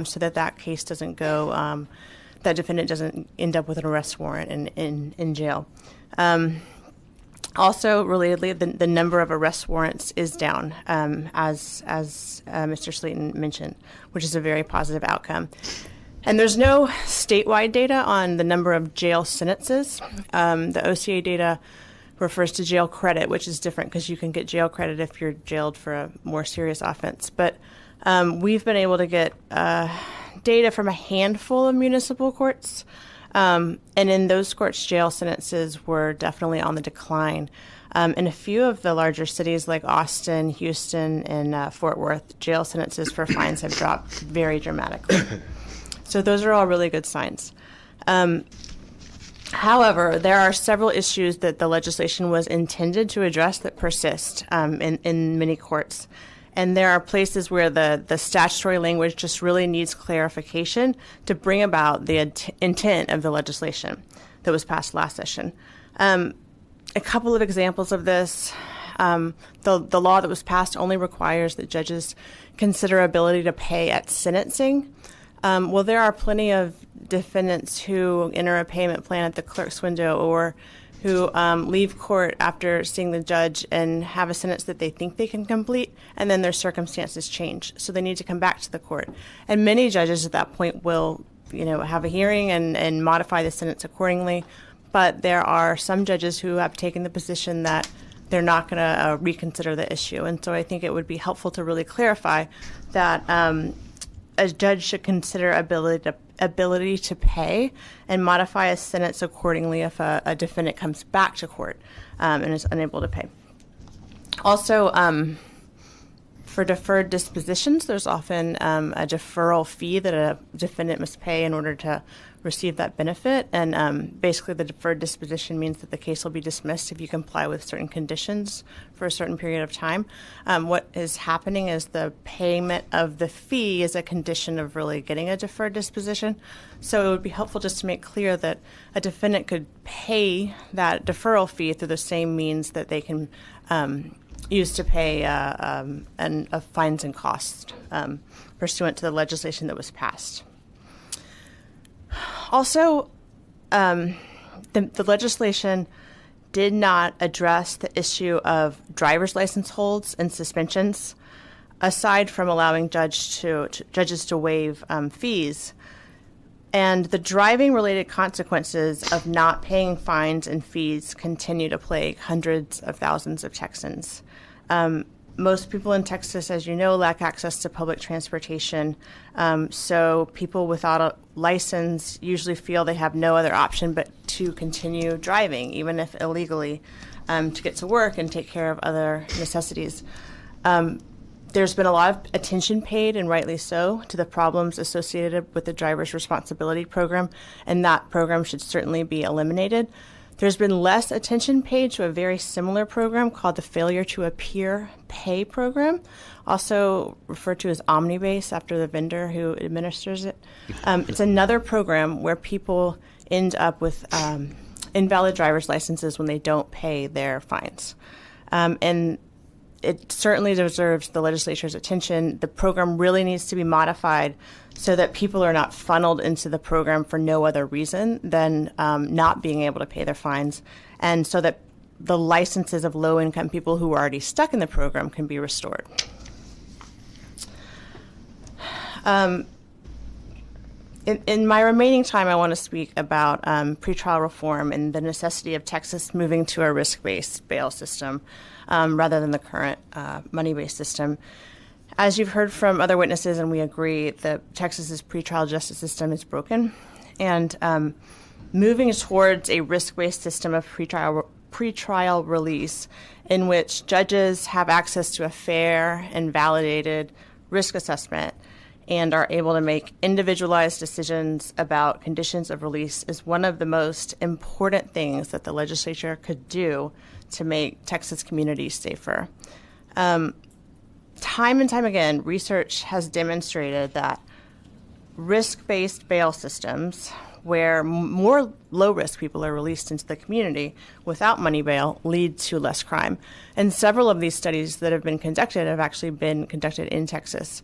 so that that case doesn't go, that defendant doesn't end up with an arrest warrant in jail. Also, relatedly, the number of arrest warrants is down, as Mr. Slayton mentioned, which is a very positive outcome. And there's no statewide data on the number of jail sentences. The OCA data refers to jail credit, which is different because you can get jail credit if you're jailed for a more serious offense. But we've been able to get data from a handful of municipal courts. And in those courts, jail sentences were definitely on the decline. In a few of the larger cities like Austin, Houston, and Fort Worth, jail sentences for fines have dropped very dramatically. So those are all really good signs. However, there are several issues that the legislation was intended to address that persist in many courts. And there are places where the statutory language just really needs clarification to bring about the intent of the legislation that was passed last session. A couple of examples of this. The law that was passed only requires that judges consider ability to pay at sentencing. Well, there are plenty of defendants who enter a payment plan at the clerk's window, or who leave court after seeing the judge and have a sentence that they think they can complete, and then their circumstances change, so they need to come back to the court. And many judges at that point will, have a hearing and modify the sentence accordingly. But there are some judges who have taken the position that they're not going to reconsider the issue. And so I think it would be helpful to really clarify that a judge should consider ability to pay and modify a sentence accordingly if a defendant comes back to court and is unable to pay. Also, for deferred dispositions, there's often a deferral fee that a defendant must pay in order to receive that benefit. And basically, the deferred disposition means that the case will be dismissed if you comply with certain conditions for a certain period of time. What is happening is the payment of the fee is a condition of really getting a deferred disposition. So it would be helpful just to make clear that a defendant could pay that deferral fee through the same means that they can use to pay fines and costs pursuant to the legislation that was passed. Also, the legislation did not address the issue of driver's license holds and suspensions. Aside from allowing judges to waive fees, and the driving-related consequences of not paying fines and fees continue to plague hundreds of thousands of Texans. Most people in Texas, as you know, lack access to public transportation. So people without a license usually feel they have no other option but to continue driving, even if illegally, to get to work and take care of other necessities. There's been a lot of attention paid, and rightly so, to the problems associated with the driver's responsibility program, and that program should certainly be eliminated. There's been less attention paid to a very similar program called the Failure to Appear Pay Program, also referred to as Omnibase after the vendor who administers it. It's another program where people end up with invalid driver's licenses when they don't pay their fines. And it certainly deserves the legislature's attention. The program really needs to be modified so that people are not funneled into the program for no other reason than not being able to pay their fines, and so that the licenses of low-income people who are already stuck in the program can be restored. In my remaining time, I want to speak about pretrial reform and the necessity of Texas moving to a risk-based bail system rather than the current money-based system. As you've heard from other witnesses, and we agree, that Texas's pretrial justice system is broken, and moving towards a risk-based system of pretrial release in which judges have access to a fair and validated risk assessment and are able to make individualized decisions about conditions of release is one of the most important things that the legislature could do to make Texas communities safer. Time and time again, research has demonstrated that risk-based bail systems, where more low-risk people are released into the community without money bail, lead to less crime. And several of these studies that have been conducted have actually been conducted in Texas.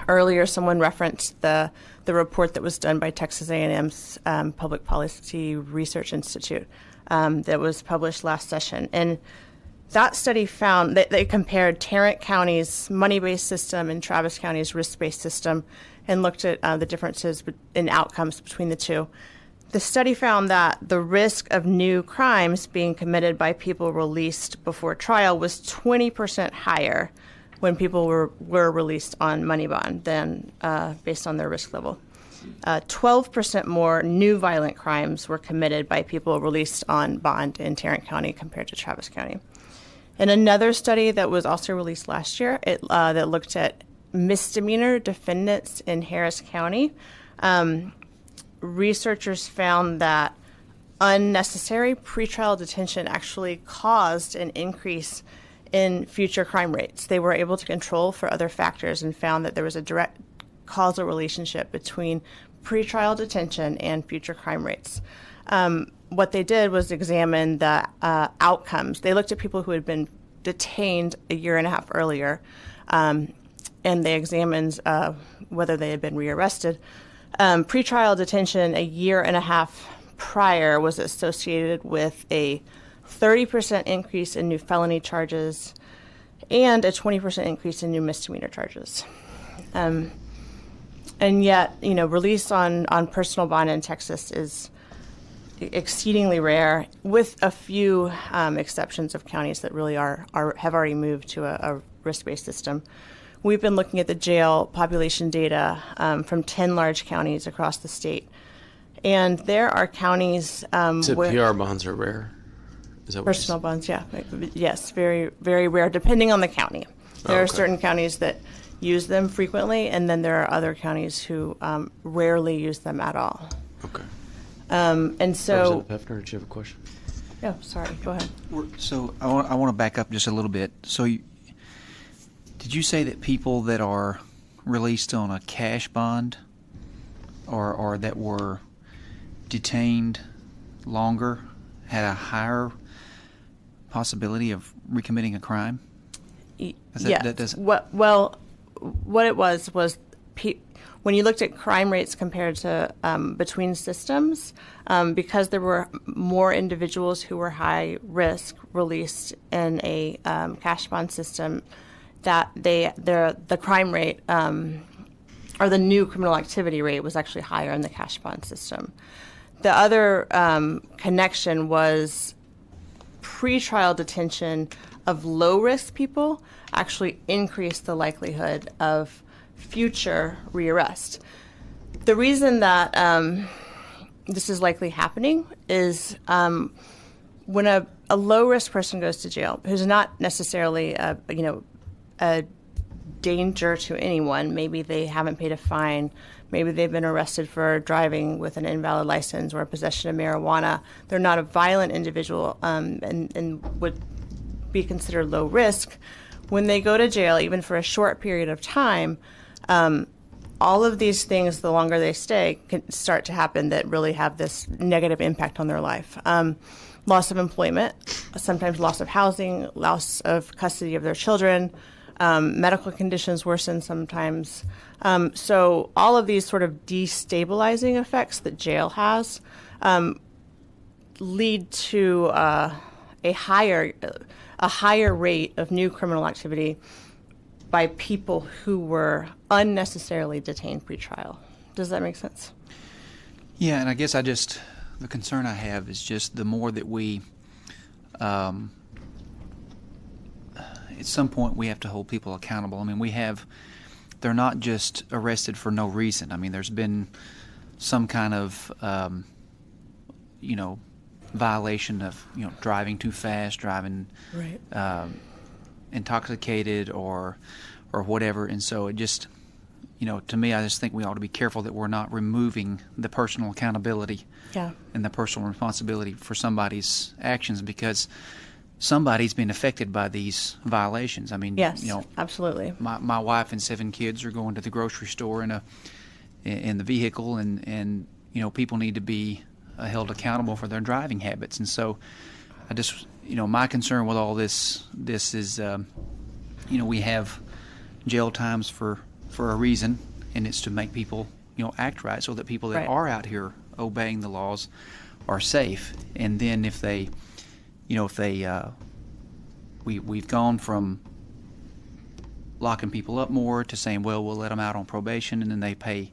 Earlier, someone referenced the report that was done by Texas A&M's Public Policy Research Institute that was published last session. And that study found that they compared Tarrant County's money-based system and Travis County's risk-based system and looked at the differences in outcomes between the two. The study found that the risk of new crimes being committed by people released before trial was 20% higher when people were released on money bond than based on their risk level. 12% more new violent crimes were committed by people released on bond in Tarrant County compared to Travis County. In another study that was also released last year, that looked at misdemeanor defendants in Harris County, researchers found that unnecessary pretrial detention actually caused an increase in future crime rates. They were able to control for other factors and found that there was a direct causal relationship between pretrial detention and future crime rates. What they did was examine the outcomes. They looked at people who had been detained a year and a half earlier, and they examined whether they had been rearrested. Pretrial detention a year and a half prior was associated with a 30% increase in new felony charges and a 20% increase in new misdemeanor charges. And yet, release on personal bond in Texas is exceedingly rare, with a few exceptions of counties that really have already moved to a risk-based system. We've been looking at the jail population data from 10 large counties across the state, and there are counties where PR bonds are rare. Is that what personal bonds? Yeah, yes, very, very rare, depending on the county. There are certain counties that use them frequently, and then there are other counties who rarely use them at all. Okay. And so, Representative Hefner, did you have a question? Yeah, sorry, go ahead. So I want to back up just a little bit. So did you say that people that are released on a cash bond or that were detained longer had a higher possibility of recommitting a crime? Yes. What it was when you looked at crime rates compared to between systems, because there were more individuals who were high risk released in a cash bond system, that the crime rate or the new criminal activity rate was actually higher in the cash bond system. The other connection was pretrial detention of low-risk people actually increased the likelihood of future rearrest. The reason that this is likely happening is when a low-risk person goes to jail, who's not necessarily a danger to anyone. Maybe they haven't paid a fine. Maybe they've been arrested for driving with an invalid license or possession of marijuana. They're not a violent individual and would be considered low risk. When they go to jail, even for a short period of time, all of these things, the longer they stay, can start to happen that really have this negative impact on their life. Loss of employment, sometimes loss of housing, loss of custody of their children, medical conditions worsen sometimes. So all of these sort of destabilizing effects that jail has lead to a higher rate of new criminal activity by people who were unnecessarily detained pretrial. Does that make sense? Yeah, and I guess the concern I have is just the more that we, at some point we have to hold people accountable. I mean, they're not just arrested for no reason. I mean, there's been some kind of, violation of, driving too fast, driving right. Intoxicated or or whatever. And so it just, to me, I just think we ought to be careful that we're not removing the personal accountability and the personal responsibility for somebody's actions, because somebody's been affected by these violations. I mean, yes, absolutely. My wife and 7 kids are going to the grocery store in the vehicle, and people need to be held accountable for their driving habits. And so I just, my concern with all this is, we have jail times for a reason, and it's to make people, act right, so that people that are out here obeying the laws are safe. And then if they, we've gone from locking people up more to saying, well, we'll let them out on probation, and then they pay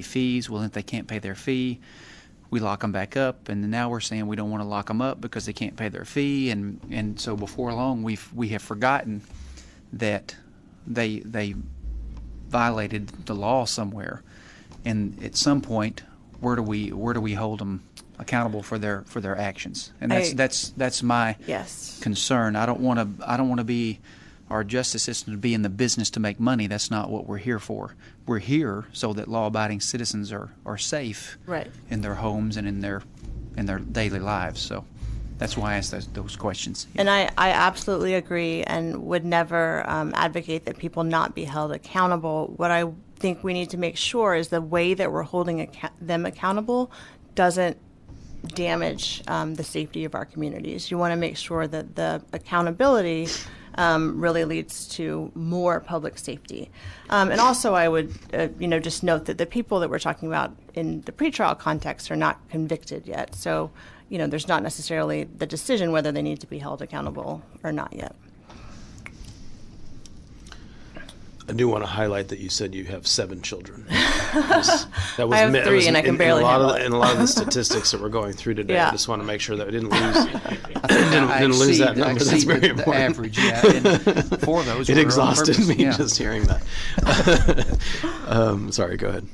fees. Well, if they can't pay their fee, we lock them back up, and now we're saying we don't want to lock them up because they can't pay their fee, and so before long we have forgotten that they violated the law somewhere, and at some point, where do we hold them accountable for their actions? And that's my concern. I don't want to be our justice system to be in the business to make money. That's not what we're here for. We're here so that law-abiding citizens are safe in their homes and in their daily lives. So that's why I asked those questions. And I absolutely agree, and would never advocate that people not be held accountable. What I think we need to make sure is the way that we're holding them accountable doesn't damage the safety of our communities. You want to make sure that the accountability really leads to more public safety. And also I would, just note that the people that we're talking about in the pretrial context are not convicted yet. So, there's not necessarily the decision whether they need to be held accountable or not yet. I do want to highlight that you said you have 7 children. That was I have 3, and I can barely handle it. In a lot of the statistics that we're going through today, I just want to make sure that we didn't lose. didn't lose that number. That's very the important. average. Yeah, and 4 of those. It were exhausted on me purpose. just hearing that. Sorry, go ahead.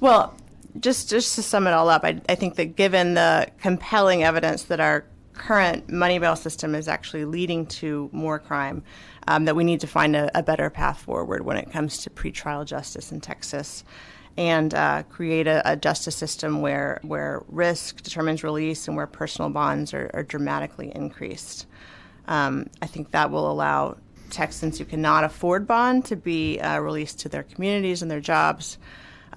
Well, just to sum it all up, I think that given the compelling evidence that our current money bail system is actually leading to more crime, that we need to find a better path forward when it comes to pretrial justice in Texas, and create a justice system where risk determines release and where personal bonds are dramatically increased. I think that will allow Texans who cannot afford bond to be released to their communities and their jobs,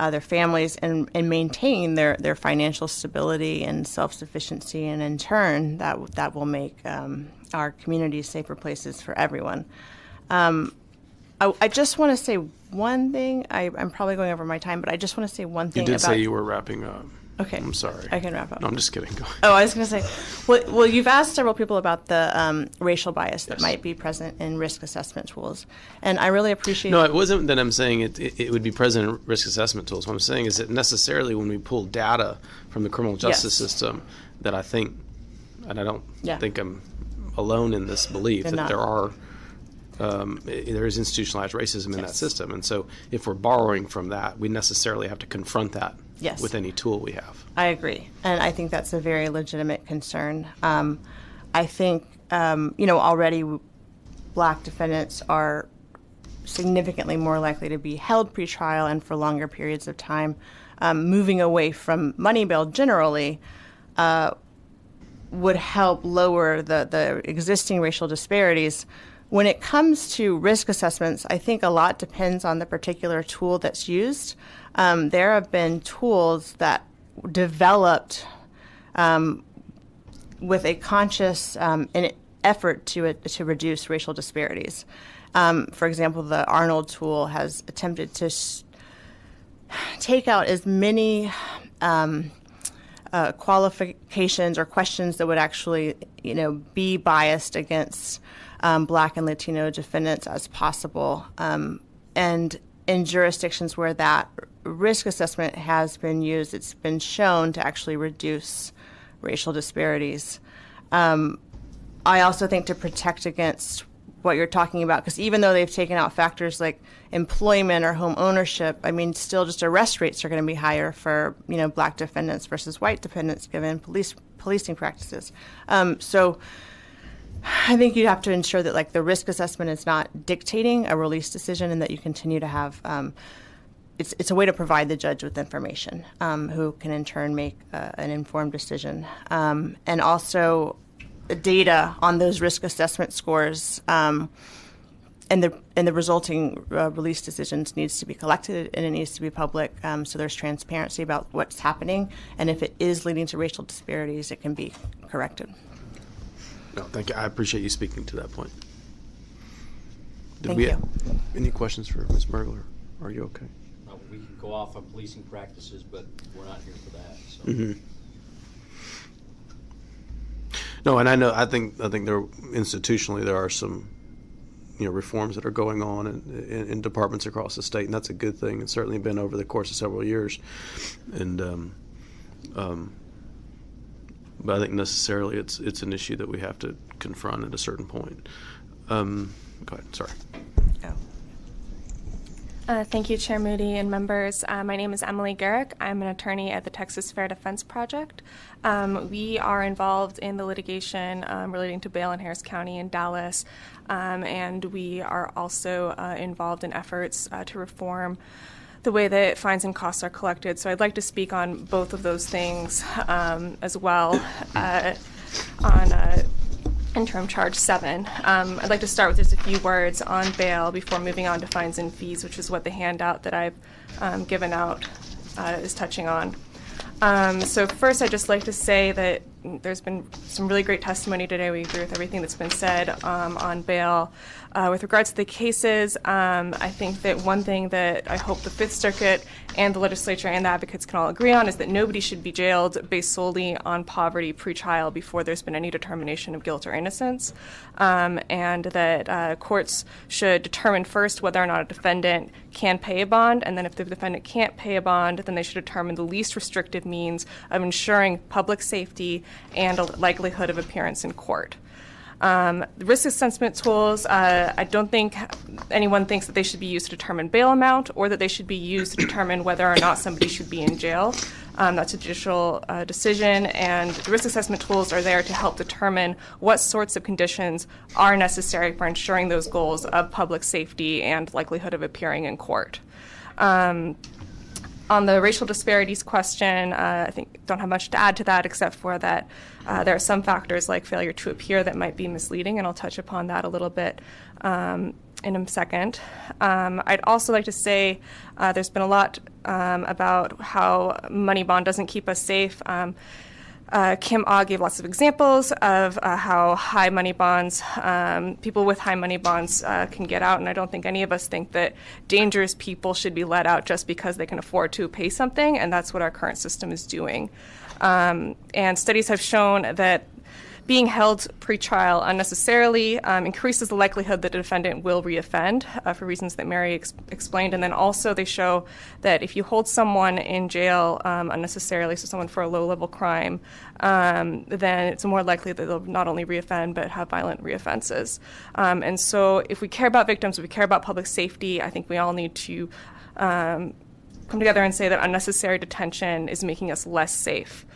their families, and maintain their financial stability and self-sufficiency, and in turn that will make our communities safer places for everyone. I just want to say one thing. I'm probably going over my time, but I just want to say one thing. You did say you were wrapping up. Okay. I'm sorry. I can wrap up. No, I'm just kidding. Go ahead. Oh, I was going to say, well, you've asked several people about the racial bias that might be present in risk assessment tools, and I really appreciate. No, it wasn't that I'm saying it would be present in risk assessment tools. What I'm saying is that necessarily when we pull data from the criminal justice system, that I think, and I don't think I'm alone in this belief, that there is institutionalized racism in that system, and so if we're borrowing from that, we necessarily have to confront that with any tool we have. I agree, and I think that's a very legitimate concern. I think already black defendants are significantly more likely to be held pretrial and for longer periods of time. Moving away from money bail generally would help lower the existing racial disparities. When it comes to risk assessments, I think a lot depends on the particular tool that's used. There have been tools that developed with a conscious effort to reduce racial disparities. For example, the Arnold tool has attempted to take out as many qualifications or questions that would actually, be biased against Black and Latino defendants as possible. And in jurisdictions where that risk assessment has been used, it's been shown to actually reduce racial disparities. I also think to protect against what you're talking about, because even though they've taken out factors like employment or home ownership, I mean, still just arrest rates are going to be higher for, Black defendants versus white defendants given policing practices. So I think you have to ensure that like the risk assessment is not dictating a release decision, and that you continue to have it's a way to provide the judge with information who can in turn make an informed decision, and also data on those risk assessment scores. And the resulting release decisions needs to be collected, and it needs to be public, so there's transparency about what's happening. And if it is leading to racial disparities, it can be corrected. No, thank you. I appreciate you speaking to that point. Thank you. Any questions for Ms. Mergler? Are you okay? We can go off on policing practices, but we're not here for that. So. Mm-hmm. No, and I think there institutionally there are some reforms that are going on in departments across the state, and that's a good thing. It's certainly been over the course of several years, and but I think necessarily it's an issue that we have to confront at a certain point. Go ahead. Sorry. Thank you, Chair Moody and members. My name is Emily Garrick. I'm an attorney at the Texas Fair Defense Project. We are involved in the litigation relating to bail in Harris County and Dallas, and we are also involved in efforts to reform the way that fines and costs are collected. So I'd like to speak on both of those things as well on interim charge 7. I'd like to start with just a few words on bail before moving on to fines and fees, which is what the handout that I've given out is touching on. So first, I'd just like to say that there's been some really great testimony today. We agree with everything that's been said on bail. With regards to the cases, I think that one thing that I hope the Fifth Circuit and the legislature and the advocates can all agree on is that nobody should be jailed based solely on poverty pre-trial before there's been any determination of guilt or innocence, and that courts should determine first whether or not a defendant can pay a bond, and then if the defendant can't pay a bond, then they should determine the least restrictive means of ensuring public safety and a likelihood of appearance in court. The risk assessment tools, I don't think anyone thinks that they should be used to determine bail amount or that they should be used to determine whether or not somebody should be in jail. That's a judicial decision, and the risk assessment tools are there to help determine what sorts of conditions are necessary for ensuring those goals of public safety and likelihood of appearing in court. On the racial disparities question, I think don't have much to add to that except for that there are some factors like failure to appear that might be misleading, and I'll touch upon that a little bit in a second. I'd also like to say there's been a lot about how money bond doesn't keep us safe. Kim Ah gave lots of examples of how high money bonds, people with high money bonds can get out, and I don't think any of us think that dangerous people should be let out just because they can afford to pay something, and that's what our current system is doing. And studies have shown that being held pre-trial unnecessarily increases the likelihood that a defendant will reoffend for reasons that Mary explained. And then also they show that if you hold someone in jail unnecessarily, so someone for a low-level crime, then it's more likely that they'll not only reoffend but have violent reoffenses. And so if we care about victims, if we care about public safety, I think we all need to come together and say that unnecessary detention is making us less safe.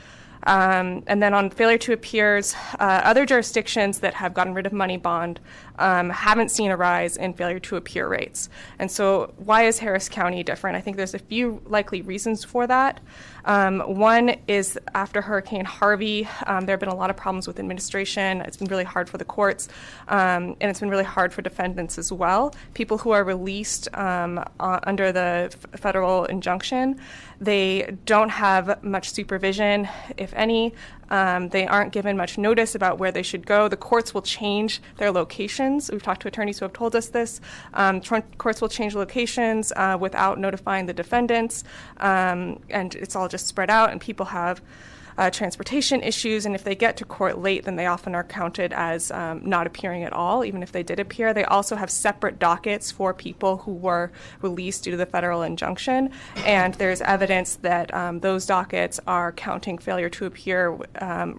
And then on failure to appears, other jurisdictions that have gotten rid of money bond haven't seen a rise in failure to appear rates. And so why is Harris County different? I think there's a few likely reasons for that. One is after Hurricane Harvey, there have been a lot of problems with administration. It's been really hard for the courts, and it's been really hard for defendants as well. People who are released under the federal injunction, they don't have much supervision, if any. They aren't given much notice about where they should go. The courts will change their locations. We've talked to attorneys who have told us this. Courts will change locations without notifying the defendants, and it's all just spread out, and people have transportation issues, and if they get to court late, then they often are counted as not appearing at all, even if they did appear. They also have separate dockets for people who were released due to the federal injunction, and there's evidence that those dockets are counting failure to appear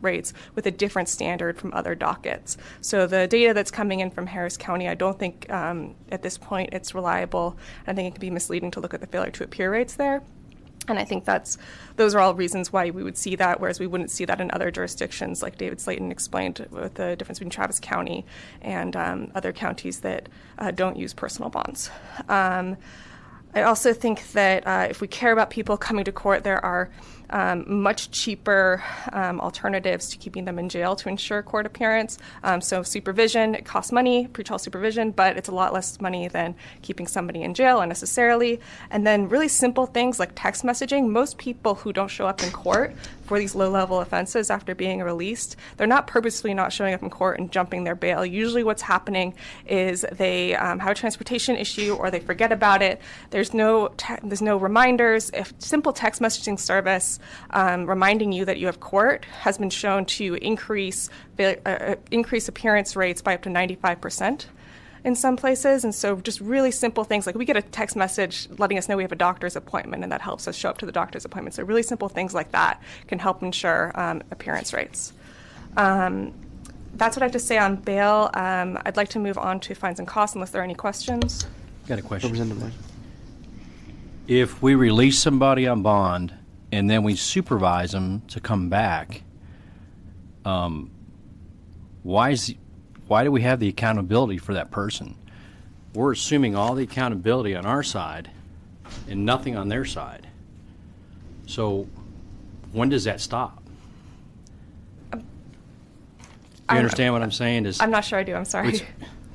rates with a different standard from other dockets. So the data that's coming in from Harris County, I don't think at this point it's reliable. I think it can be misleading to look at the failure to appear rates there. And I think those are all reasons why we would see that, whereas we wouldn't see that in other jurisdictions, like David Slayton explained, with the difference between Travis County and other counties that don't use personal bonds. I also think that if we care about people coming to court, there are much cheaper alternatives to keeping them in jail to ensure court appearance. So supervision, it costs money, pretrial supervision, but it's a lot less money than keeping somebody in jail unnecessarily. And then really simple things like text messaging. Most people who don't show up in court for these low-level offenses after being released, they're not purposely not showing up in court and jumping their bail. Usually what's happening is they have a transportation issue or they forget about it. There's no reminders. If simple text messaging service reminding you that you have court has been shown to increase appearance rates by up to 95% in some places. And so just really simple things like we get a text message letting us know we have a doctor's appointment, and that helps us show up to the doctor's appointment. So really simple things like that can help ensure appearance rates. That's what I have to say on bail. I'd like to move on to fines and costs unless there are any questions. Got a question. Representative Lang. If we release somebody on bond and then we supervise them to come back, why do we have the accountability for that person? We're assuming all the accountability on our side and nothing on their side. So when does that stop? Do you understand what I'm saying? I'm not sure I do. I'm sorry.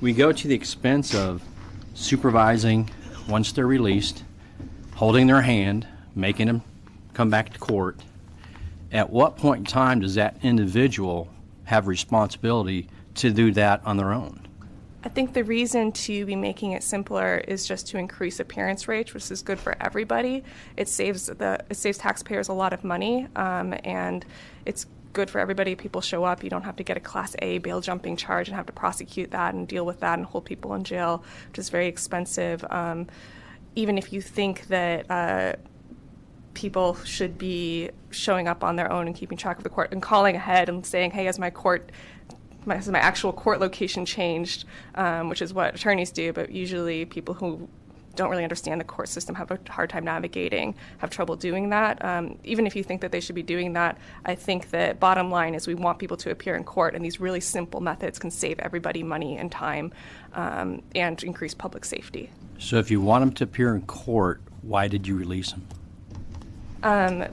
We go to the expense of supervising once they're released, holding their hand, making them come back to court. At what point in time does that individual have responsibility to do that on their own? I think the reason to be making it simpler is just to increase appearance rates, which is good for everybody. It saves taxpayers a lot of money, and it's good for everybody. People show up. You don't have to get a Class A bail jumping charge and have to prosecute that and deal with that and hold people in jail, which is very expensive. Even if you think that people should be showing up on their own and keeping track of the court and calling ahead and saying, hey, has my actual court location changed, which is what attorneys do, but usually people who don't really understand the court system have a hard time navigating, have trouble doing that. Even if you think that they should be doing that, I think that bottom line is we want people to appear in court, and these really simple methods can save everybody money and time and increase public safety. So if you want them to appear in court, why did you release them?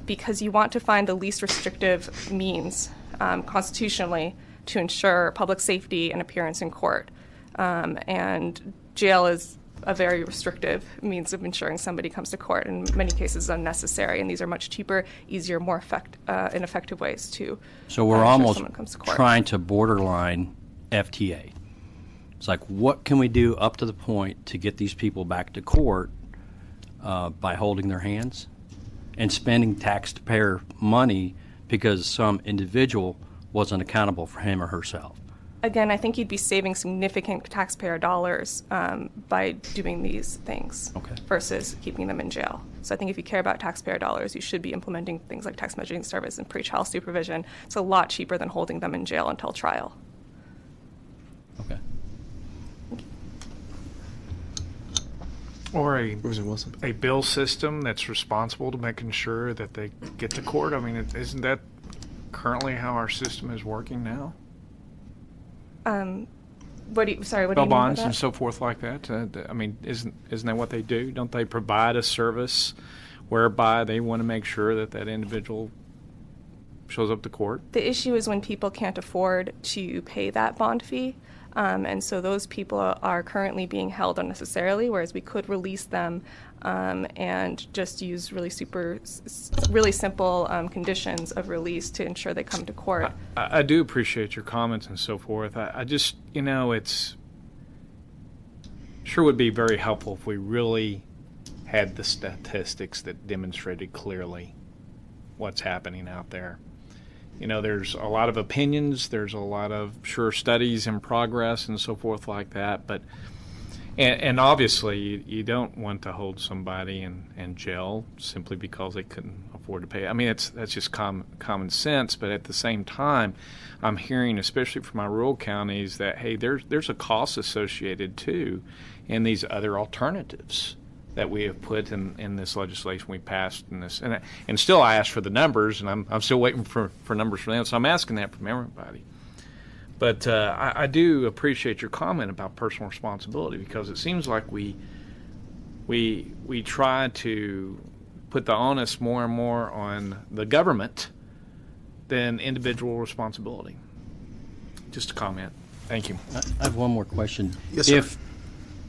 Because you want to find the least restrictive means constitutionally to ensure public safety and appearance in court. And jail is a very restrictive means of ensuring somebody comes to court, in many cases unnecessary, and these are much cheaper, easier, more effective ways to So we're ensure almost someone comes to court. trying to borderline FTA. It's like, what can we do up to the point to get these people back to court by holding their hands and spending taxpayer money because some individual wasn't accountable for him or herself? Again, I think you'd be saving significant taxpayer dollars by doing these things versus keeping them in jail. So I think if you care about taxpayer dollars, you should be implementing things like text messaging service and pretrial supervision. It's a lot cheaper than holding them in jail until trial. Okay. Or a bill system that's responsible to making sure that they get to court. I mean, isn't that currently how our system is working now? What do you mean by bonds that? and so forth like that. I mean, isn't that what they do? Don't they provide a service whereby they want to make sure that that individual shows up to court? The issue is when people can't afford to pay that bond fee. And so those people are currently being held unnecessarily, whereas we could release them and just use really simple conditions of release to ensure they come to court. I do appreciate your comments and so forth. I just, it's sure would be very helpful if we really had the statistics that demonstrated clearly what's happening out there. There's a lot of opinions, there's a lot of studies in progress and so forth like that, but and obviously you don't want to hold somebody in jail simply because they couldn't afford to pay. I mean, that's just common sense, but at the same time, I'm hearing, especially from my rural counties, that hey, there's a cost associated too in these other alternatives that we have put in this legislation we passed in this, and still I ask for the numbers, and I'm still waiting for numbers from them. So I'm asking that from everybody. But I do appreciate your comment about personal responsibility, because it seems like we try to put the onus more and more on the government than individual responsibility. Just a comment. Thank you. I have one more question. Yes, sir.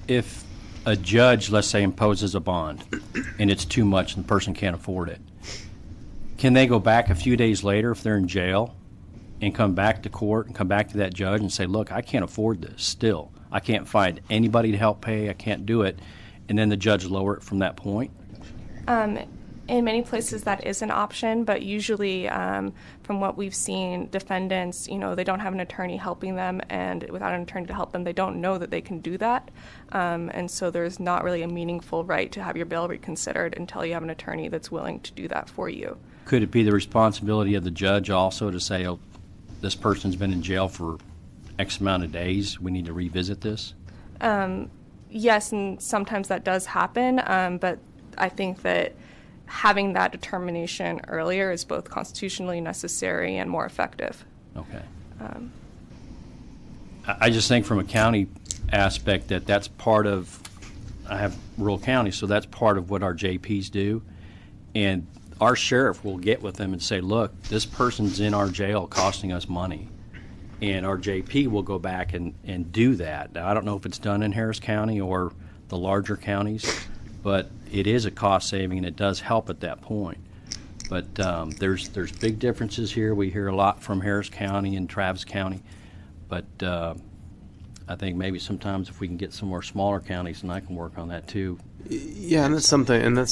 If a judge, let's say, imposes a bond and it's too much and the person can't afford it, can they go back a few days later if they're in jail and come back to court and come back to that judge and say, look, I can't afford this still. I can't find anybody to help pay. I can't do it. And then the judge lower it from that point? In many places that is an option, but usually from what we've seen, defendants, they don't have an attorney helping them, and without an attorney to help them, they don't know that they can do that. And so there's not really a meaningful right to have your bail reconsidered until you have an attorney that's willing to do that for you. Could it be the responsibility of the judge also to say, oh, this person's been in jail for X amount of days, we need to revisit this? Yes, and sometimes that does happen, but I think that having that determination earlier is both constitutionally necessary and more effective. Okay. I just think from a county aspect that's part of, I have rural counties, so that's part of what our JPs do. And our sheriff will get with them and say, look, this person's in our jail costing us money. And our JP will go back and do that. Now, I don't know if it's done in Harris County or the larger counties, but it is a cost saving, and it does help at that point. But there's big differences here. We hear a lot from Harris County and Travis County, but I think maybe sometimes if we can get some more smaller counties, and I can work on that too. Yeah, and that's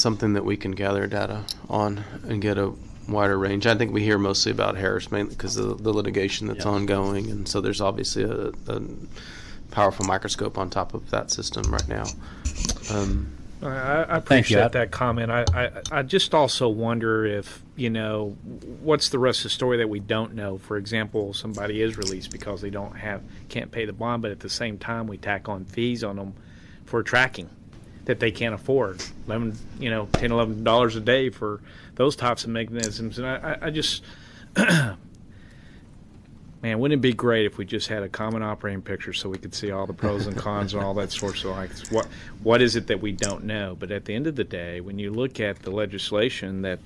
something that we can gather data on and get a wider range. I think we hear mostly about Harris mainly because of the litigation that's ongoing, and so there's obviously a powerful microscope on top of that system right now. I appreciate that comment. I just also wonder if, what's the rest of the story that we don't know? For example, somebody is released because they can't pay the bond, but at the same time we tack on fees on them for tracking that they can't afford. $10, $11 a day for those types of mechanisms. And I just man, wouldn't it be great if we just had a common operating picture so we could see all the pros and cons and all that sorts of what is it that we don't know? But at the end of the day, when you look at the legislation that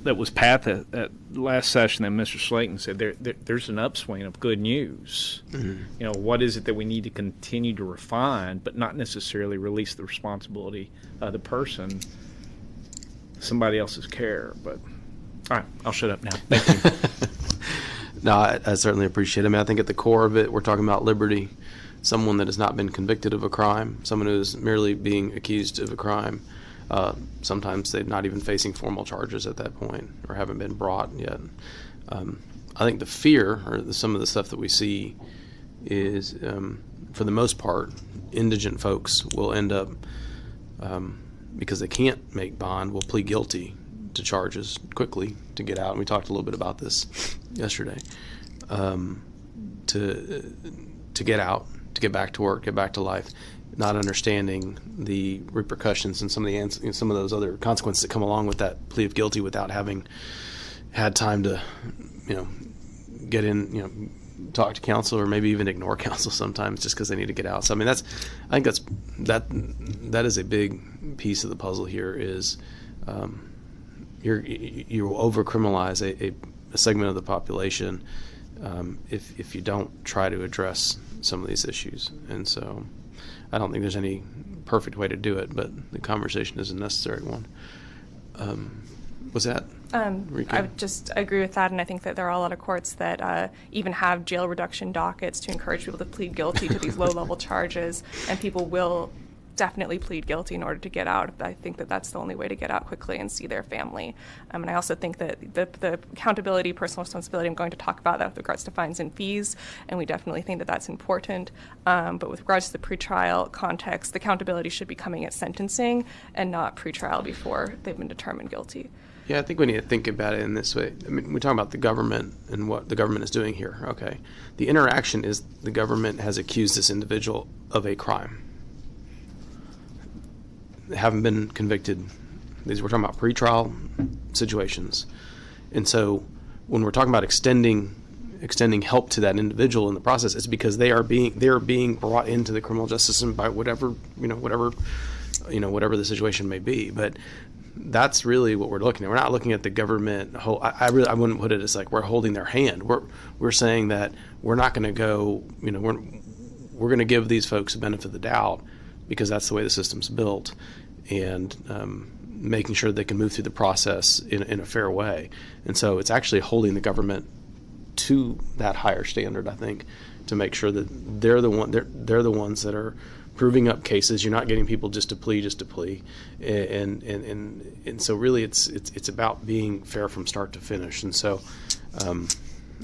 that was passed at last session that Mr. Slayton said, there's an upswing of good news. Mm-hmm. What is it that we need to continue to refine, but not necessarily release the responsibility of the person, somebody else's care. But all right, I'll shut up now. Thank you. No, I certainly appreciate it. I mean, I think at the core of it, we're talking about liberty, someone that has not been convicted of a crime, someone who is merely being accused of a crime. Sometimes they're not even facing formal charges at that point or haven't been brought yet. I think the fear or some of the stuff that we see is, for the most part, indigent folks will end up, because they can't make bond, will plead guilty to charges quickly to get out. And we talked a little bit about this yesterday. To get out, to get back to work, get back to life, not understanding the repercussions and some of those other consequences that come along with that plea of guilty without having had time to, get in, talk to counsel or maybe even ignore counsel sometimes just because they need to get out. So I mean, I think that is a big piece of the puzzle here. Is you will over-criminalize a segment of the population if you don't try to address some of these issues. And so I don't think there's any perfect way to do it, but the conversation is a necessary one. Was that? I would just agree with that, and I think that there are a lot of courts that even have jail reduction dockets to encourage people to plead guilty to these low-level charges, and people will definitely plead guilty in order to get out. I think that that's the only way to get out quickly and see their family. And I also think that the accountability, personal responsibility, I'm going to talk about that with regards to fines and fees, and we definitely think that that's important. But with regards to the pretrial context, the accountability should be coming at sentencing and not pretrial before they've been determined guilty. Yeah, I think we need to think about it in this way. I mean, we talk about the government and what the government is doing here. Okay. The interaction is the government has accused this individual of a crime. haven't been convicted. We're talking about pretrial situations. And so when we're talking about extending help to that individual in the process, it's because they are being brought into the criminal justice system by whatever the situation may be. But that's really what we're looking at. We're not looking at the government whole. I wouldn't put it as like we're holding their hand. We're saying that we're not going to go. We're going to give these folks the benefit of the doubt because that's the way the system's built, and making sure they can move through the process in a fair way. And so it's actually holding the government to that higher standard, I think, to make sure that they're the ones that are proving up cases. You're not getting people just to plea, and so really it's about being fair from start to finish. And so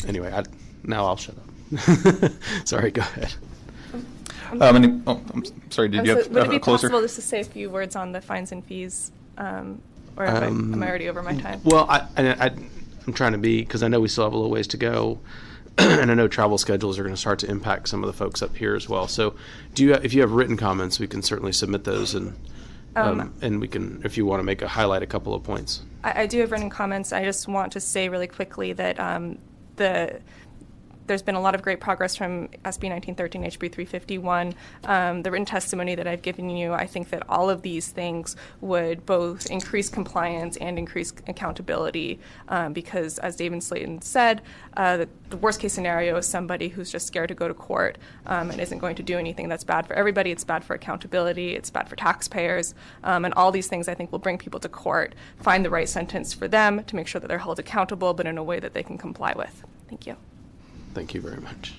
anyway, now I'll shut up. Sorry, go ahead. I'm sorry. Did you have would it be closer? possible just to say a few words on the fines and fees, or am I already over my time? Well, I'm trying to be, because I know we still have a little ways to go, and I know travel schedules are going to start to impact some of the folks up here as well. So, if you have written comments, we can certainly submit those, and we can, if you want to highlight a couple of points. I do have written comments. I just want to say really quickly that there's been a lot of great progress from SB 1913, HB 351. The written testimony that I've given you, I think that all of these things would both increase compliance and increase accountability because, as David Slayton said, the worst case scenario is somebody who's just scared to go to court and isn't going to do anything. That's bad for everybody. It's bad for accountability. It's bad for taxpayers. And all these things, I think, will bring people to court, find the right sentence for them to make sure that they're held accountable, but in a way that they can comply with. Thank you. Thank you very much.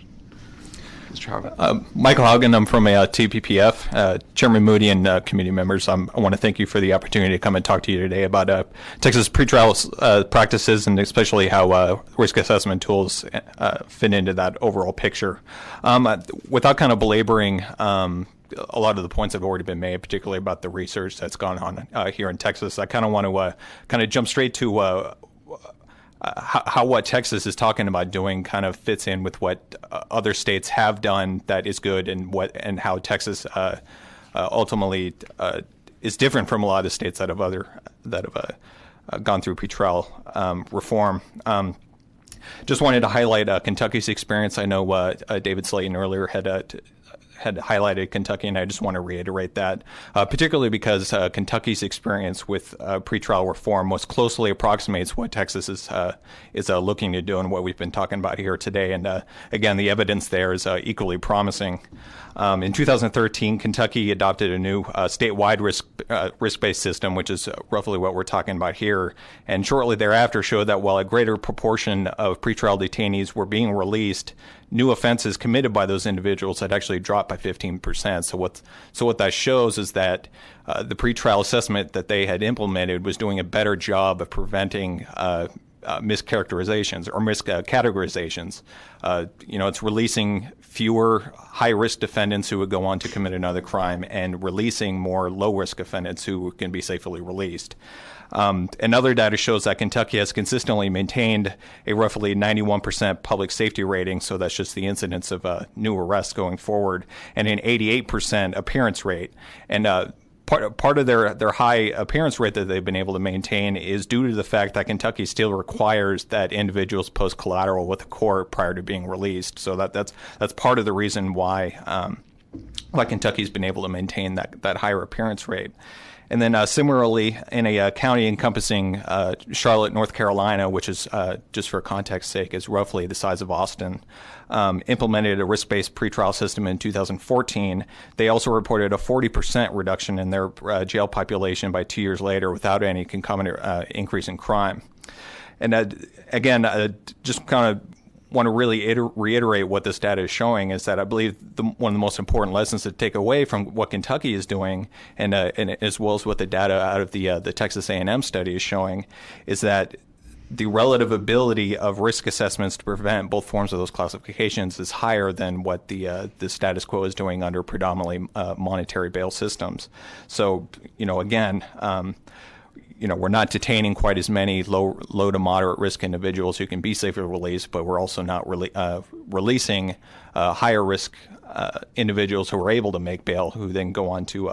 Mr. Howard. Michael Haugen, I'm from TPPF. Chairman Moody and committee members, I want to thank you for the opportunity to come and talk to you today about Texas pretrial practices and especially how risk assessment tools fit into that overall picture. Without kind of belaboring a lot of the points have already been made, particularly about the research that's gone on here in Texas, I kind of want to kind of jump straight to how what Texas is talking about doing kind of fits in with what other states have done that is good, and how Texas ultimately is different from a lot of states that have gone through pretrial reform. Just wanted to highlight Kentucky's experience. I know David Slayton earlier had highlighted Kentucky, and I just want to reiterate that, particularly because Kentucky's experience with pretrial reform most closely approximates what Texas is looking to do and what we've been talking about here today. And again, the evidence there is equally promising. In 2013, Kentucky adopted a new statewide risk-based system, which is roughly what we're talking about here, and shortly thereafter showed that while a greater proportion of pretrial detainees were being released, new offenses committed by those individuals had actually dropped by 15%. So what that shows is that the pretrial assessment that they had implemented was doing a better job of preventing mischaracterizations or miscategorizations. It's releasing fewer high-risk defendants who would go on to commit another crime and releasing more low-risk offenders who can be safely released. And other data shows that Kentucky has consistently maintained a roughly 91% public safety rating, so that's just the incidence of new arrests going forward, and an 88% appearance rate. And part of their high appearance rate that they've been able to maintain is due to the fact that Kentucky still requires that individuals post collateral with the court prior to being released. So that's part of the reason why Kentucky's been able to maintain that higher appearance rate. And then similarly, in a county encompassing Charlotte, North Carolina, which is, just for context sake, is roughly the size of Austin, implemented a risk-based pretrial system in 2014. They also reported a 40% reduction in their jail population by 2 years later without any concomitant increase in crime. And again, just kind of want to really reiterate what this data is showing is that I believe one of the most important lessons to take away from what Kentucky is doing, and as well as what the data out of the Texas A&M study is showing, is that the relative ability of risk assessments to prevent both forms of those classifications is higher than what the status quo is doing under predominantly monetary bail systems. So, again, we're not detaining quite as many low to moderate risk individuals who can be safely released, but we're also not releasing higher risk individuals who are able to make bail, who then go on to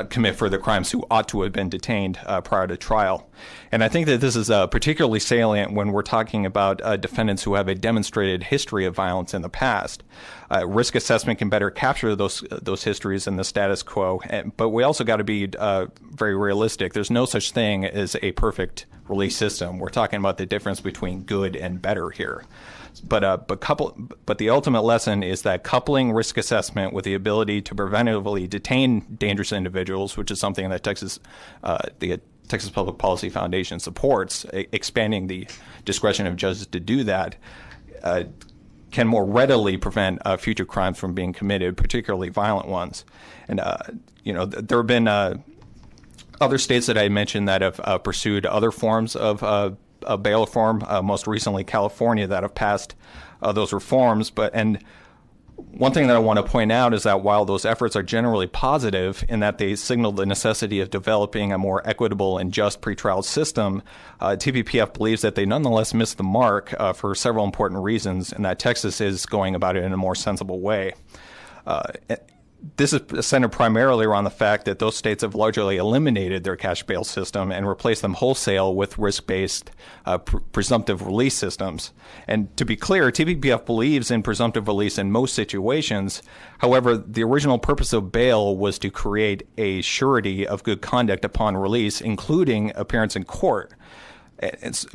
commit further crimes who ought to have been detained prior to trial. And I think that this is particularly salient when we're talking about defendants who have a demonstrated history of violence in the past. Risk assessment can better capture those histories in the status quo, but we also got to be very realistic. There's no such thing as a perfect release system. We're talking about the difference between good and better here. But the ultimate lesson is that coupling risk assessment with the ability to preventively detain dangerous individuals, which is something that the Texas Public Policy Foundation supports, expanding the discretion of judges to do that, can more readily prevent future crimes from being committed, particularly violent ones. And there have been other states that I mentioned that have pursued other forms of bail reform, most recently California, that have passed those reforms. And one thing that I want to point out is that while those efforts are generally positive in that they signal the necessity of developing a more equitable and just pretrial system, TPPF believes that they nonetheless missed the mark for several important reasons, and that Texas is going about it in a more sensible way. This is centered primarily around the fact that those states have largely eliminated their cash bail system and replaced them wholesale with risk-based presumptive release systems. And to be clear, TPPF believes in presumptive release in most situations. However, the original purpose of bail was to create a surety of good conduct upon release, including appearance in court.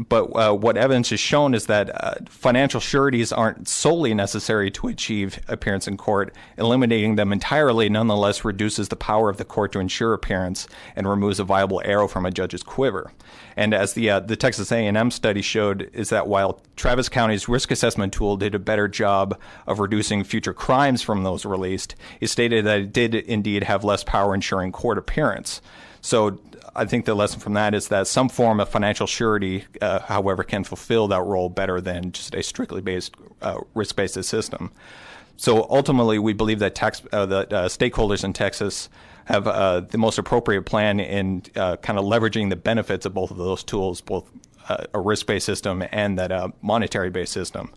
But what evidence has shown is that financial sureties aren't solely necessary to achieve appearance in court. Eliminating them entirely nonetheless reduces the power of the court to ensure appearance and removes a viable arrow from a judge's quiver. And as the Texas A&M study showed, is that while Travis County's risk assessment tool did a better job of reducing future crimes from those released, it stated that it did indeed have less power ensuring court appearance. So I think the lesson from that is that some form of financial surety, however, can fulfill that role better than just a strictly based risk-based system. So ultimately, we believe that stakeholders in Texas have the most appropriate plan in kind of leveraging the benefits of both of those tools, both a risk-based system and that monetary-based system.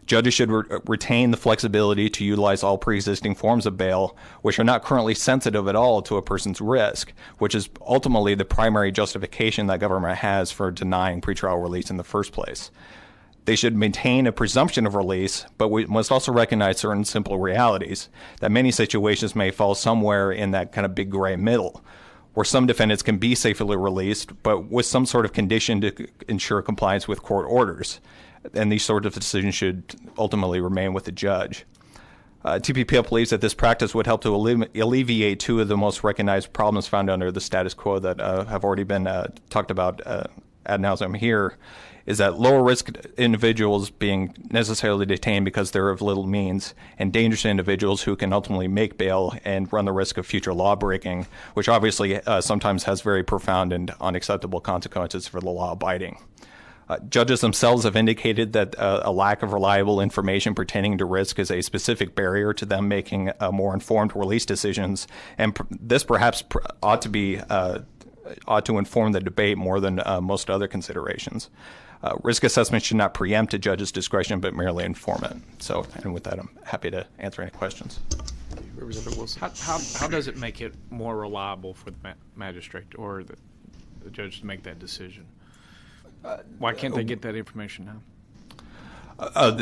Judges should retain the flexibility to utilize all pre-existing forms of bail, which are not currently sensitive at all to a person's risk, which is ultimately the primary justification that government has for denying pretrial release in the first place. They should maintain a presumption of release, but we must also recognize certain simple realities, that many situations may fall somewhere in that kind of big gray middle, where some defendants can be safely released, but with some sort of condition to ensure compliance with court orders. And these sort of decisions should ultimately remain with the judge. TPPF believes that this practice would help to alleviate two of the most recognized problems found under the status quo that have already been talked about ad nauseum here, is that lower risk individuals being necessarily detained because they're of little means, and dangerous individuals who can ultimately make bail and run the risk of future law breaking, which obviously sometimes has very profound and unacceptable consequences for the law abiding. Judges themselves have indicated that a lack of reliable information pertaining to risk is a specific barrier to them making more informed release decisions, and this perhaps ought to inform the debate more than most other considerations. Risk assessment should not preempt a judge's discretion, but merely inform it. So, and with that, I'm happy to answer any questions. Representative Wilson, how does it make it more reliable for the magistrate or the judge to make that decision? Why can't they get that information now?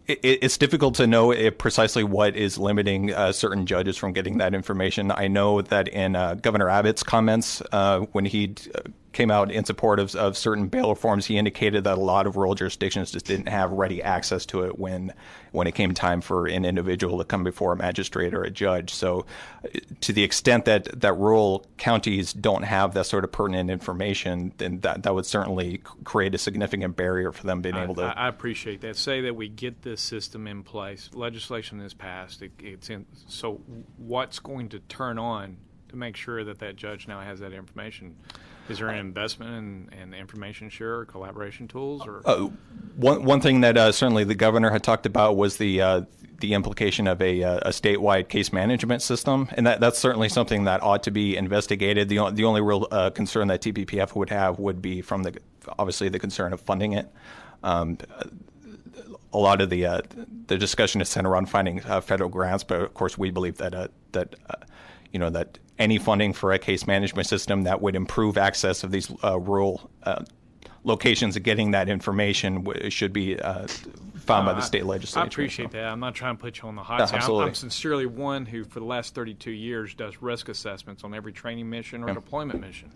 It's difficult to know precisely what is limiting certain judges from getting that information. I know that in Governor Abbott's comments, when he came out in support of certain bail reforms, he indicated that a lot of rural jurisdictions just didn't have ready access to it when it came time for an individual to come before a magistrate or a judge. So to the extent that rural counties don't have that sort of pertinent information, then that would certainly create a significant barrier for them being able to... I appreciate that. Say that we get this system in place, legislation is passed, so what's going to turn on to make sure that judge now has that information? Is there an investment in information share or collaboration tools? Or one thing that certainly the governor had talked about was the implication of a statewide case management system, and that's certainly something that ought to be investigated. The only real concern that TPPF would have would be from obviously the concern of funding it. A lot of the discussion is centered around finding federal grants, but of course we believe that that any funding for a case management system that would improve access of these rural locations and getting that information should be found by the state legislature. I appreciate that. I'm not trying to put you on the hot Yeah, seat. absolutely. I'm sincerely one who, for the last 32 years, does risk assessments on every training mission or deployment mission.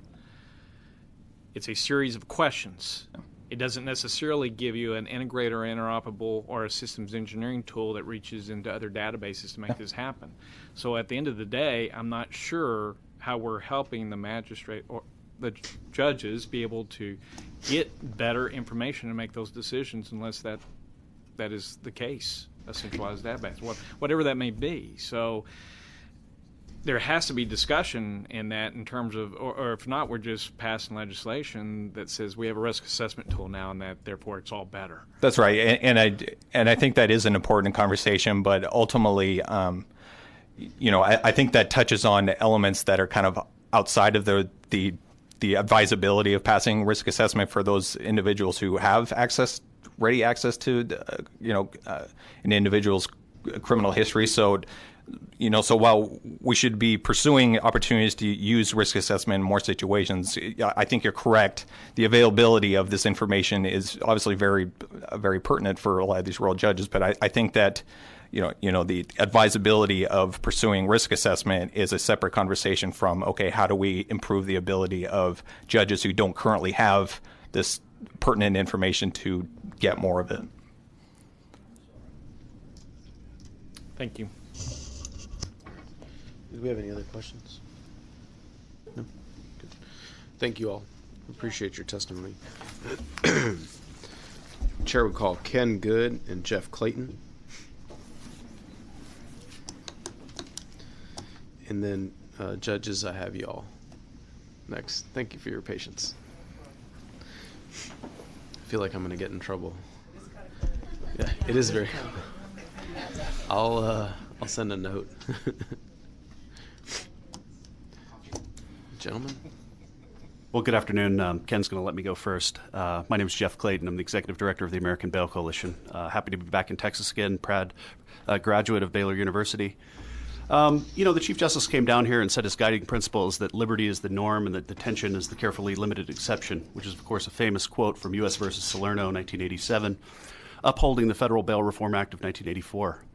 It's a series of questions. It doesn't necessarily give you an integrator or interoperable or a systems engineering tool that reaches into other databases to make this happen. So at the end of the day, I'm not sure how we're helping the magistrate or the judges be able to get better information and make those decisions unless that is the case, a centralized database, whatever that may be. So there has to be discussion in that in terms of, or if not, we're just passing legislation that says we have a risk assessment tool now and that therefore it's all better. That's right, and I think that is an important conversation, but ultimately, I think that touches on elements that are kind of outside of the advisability of passing risk assessment for those individuals who have ready access to an individual's criminal history. So while we should be pursuing opportunities to use risk assessment in more situations, I think you're correct. The availability of this information is obviously very, very pertinent for a lot of these rural judges. But I think that the advisability of pursuing risk assessment is a separate conversation from, okay, how do we improve the ability of judges who don't currently have this pertinent information to get more of it? Thank you. Do we have any other questions? No? Good. Thank you all. Appreciate your testimony. Chair would call Ken Good and Jeff Clayton. And then judges, I have you all next. Thank you for your patience. I feel like I'm going to get in trouble. Yeah, it is very. I'll send a note. Gentlemen. Well, good afternoon. Ken's going to let me go first. My name is Jeff Clayton. I'm the Executive Director of the American Bail Coalition. Happy to be back in Texas again, proud graduate of Baylor University. The Chief Justice came down here and said his guiding principle is that liberty is the norm and that detention is the carefully limited exception, which is, of course, a famous quote from U.S. versus Salerno, 1987, upholding the Federal Bail Reform Act of 1984.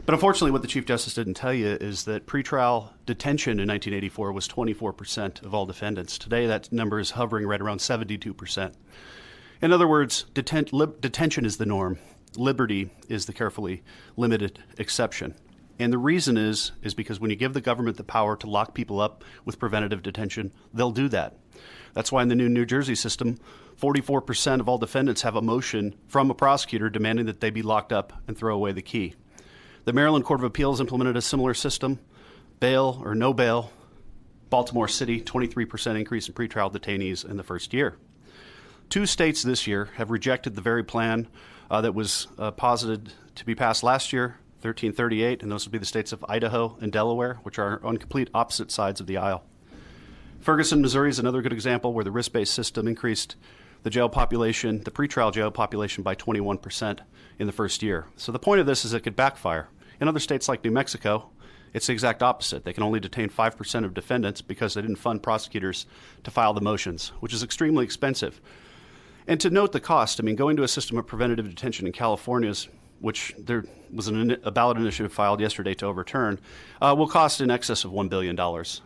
But unfortunately, what the Chief Justice didn't tell you is that pretrial detention in 1984 was 24% of all defendants. Today, that number is hovering right around 72%. In other words, detention is the norm. Liberty is the carefully limited exception. And the reason is because when you give the government the power to lock people up with preventative detention, they'll do that. That's why in the new New Jersey system, 44% of all defendants have a motion from a prosecutor demanding that they be locked up and throw away the key. The Maryland Court of Appeals implemented a similar system, bail or no bail. Baltimore City, 23% increase in pretrial detainees in the first year. 2 states this year have rejected the very plan that was posited to be passed last year, 1338, and those would be the states of Idaho and Delaware, which are on complete opposite sides of the aisle. Ferguson, Missouri is another good example where the risk-based system increased the pretrial jail population by 21% in the first year. So the point of this is it could backfire. In other states like New Mexico, it's the exact opposite. They can only detain 5% of defendants because they didn't fund prosecutors to file the motions, which is extremely expensive. And to note the cost, going to a system of preventative detention in California, which there was a ballot initiative filed yesterday to overturn, will cost in excess of $1 billion.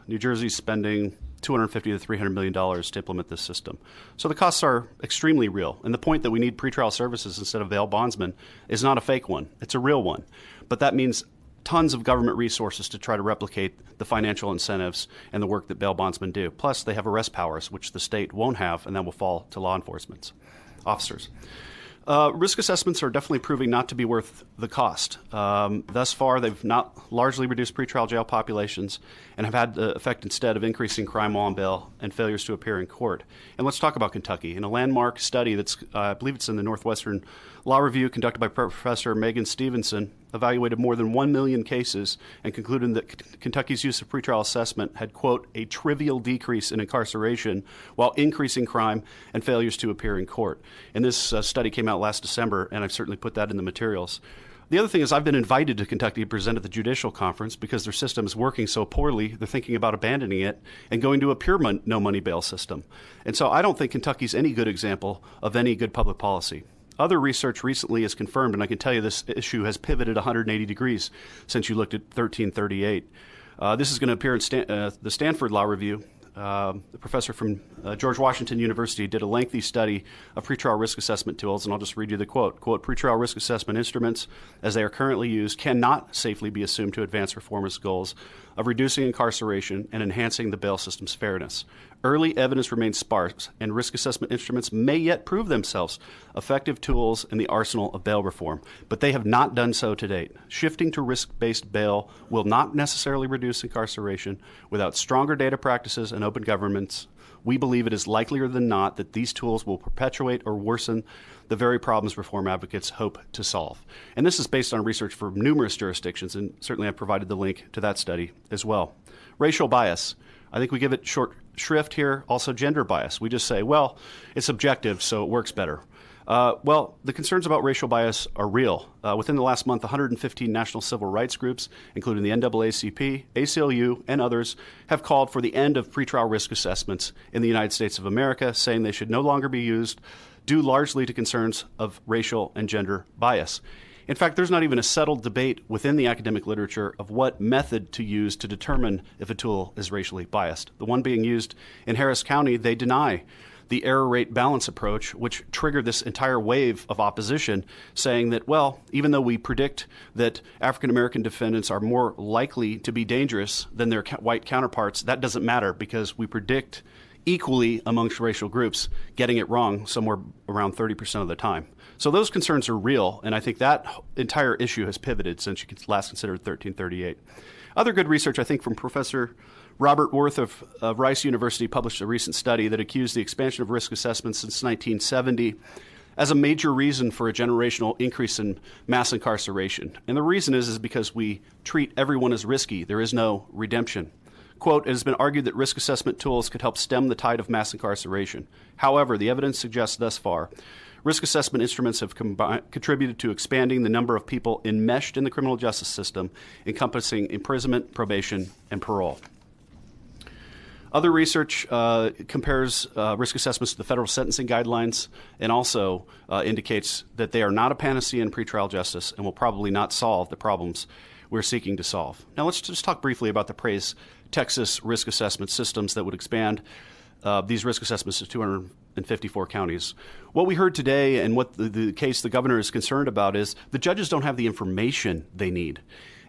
New Jersey's spending $250 to $300 million to implement this system. So the costs are extremely real. And the point that we need pretrial services instead of bail bondsmen is not a fake one. It's a real one. But that means tons of government resources to try to replicate the financial incentives and the work that bail bondsmen do. Plus, they have arrest powers, which the state won't have, and that will fall to law enforcement officers. Risk assessments are definitely proving not to be worth the cost. Thus far, they've not largely reduced pretrial jail populations and have had the effect instead of increasing crime while on bail and failures to appear in court. And let's talk about Kentucky. In a landmark study that's, I believe it's in the Northwestern Law Review conducted by Professor Megan Stevenson, evaluated more than 1 million cases and concluded that Kentucky's use of pretrial assessment had, quote, a trivial decrease in incarceration while increasing crime and failures to appear in court. And this study came out last December, and I've certainly put that in the materials. The other thing is I've been invited to Kentucky to present at the Judicial Conference because their system is working so poorly, they're thinking about abandoning it and going to a pure no-money bail system. And so I don't think Kentucky's any good example of any good public policy. Other research recently has confirmed, and I can tell you this issue has pivoted 180 degrees since you looked at 1338. This is going to appear in the Stanford Law Review. The professor from George Washington University did a lengthy study of pretrial risk assessment tools, and I'll just read you the quote. Quote, pretrial risk assessment instruments, as they are currently used, cannot safely be assumed to advance reformist goals of reducing incarceration and enhancing the bail system's fairness. Early evidence remains sparse, and risk assessment instruments may yet prove themselves effective tools in the arsenal of bail reform, but they have not done so to date. Shifting to risk-based bail will not necessarily reduce incarceration. Without stronger data practices and open governments, we believe it is likelier than not that these tools will perpetuate or worsen the very problems reform advocates hope to solve. And this is based on research from numerous jurisdictions, and certainly I've provided the link to that study as well. Racial bias. I think we give it short shrift here. Also gender bias. We just say, well, it's objective, so it works better. Well, the concerns about racial bias are real. Within the last month, 115 national civil rights groups, including the NAACP, ACLU, and others, have called for the end of pretrial risk assessments in the United States of America, saying they should no longer be used due largely to concerns of racial and gender bias. In fact, there's not even a settled debate within the academic literature of what method to use to determine if a tool is racially biased. The one being used in Harris County, they deny the error rate balance approach, which triggered this entire wave of opposition, saying that, well, even though we predict that African American defendants are more likely to be dangerous than their white counterparts, that doesn't matter because we predict equally amongst racial groups, getting it wrong somewhere around 30% of the time. So those concerns are real, and I think that entire issue has pivoted since you last considered 1338. Other good research, I think, from Professor Robert Worth of Rice University published a recent study that accused the expansion of risk assessments since 1970 as a major reason for a generational increase in mass incarceration. And the reason is because we treat everyone as risky. There is no redemption. Quote, it has been argued that risk assessment tools could help stem the tide of mass incarceration. However, the evidence suggests thus far risk assessment instruments have contributed to expanding the number of people enmeshed in the criminal justice system, encompassing imprisonment, probation, and parole. Other research compares risk assessments to the federal sentencing guidelines and also indicates that they are not a panacea in pretrial justice and will probably not solve the problems we're seeking to solve. Now let's just talk briefly about the praised Texas risk assessment systems that would expand these risk assessments to 254 counties. What we heard today and what the case the governor is concerned about is the judges don't have the information they need.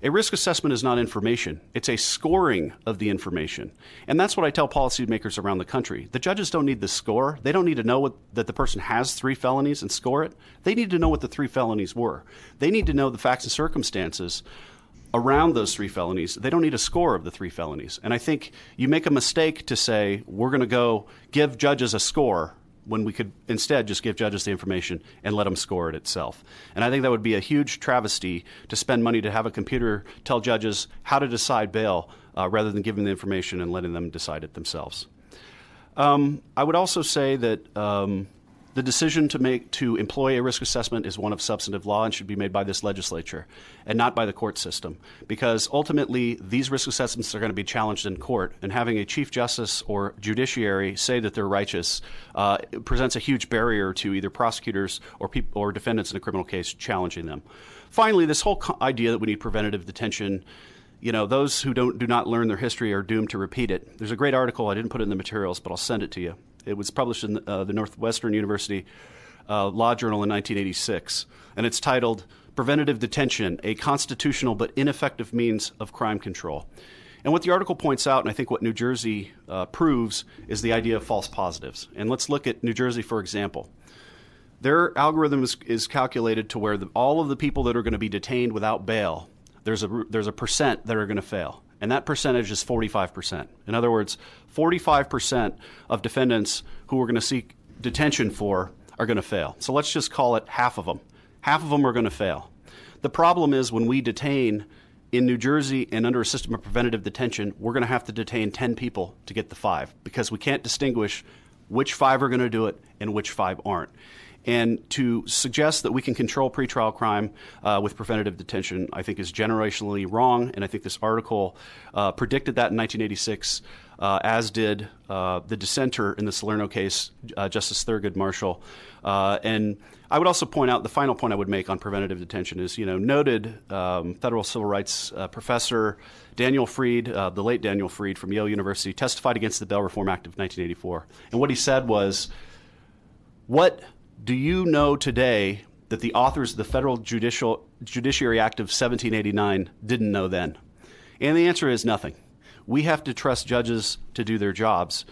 A risk assessment is not information. It's a scoring of the information. And that's what I tell policymakers around the country. The judges don't need the score. They don't need to know that the person has 3 felonies and score it. They need to know what the 3 felonies were. They need to know the facts and circumstances around those 3 felonies. They don't need a score of the 3 felonies. And I think you make a mistake to say, we're going to go give judges a score when we could instead just give judges the information and let them score it itself. And I think that would be a huge travesty to spend money to have a computer tell judges how to decide bail rather than giving the information and letting them decide it themselves. I would also say that the decision to employ a risk assessment is one of substantive law and should be made by this legislature and not by the court system, because ultimately these risk assessments are going to be challenged in court, and having a chief justice or judiciary say that they're righteous presents a huge barrier to either prosecutors or defendants in a criminal case challenging them. Finally, this whole idea that we need preventative detention, you know, those who do not learn their history are doomed to repeat it. There's a great article, I didn't put it in the materials, but I'll send it to you. It was published in the Northwestern University Law Journal in 1986, and it's titled Preventative Detention, a Constitutional but Ineffective Means of Crime Control. And what the article points out, and I think what New Jersey proves, is the idea of false positives. And let's look at New Jersey, for example. Their algorithm is calculated to where all of the people that are going to be detained without bail, there's a percent that are going to fail. And that percentage is 45%. In other words, 45% of defendants who we're going to seek detention for are going to fail. So let's just call it half of them. Half of them are going to fail. The problem is when we detain in New Jersey and under a system of preventative detention, we're going to have to detain 10 people to get the 5 because we can't distinguish which 5 are going to do it and which 5 aren't. And to suggest that we can control pretrial crime with preventative detention, I think, is generationally wrong. And I think this article predicted that in 1986, as did the dissenter in the Salerno case, Justice Thurgood Marshall. And I would also point out, the final point I would make on preventative detention is, noted federal civil rights professor Daniel Freed, the late Daniel Freed from Yale University, testified against the Bail Reform Act of 1984. And what he said was, what do you know today that the authors of the Federal Judiciary Act of 1789 didn't know then? And the answer is nothing. We have to trust judges to do their jobs.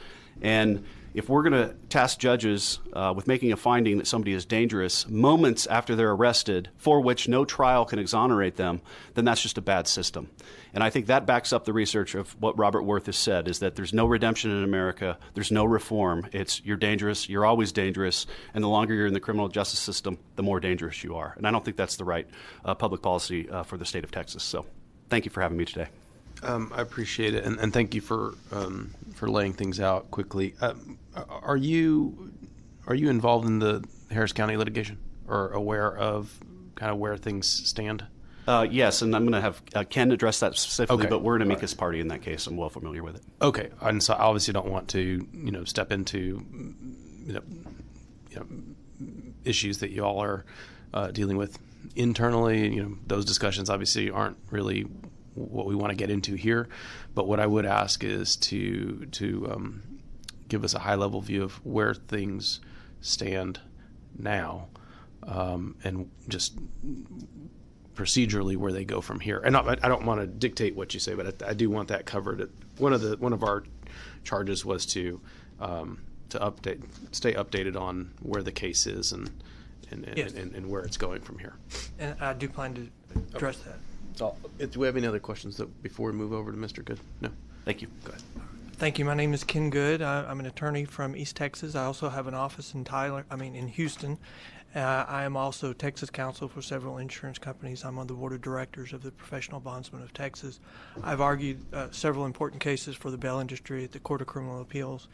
And if we're going to task judges with making a finding that somebody is dangerous moments after they're arrested, for which no trial can exonerate them, then that's just a bad system. And I think that backs up the research of what Robert Worth has said, is that there's no redemption in America, there's no reform. It's you're dangerous, you're always dangerous, and the longer you're in the criminal justice system, the more dangerous you are. And I don't think that's the right public policy for the state of Texas. So thank you for having me today. I appreciate it, and thank you for laying things out quickly. Are you involved in the Harris County litigation, or aware of kind of where things stand? Yes, and I'm going to have Ken address that specifically, Okay. but we're an amicus party in that case. I'm well familiar with it. Okay, and so I obviously don't want to step into issues that you all are dealing with internally. Those discussions obviously aren't really what we want to get into here, but what I would ask is to give us a high-level view of where things stand now, and just procedurally where they go from here. And I don't want to dictate what you say, but I do want that covered. One of our charges was to stay updated on where the case is and where it's going from here. And I do plan to address that. Do we have any other questions before we move over to Mr. Good? No. Thank you. Go ahead. Thank you. My name is Ken Good. I'm an attorney from East Texas. I also have an office in Houston. I am also Texas counsel for several insurance companies. I'm on the board of directors of the Professional Bondsmen of Texas. I've argued several important cases for the bail industry at the Court of Criminal Appeals.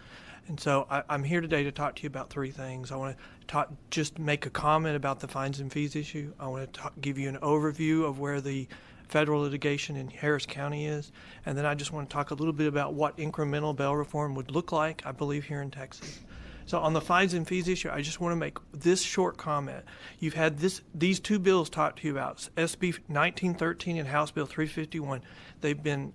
And so I'm here today to talk to you about three things. I want to just make a comment about the fines and fees issue. I want to give you an overview of where the federal litigation in Harris County is, and then I just want to talk a little bit about what incremental bail reform would look like, I believe, here in Texas. So on the fines and fees issue, I just want to make this short comment. You've had these two bills talked to you about, SB 1913 and House Bill 351. They've been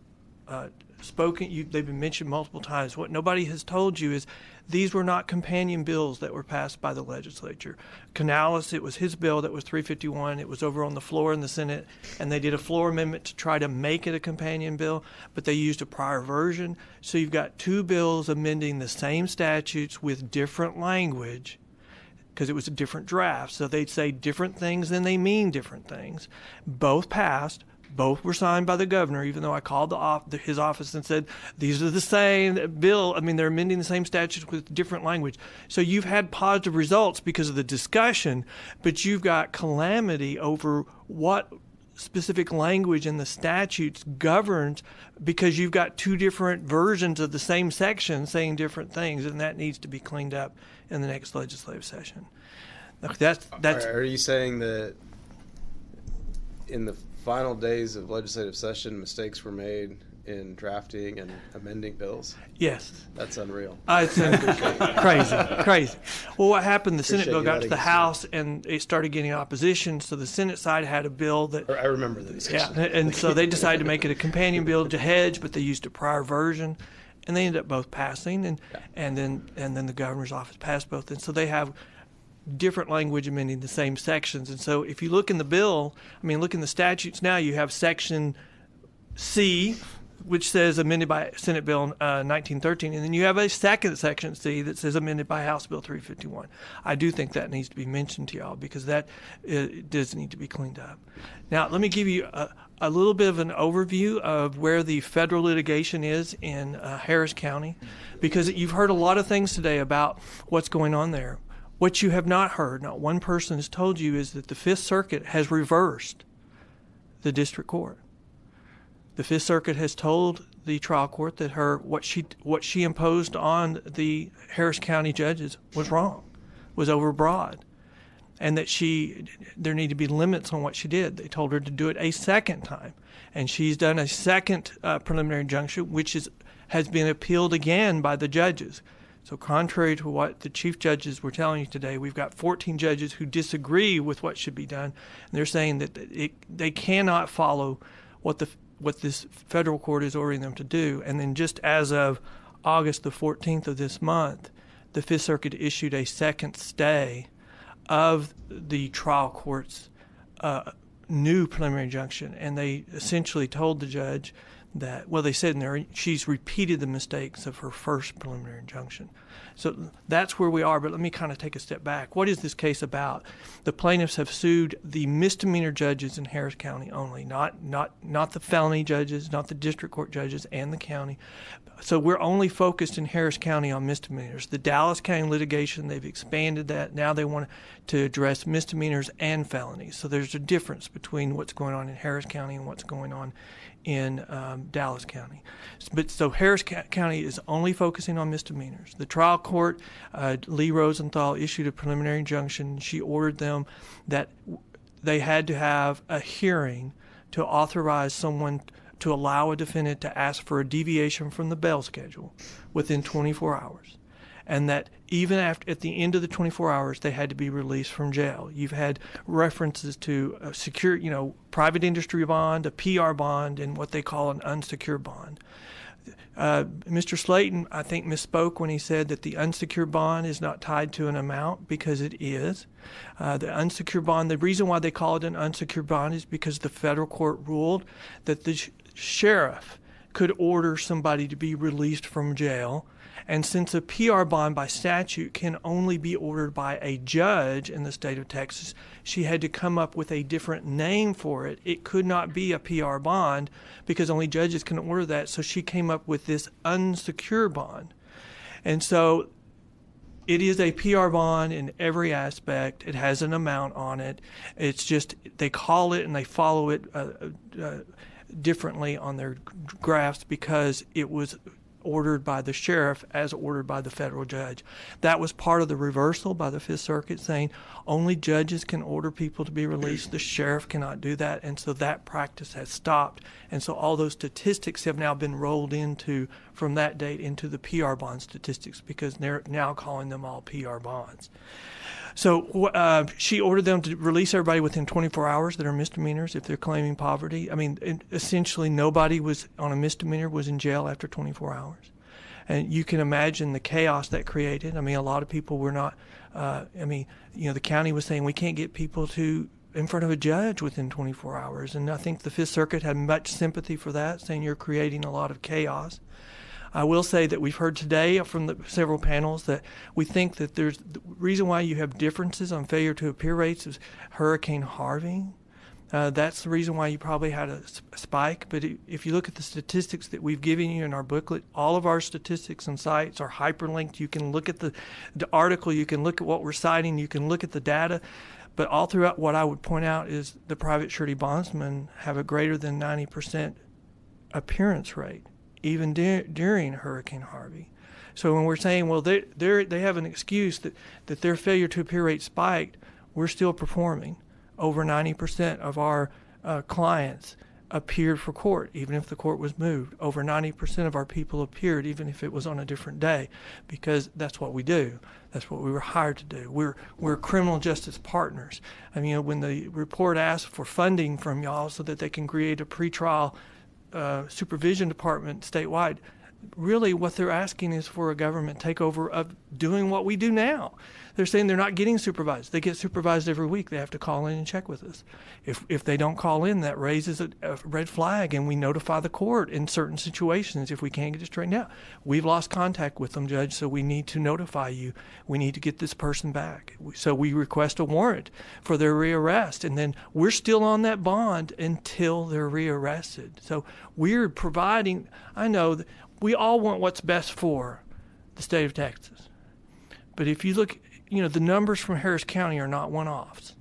they've been mentioned multiple times. What nobody has told you is these were not companion bills that were passed by the legislature. Canales, it was his bill that was 351. It was over on the floor in the Senate, and they did a floor amendment to try to make it a companion bill, but they used a prior version. So you've got two bills amending the same statutes with different language, because it was a different draft. So they'd say different things and they mean different things. Both passed. Both were signed by the governor, even though I called his office and said, these are the same bill. I mean, they're amending the same statutes with different language. So you've had positive results because of the discussion, but you've got calamity over what specific language in the statutes governs, because you've got two different versions of the same section saying different things, and that needs to be cleaned up in the next legislative session. That's. Are you saying that in the final days of legislative session, mistakes were made in drafting and amending bills? Yes. That's unreal. It's crazy. Well, what happened, the Senate bill got to the House, and it started getting opposition, so the Senate side had a bill that... I remember the discussion. Yeah, and so they decided to make it a companion bill to hedge, but they used a prior version, and they ended up both passing, and then the governor's office passed both, and so they have different language amending the same sections. And so if you look in the bill, look in the statutes now, you have Section C, which says amended by Senate Bill 1913, and then you have a second Section C that says amended by House Bill 351. I do think that needs to be mentioned to y'all, because that does need to be cleaned up. Now, let me give you a little bit of an overview of where the federal litigation is in Harris County, because you've heard a lot of things today about what's going on there. What you have not heard, not one person has told you, is that the Fifth Circuit has reversed the district court. The Fifth Circuit has told the trial court that what she imposed on the Harris County judges was wrong, was overbroad. and that there need to be limits on what she did. They told her to do it a second time, and she's done a second preliminary injunction, which has been appealed again by the judges. So contrary to what the chief judges were telling you today, we've got 14 judges who disagree with what should be done. And they're saying that they cannot follow what this federal court is ordering them to do. And then just as of August the 14th of this month, the Fifth Circuit issued a second stay of the trial court's new preliminary injunction. And they essentially told the judge that, well, they said in there, she's repeated the mistakes of her first preliminary injunction. So that's where we are, but let me kind of take a step back. What is this case about? The plaintiffs have sued the misdemeanor judges in Harris County only, not the felony judges, not the district court judges, and the county. So we're only focused in Harris County on misdemeanors. The Dallas County litigation, they've expanded that. Now they want to address misdemeanors and felonies. So there's a difference between what's going on in Harris County and what's going on in Dallas County. So Harris County is only focusing on misdemeanors. The trial court, Lee Rosenthal, issued a preliminary injunction. She ordered them that they had to have a hearing to authorize someone to allow a defendant to ask for a deviation from the bail schedule within 24 hours. And that even at the end of the 24 hours, they had to be released from jail. You've had references to a secure, private industry bond, a PR bond, and what they call an unsecured bond. Mr. Slayton, I think, misspoke when he said that the unsecured bond is not tied to an amount, because it is. The unsecured bond, the reason why they call it an unsecured bond is because the federal court ruled that the sheriff could order somebody to be released from jail. And since a PR bond by statute can only be ordered by a judge in the state of Texas, she had to come up with a different name for it. It could not be a PR bond because only judges can order that. So she came up with this unsecured bond. And so it is a PR bond in every aspect. It has an amount on it. It's just they call it and they follow it differently on their graphs because it was ordered by the sheriff as ordered by the federal judge. That was part of the reversal by the Fifth Circuit, saying only judges can order people to be released. The sheriff cannot do that, and so that practice has stopped. And so all those statistics have now been rolled into, from that date, into the PR bond statistics, because they're now calling them all PR bonds. So she ordered them to release everybody within 24 hours that are misdemeanors if they're claiming poverty. I mean, essentially nobody was on a misdemeanor was in jail after 24 hours. And you can imagine the chaos that created. I mean, a lot of people were not, the county was saying we can't get people in front of a judge within 24 hours. And I think the Fifth Circuit had much sympathy for that, saying you're creating a lot of chaos. I will say that we've heard today from the several panels that we think that there's the reason why you have differences on failure to appear rates is Hurricane Harvey. That's the reason why you probably had a spike. But if you look at the statistics that we've given you in our booklet, all of our statistics and sites are hyperlinked. You can look at the article, you can look at what we're citing, you can look at the data. But all throughout, what I would point out is the private surety bondsmen have a greater than 90% appearance rate, even during Hurricane Harvey. So when we're saying, well, they have an excuse that their failure to appear rate spiked, we're still performing. Over 90% of our clients appeared for court, even if the court was moved. Over 90% of our people appeared, even if it was on a different day, because that's what we do. That's what we were hired to do. We're criminal justice partners. I mean, when the report asked for funding from y'all so that they can create a pretrial supervision department statewide, really what they're asking is for a government takeover of doing what we do now. They're saying they're not getting supervised. They get supervised every week. They have to call in and check with us. If they don't call in, that raises a red flag, and we notify the court in certain situations if we can't get it straightened out. We've lost contact with them, Judge, so we need to notify you. We need to get this person back. So we request a warrant for their rearrest, and then we're still on that bond until they're rearrested. So we're providing, I know that we all want what's best for the state of Texas. But if you look, the numbers from Harris County are not one-offs.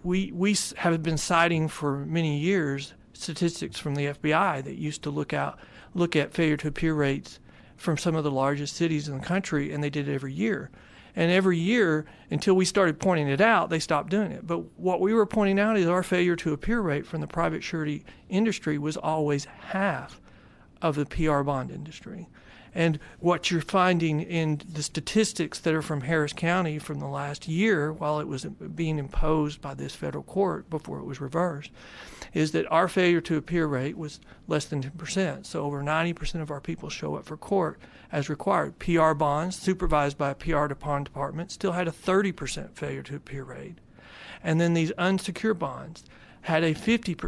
We have been citing for many years statistics from the FBI that used to look at failure to appear rates from some of the largest cities in the country, and they did it every year. And every year, until we started pointing it out, they stopped doing it. But what we were pointing out is our failure to appear rate from the private surety industry was always half of the PR bond industry. And what you're finding in the statistics that are from Harris County from the last year, while it was being imposed by this federal court before it was reversed, is that our failure to appear rate was less than 10%. So over 90% of our people show up for court as required. PR bonds, supervised by a PR department, still had a 30% failure to appear rate. And then these unsecured bonds had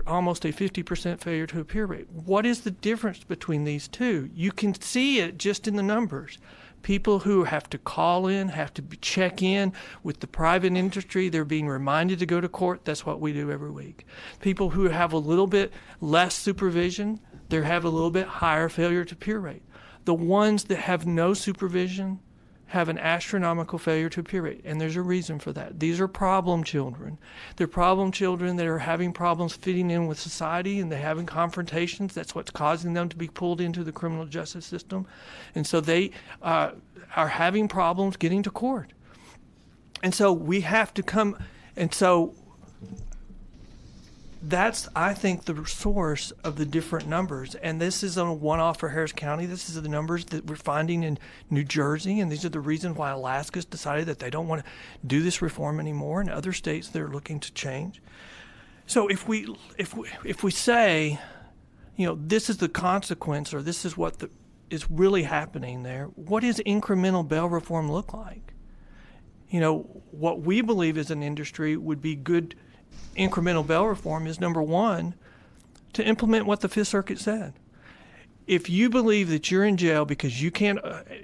almost a 50% failure to appear rate. What is the difference between these two? You can see it just in the numbers. People who have to call in, have to check in with the private industry, they're being reminded to go to court. That's what we do every week. People who have a little bit less supervision, they have a little bit higher failure to appear rate. The ones that have no supervision have an astronomical failure to appear rate, and there's a reason for that. These are problem children. They're problem children that are having problems fitting in with society, and they're having confrontations. That's what's causing them to be pulled into the criminal justice system. And so they are having problems getting to court. And so we have to come, and so that's, I think, the source of the different numbers. And this is a one-off for Harris County. This is the numbers that we're finding in New Jersey, and these are the reasons why Alaska's decided that they don't want to do this reform anymore, and other states they're looking to change. So if we say, you know, this is the consequence, or this is what is really happening there, what does incremental bail reform look like? You know, what we believe as an industry would be good incremental bail reform is, number one, to implement what the Fifth Circuit said. If you believe that you're in jail because you can't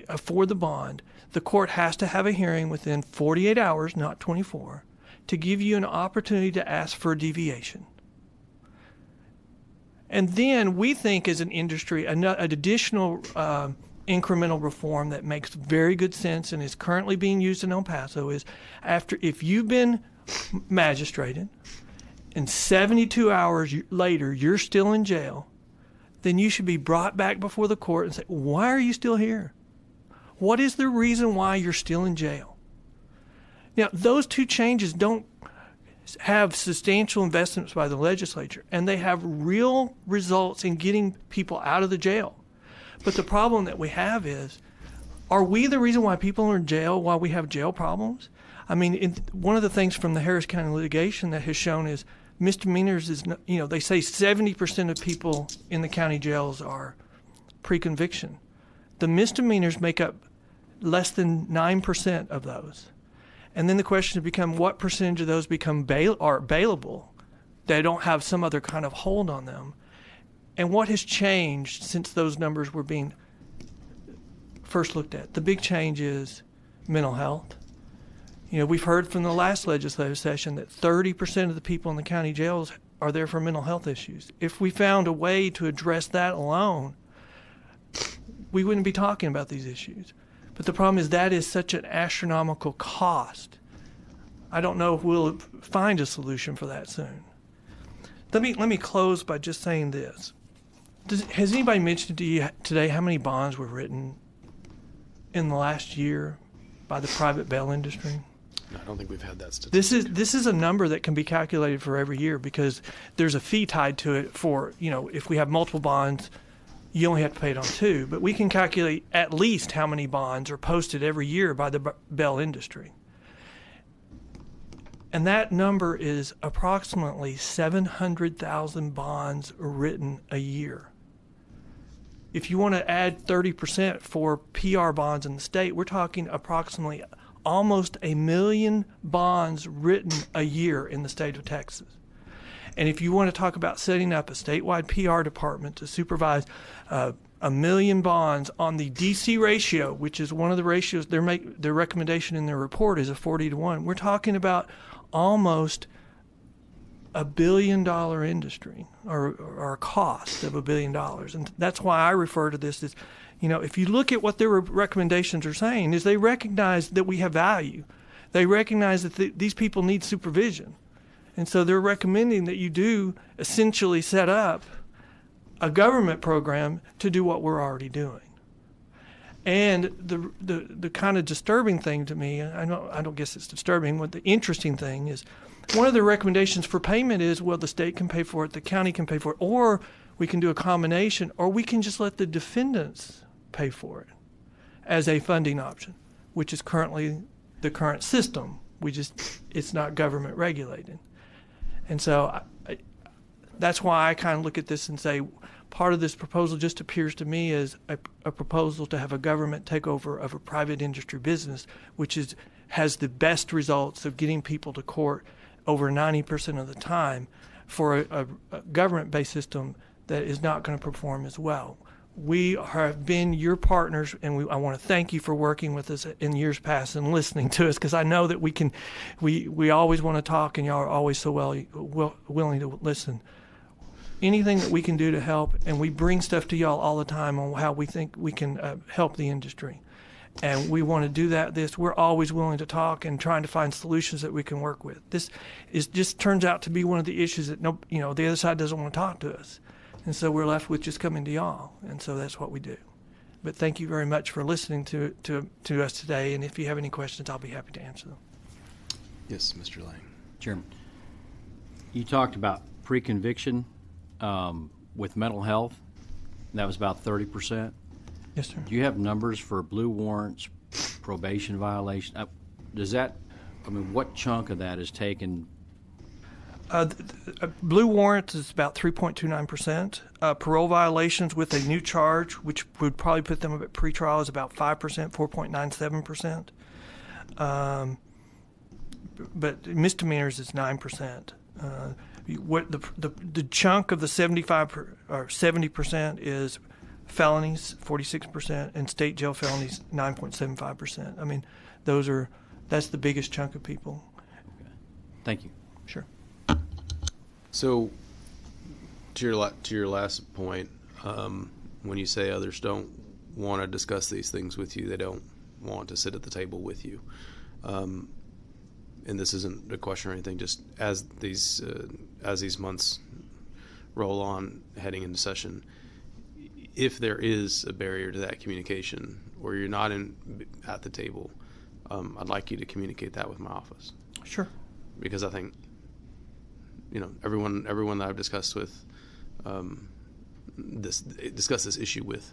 afford the bond, the court has to have a hearing within 48 hours, not 24, to give you an opportunity to ask for a deviation. And then we think as an industry, an additional incremental reform that makes very good sense and is currently being used in El Paso is, if you've been magistrated and 72 hours later you're still in jail, then you should be brought back before the court and say, why are you still here? What is the reason why you're still in jail? Now, those two changes don't have substantial investments by the legislature, and they have real results in getting people out of the jail. But the problem that we have is, are we the reason why people are in jail, why we have jail problems? I mean, one of the things from the Harris County litigation that has shown is misdemeanors is, you know, they say 70% of people in the county jails are pre-conviction. The misdemeanors make up less than 9% of those. And then the question has become, what percentage of those become bailable? They don't have some other kind of hold on them. And what has changed since those numbers were being first looked at? The big change is mental health. You know, we've heard from the last legislative session that 30% of the people in the county jails are there for mental health issues. If we found a way to address that alone, we wouldn't be talking about these issues. But the problem is that is such an astronomical cost. I don't know if we'll find a solution for that soon. Let me close by just saying this. Has anybody mentioned to you today how many bonds were written in the last year by the private bail industry? I don't think we've had that statistic. This is a number that can be calculated for every year because there's a fee tied to it for, you know, if we have multiple bonds, you only have to pay it on two. But we can calculate at least how many bonds are posted every year by the bail industry. And that number is approximately 700,000 bonds written a year. If you want to add 30% for PR bonds in the state, we're talking approximately almost 1 million bonds written a year in the state of Texas. And if you want to talk about setting up a statewide PR department to supervise 1 million bonds on the DC ratio, which is one of the ratios, their recommendation in their report is a 40-to-1. We're talking about almost $1 billion industry, or a cost of $1 billion. And that's why I refer to this as, you know, if you look at what their recommendations are saying, is they recognize that we have value. They recognize that these people need supervision. And so they're recommending that you do essentially set up a government program to do what we're already doing. And the kind of disturbing thing to me, I don't guess it's disturbing, what the interesting thing is, one of the recommendations for payment is, well, the state can pay for it, the county can pay for it, or we can do a combination, or we can just let the defendants pay for it as a funding option, which is currently the current system. It's not government regulated. And so that's why I kind of look at this and say, part of this proposal just appears to me as a proposal to have a government takeover of a private industry business, which has the best results of getting people to court over 90% of the time, for a government-based system that is not going to perform as well. We have been your partners, and I want to thank you for working with us in years past and listening to us, because I know that we always want to talk, and y'all are always so willing to listen. Anything that we can do to help, and we bring stuff to y'all all the time on how we think we can help the industry. And we want to do that. We're always willing to talk and trying to find solutions that we can work with. This just turns out to be one of the issues that the other side doesn't want to talk to us. And so we're left with just coming to y'all. And so that's what we do. But thank you very much for listening to us today. And if you have any questions, I'll be happy to answer them. Yes, Mr. Lang. Chairman, you talked about pre-conviction with mental health. That was about 30%. Yes, sir. Do you have numbers for blue warrants, probation violation? What chunk of that is taken? Blue warrants is about 3.29%. Parole violations with a new charge, which would probably put them at pretrial, is about 5%, 4.97%. But misdemeanors is 9%. What the chunk of the 70% is felonies, 46%, and state jail felonies, 9.75%. I mean, that's the biggest chunk of people. Okay. Thank you. Sure. So, to your last point, when you say others don't want to discuss these things with you, they don't want to sit at the table with you, and this isn't a question or anything. Just as these months roll on, heading into session, if there is a barrier to that communication, or you're not at the table, I'd like you to communicate that with my office. Sure. Because I think, everyone that I've discussed with, discuss this issue with,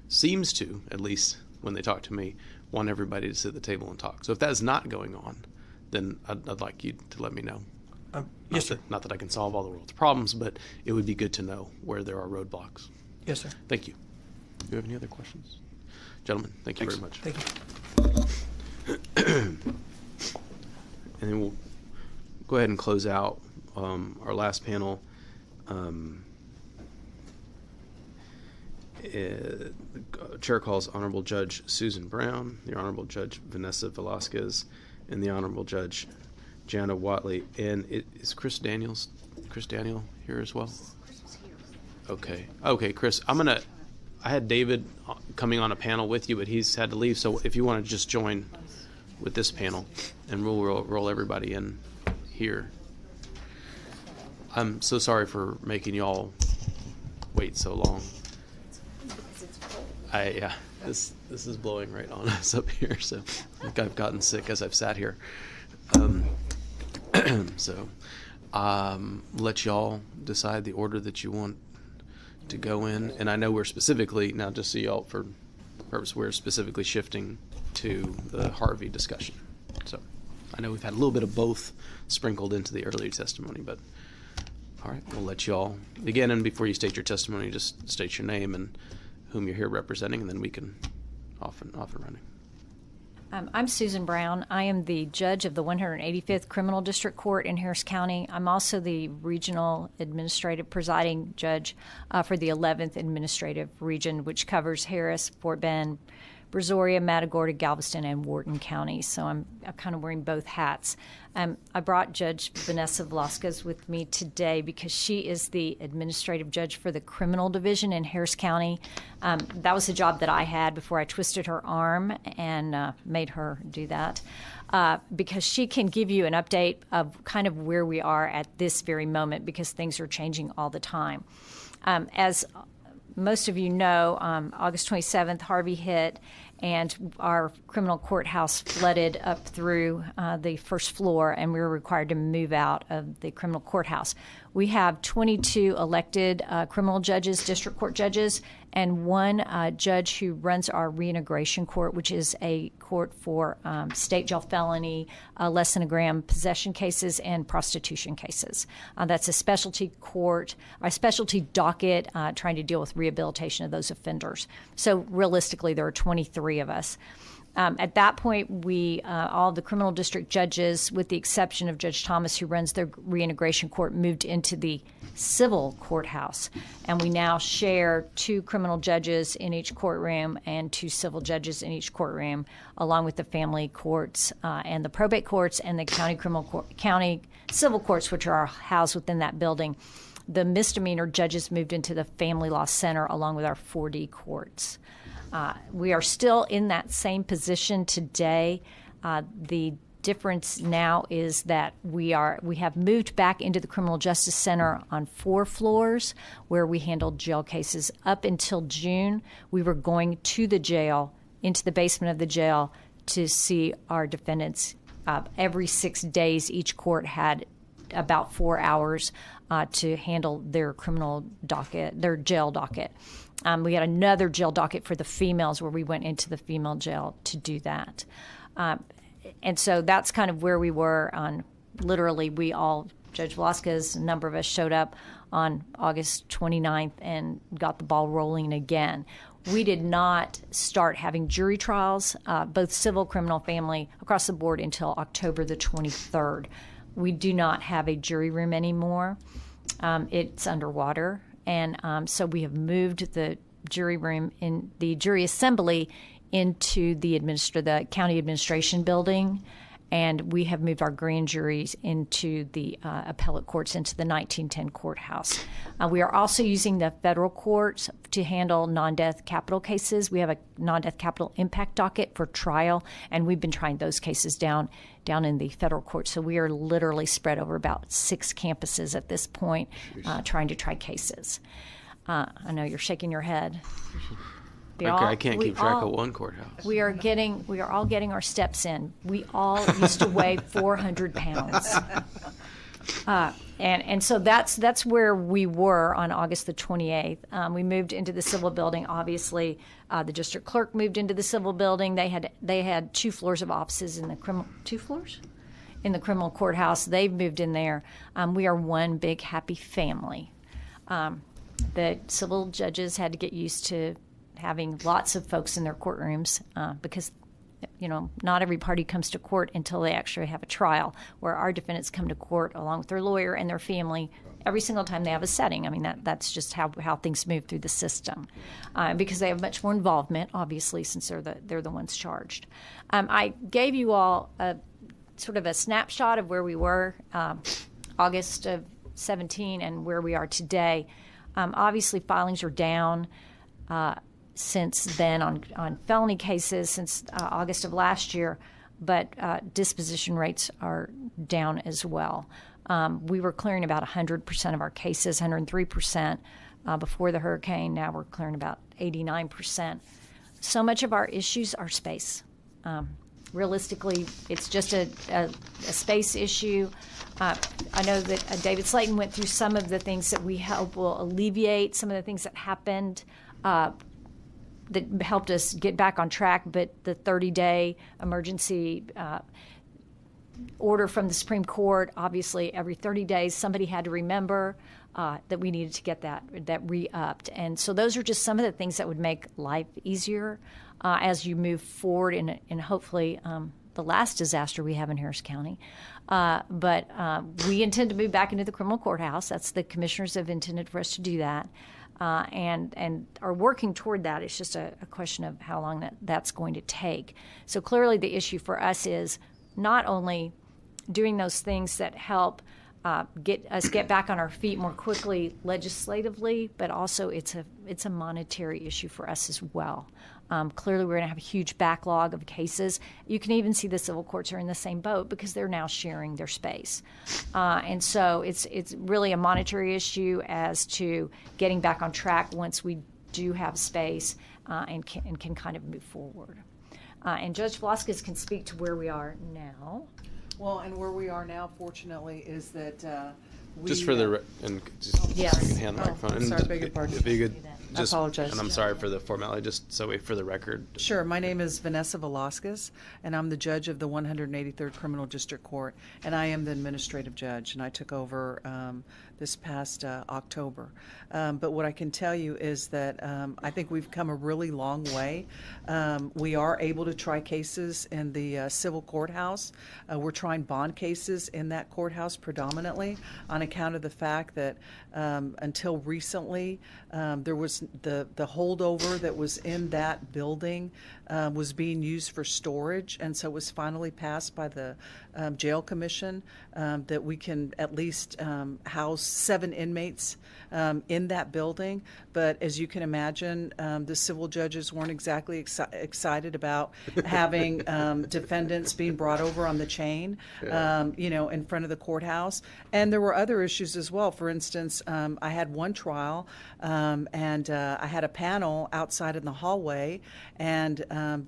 seems to, at least when they talk to me, want everybody to sit at the table and talk. So if that is not going on, then I'd like you to let me know. Yes, sir. Not that I can solve all the world's problems, but it would be good to know where there are roadblocks. Yes, sir. Thank you. Do you have any other questions? Gentlemen, thank you very much. Thank you. And then we'll go ahead and close out our last panel. The chair calls Honorable Judge Susan Brown, the Honorable Judge Vanessa Velasquez, and the Honorable Judge Jana Watley. And is Chris Daniel here as well? Okay, Chris, I had David coming on a panel with you, but he's had to leave. So if you want to just join with this panel, and we'll roll everybody in here. I'm so sorry for making y'all wait so long. This is blowing right on us up here. So I think I've gotten sick as I've sat here. Let y'all decide the order that you want to go in. And I know we're specifically, now just so y'all for purpose, we're specifically shifting to the Harvey discussion. So I know we've had a little bit of both sprinkled into the earlier testimony, but all right, we'll let y'all begin. And before you state your testimony, just state your name and whom you're here representing, and then we can off and running. I'm Susan Brown. I am the judge of the 185th Criminal District Court in Harris County. I'm also the regional administrative presiding judge for the 11th Administrative Region, which covers Harris, Fort Bend, Brazoria, Matagorda, Galveston, and Wharton counties. So I'm kind of wearing both hats. I brought Judge Vanessa Velasquez with me today because she is the administrative judge for the criminal division in Harris County. That was a job that I had before I twisted her arm and made her do that, because she can give you an update of kind of where we are at this very moment, because things are changing all the time. As most of you know, August 27th, Harvey hit, and our criminal courthouse flooded up through the first floor, and we were required to move out of the criminal courthouse. We have 22 elected criminal judges, district court judges, and one judge who runs our reintegration court, which is a court for state jail felony, less than a gram possession cases, and prostitution cases. That's a specialty court, a specialty docket trying to deal with rehabilitation of those offenders. So realistically, there are 23 of us. At that point, we all the criminal district judges, with the exception of Judge Thomas, who runs the reintegration court, moved into the civil courthouse. And we now share 2 criminal judges in each courtroom and 2 civil judges in each courtroom, along with the family courts and the probate courts and the county civil courts, which are housed within that building. The misdemeanor judges moved into the family law center along with our 4D courts. We are still in that same position today. The difference now is that we have moved back into the Criminal Justice Center on 4 floors where we handled jail cases. Up until June, we were going to the jail, into the basement of the jail, to see our defendants. Every 6 days, each court had about 4 hours to handle their criminal docket, their jail docket. We had another jail docket for the females where we went into the female jail to do that. And so that's kind of where we were on literally Judge Velasquez, a number of us showed up on August 29th and got the ball rolling again. We did not start having jury trials, both civil, criminal, family, across the board until October the 23rd. We do not have a jury room anymore. It's underwater. And so we have moved the jury room in the jury assembly into the county administration building, and we have moved our grand juries into the appellate courts, into the 1910 courthouse. We are also using the federal courts to handle non-death capital cases. We have a non-death capital impact docket for trial, and we've been trying those cases down in the federal court. So we are literally spread over about 6 campuses at this point, trying to try cases. I know you're shaking your head. I can't keep track of one courthouse. We are all getting our steps in. We all used to weigh 400 pounds. And so that's where we were on August the 28th. We moved into the civil building. Obviously, the district clerk moved into the civil building. They had 2 floors of offices in the criminal 2 floors in the criminal courthouse. They've moved in there. We are one big happy family. The civil judges had to get used to having lots of folks in their courtrooms because not every party comes to court until they actually have a trial, where our defendants come to court along with their lawyer and their family every single time they have a setting. I mean, that's just how things move through the system because they have much more involvement, obviously, since they're the ones charged. I gave you all sort of a snapshot of where we were August of 17 and where we are today. Obviously, filings are down since then on felony cases since August of last year, but disposition rates are down as well. We were clearing about 100% of our cases, 103% before the hurricane. Now we're clearing about 89%. So much of our issues are space. Realistically, it's just a space issue. I know that David Slayton went through some of the things that we hope will alleviate some of the things that happened that helped us get back on track, but the 30-day emergency order from the Supreme Court, obviously every 30 days somebody had to remember that we needed to get that re-upped. And so those are just some of the things that would make life easier as you move forward in hopefully the last disaster we have in Harris County. But we intend to move back into the criminal courthouse. That's the commissioners have intended for us to do that. And are working toward that. It's just a question of how long that's going to take. So clearly the issue for us is not only doing those things that help get back on our feet more quickly legislatively, but also it's a monetary issue for us as well. Clearly, we're going to have a huge backlog of cases. You can even see the civil courts are in the same boat because they're now sharing their space. And so it's really a monetary issue as to getting back on track once we do have space and can kind of move forward. And Judge Velasquez can speak to where we are now. Well, and where we are now, fortunately, is that just for the and just yes. you can hand the microphone. And sorry, beg your pardon. If you could just, I apologize. And I'm sorry for the formality, just so for the record. Sure. My name is Vanessa Velasquez, and I'm the judge of the 183rd Criminal District Court, and I am the administrative judge, and I took over this past October. But what I can tell you is that I think we've come a really long way. We are able to try cases in the civil courthouse. We're trying bond cases in that courthouse predominantly on account of the fact that until recently there was the holdover that was in that building was being used for storage, and so it was finally passed by the jail commission that we can at least house 7 inmates in that building. But as you can imagine, the civil judges weren't exactly excited about having defendants being brought over on the chain, in front of the courthouse. And there were other issues as well. For instance, I had one trial, and I had a panel outside in the hallway, and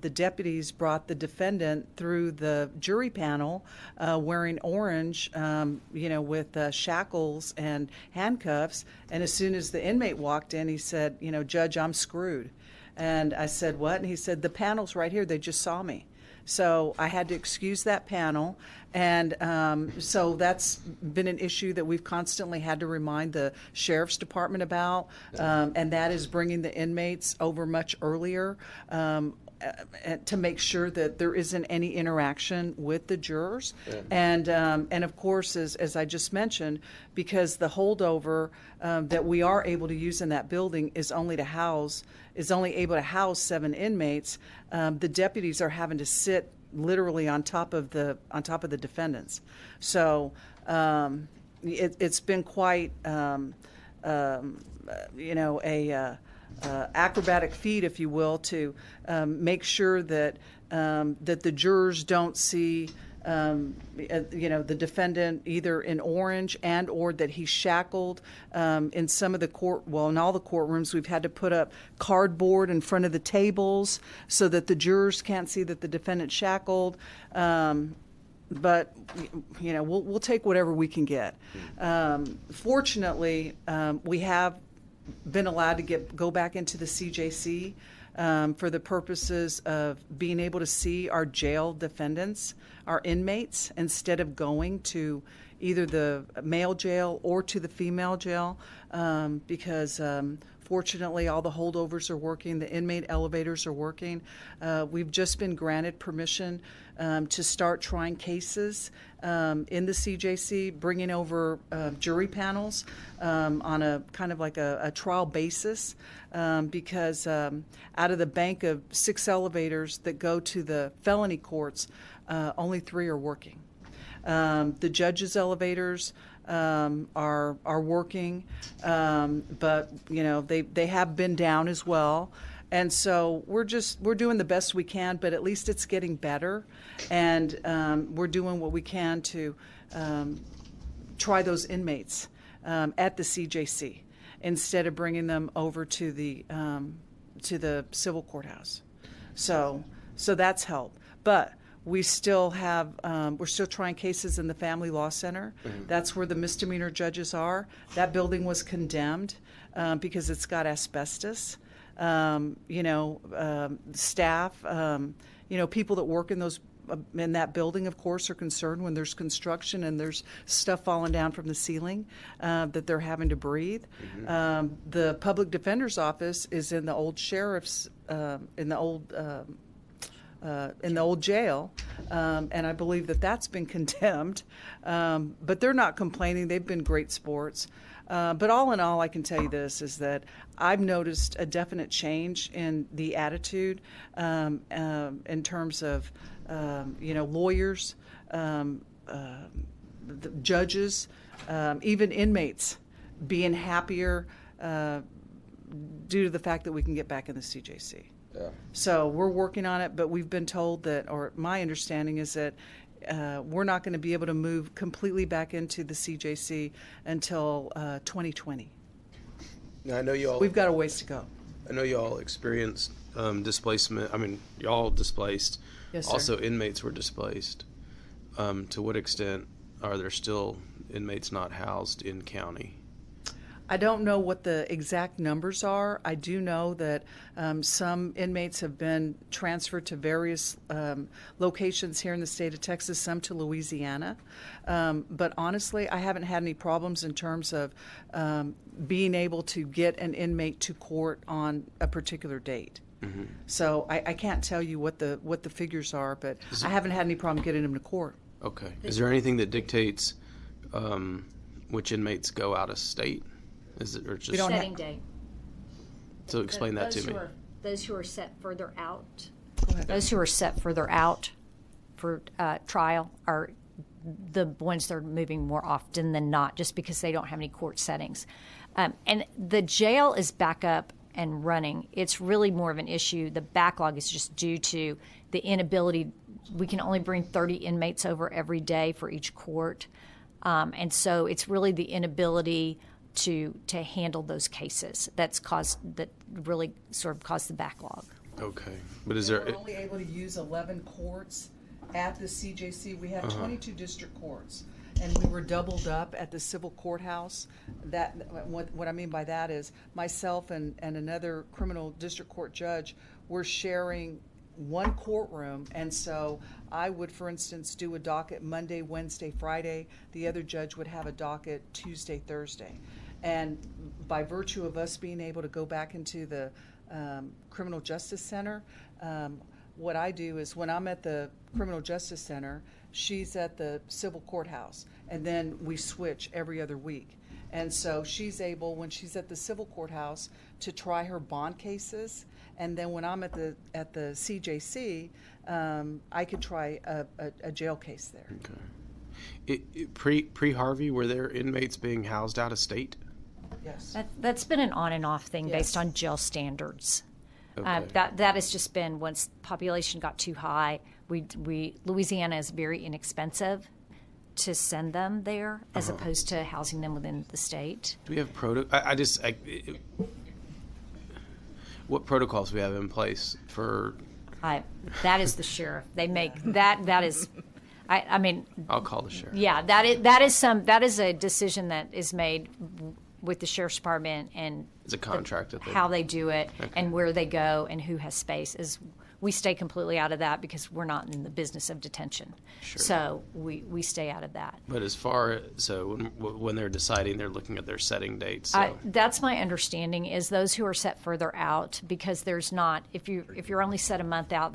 the deputies brought the defendant through the jury panel wearing orange, with shackles and handcuffs. And as soon as the inmate walked in, he said, "Judge, I'm screwed." And I said, "What?" And he said, "The panel's right here. They just saw me." So I had to excuse that panel, and so that's been an issue that we've constantly had to remind the sheriff's department about, and that is bringing the inmates over much earlier to make sure that there isn't any interaction with the jurors. And of course, as I just mentioned, because the holdover that we are able to use in that building is only able to house 7 inmates, the deputies are having to sit literally on top of the defendants. So it's been quite acrobatic feat, if you will, to make sure that the jurors don't see the defendant either in orange and or that he's shackled. In some of the in all the courtrooms, we've had to put up cardboard in front of the tables so that the jurors can't see that the defendant's shackled. But we'll take whatever we can get. Fortunately, we have been allowed to go back into the CJC for the purposes of being able to see our jail defendants, our inmates, instead of going to either the male jail or to the female jail, because fortunately all the holdovers are working, the inmate elevators are working. We've just been granted permission to start trying cases in the CJC, bringing over jury panels on a kind of like a trial basis, because out of the bank of 6 elevators that go to the felony courts, only 3 are working. The judges' elevators are working, but they have been down as well. And so we're doing the best we can, but at least it's getting better, and we're doing what we can to try those inmates at the CJC instead of bringing them over to the civil courthouse. So that's helped, but we still have we're still trying cases in the Family Law Center. Mm-hmm. That's where the misdemeanor judges are. That building was condemned because it's got asbestos. Staff, people that work in that building, of course, are concerned when there's construction and there's stuff falling down from the ceiling that they're having to breathe. Mm-hmm. The public defender's office is in the old sheriff's, in the old jail, and I believe that's been condemned. But they're not complaining. They've been great sports. But all in all, I can tell you this, is that I've noticed a definite change in the attitude in terms of, lawyers, the judges, even inmates being happier due to the fact that we can get back in the CJC. Yeah. So we're working on it, but we've been told that, or my understanding is that we're not going to be able to move completely back into the CJC until 2020. Now, I know you all. We've got a ways to go. I know y'all experienced displacement. I mean, y'all displaced. Yes, sir. Also, inmates were displaced. To what extent are there still inmates not housed in county? I don't know what the exact numbers are. I do know that some inmates have been transferred to various locations here in the state of Texas, some to Louisiana. But honestly, I haven't had any problems in terms of being able to get an inmate to court on a particular date. Mm-hmm. So I can't tell you what the figures are, but I haven't had any problem getting them to court. Okay. Is there anything that dictates which inmates go out of state? Is it or just setting date? So explain that to me. Those who are set further out. Go ahead. Those who are set further out for trial are the ones that are moving more often than not, just because they don't have any court settings. And the jail is back up and running. It's really more of an issue. The backlog is just due to the inability. We can only bring 30 inmates over every day for each court. And so it's really the inability to handle those cases that really sort of caused the backlog. Okay, but is there? We're only able to use 11 courts at the CJC. We have 22 district courts, and we were doubled up at the civil courthouse. That what I mean by that is myself and another criminal district court judge were sharing one courtroom, and so I would, for instance, do a docket Monday, Wednesday, Friday. The other judge would have a docket Tuesday, Thursday. And by virtue of us being able to go back into the Criminal Justice Center, what I do is when I'm at the Criminal Justice Center, she's at the civil courthouse, and then we switch every other week. And so she's able, when she's at the civil courthouse, to try her bond cases, and then when I'm at the CJC, I could try a jail case there. Okay. Pre Harvey, were there inmates being housed out of state? Yes. That's been an on and off thing Yes. based on jail standards. Okay. That has just been once population got too high. Louisiana is very inexpensive to send them there as opposed to housing them within the state. Do we have what protocols do we have in place for? That is the sheriff. They make that is. I mean. I'll call the sheriff. Yeah, that is a decision that is made with the sheriff's department and it's a contract how they do it Okay. and where they go and who has space. We stay completely out of that because we're not in the business of detention. Sure. So we stay out of that. But when they're deciding, they're looking at their setting dates. So. That's my understanding is those who are set further out, because there's not, if you're only set a month out,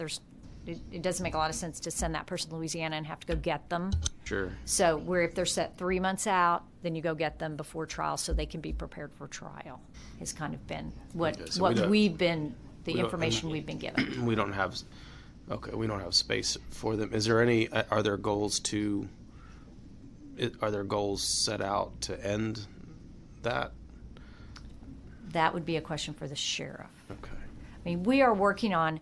it doesn't make a lot of sense to send that person to Louisiana and have to go get them. Sure. So where if they're set 3 months out, then you go get them before trial so they can be prepared for trial. Has kind of been what we've been, the information we've been given. We don't have space for them. Is there any? Are there goals set out to end that? That would be a question for the sheriff. Okay. I mean, we are working on,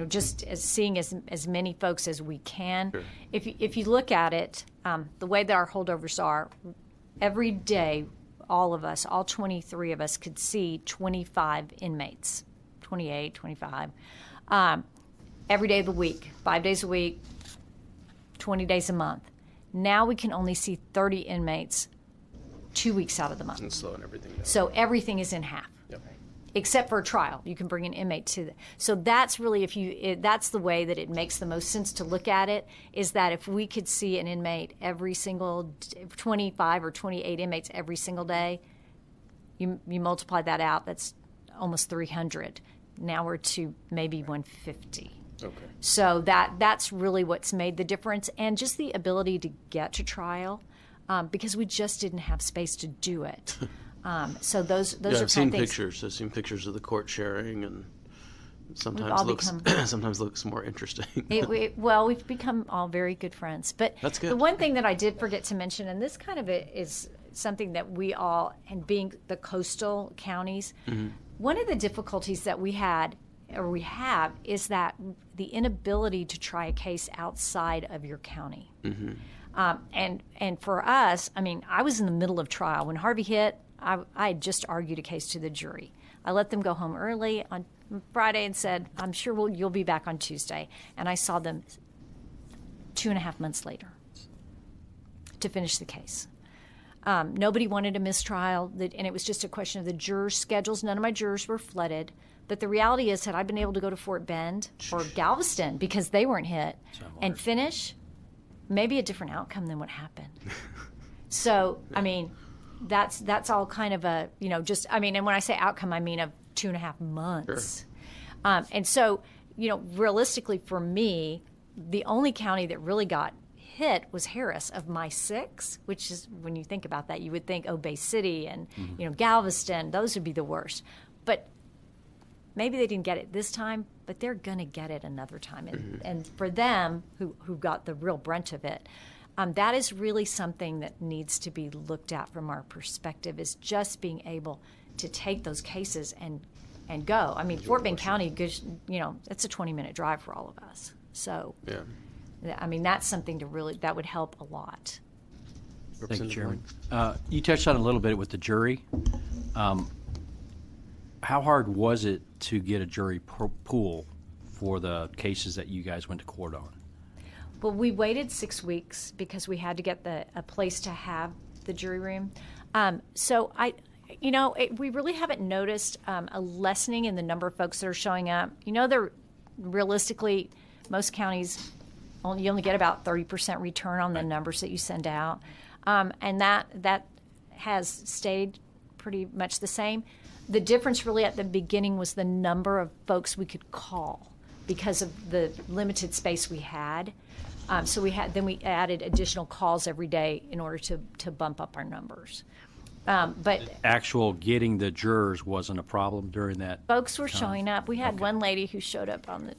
just seeing as many folks as we can. Sure. If you look at it, the way that our holdovers are, every day, all of us, all 23 of us, could see 25 inmates, 28, 25, every day of the week, 5 days a week, 20 days a month. Now we can only see 30 inmates 2 weeks out of the month. And slowing everything down. So everything is in half. Yep. Except for a trial, you can bring an inmate to the. So that's really that's the way that it makes the most sense to look at it. Is that if we could see an inmate every single 25 or 28 inmates every single day, you multiply that out. That's almost 300. Now we're to maybe 150. Okay. So that's really what's made the difference, and just the ability to get to trial, because we just didn't have space to do it. So those are I've seen things. pictures. I've seen pictures of the court sharing, and all sometimes looks more interesting. We've become all very good friends. But That's good. The one thing that I did forget to mention, and this kind of is something that we all, and being the coastal counties, one of the difficulties that we have is that the inability to try a case outside of your county. And for us, I mean, I was in the middle of trial when Harvey hit. I had just argued a case to the jury. I let them go home early on Friday and said, I'm sure you'll be back on Tuesday. And I saw them 2.5 months later to finish the case. Nobody wanted a mistrial, and it was just a question of the jurors' schedules. None of my jurors were flooded. But the reality is, had I been able to go to Fort Bend or Galveston because they weren't hit and finish, maybe a different outcome than what happened. So, I mean, that's all kind of a, and when I say outcome, I mean of 2.5 months. Sure. And so, realistically for me, the only county that really got hit was Harris of my 6, which is, when you think about that, you would think, Bay City and, Galveston, those would be the worst. But maybe they didn't get it this time, but they're going to get it another time. And for them, who got the real brunt of it, that is really something that needs to be looked at from our perspective, is just being able to take those cases and go. I mean, Fort Bend County, it's a 20-minute drive for all of us. So, I mean, that's something that would help a lot. Thank you, Chairman. You touched on it a little bit with the jury. How hard was it to get a jury pool for the cases that you guys went to court on? Well, we waited 6 weeks because we had to get a place to have the jury room. So we really haven't noticed a lessening in the number of folks that are showing up. Realistically, most counties, you only get about 30% return on the numbers that you send out. And that has stayed pretty much the same. The difference really at the beginning was the number of folks we could call because of the limited space we had. So we added additional calls every day in order to bump up our numbers. But actual getting the jurors wasn't a problem during that. Folks were showing up. We had one lady who showed up on the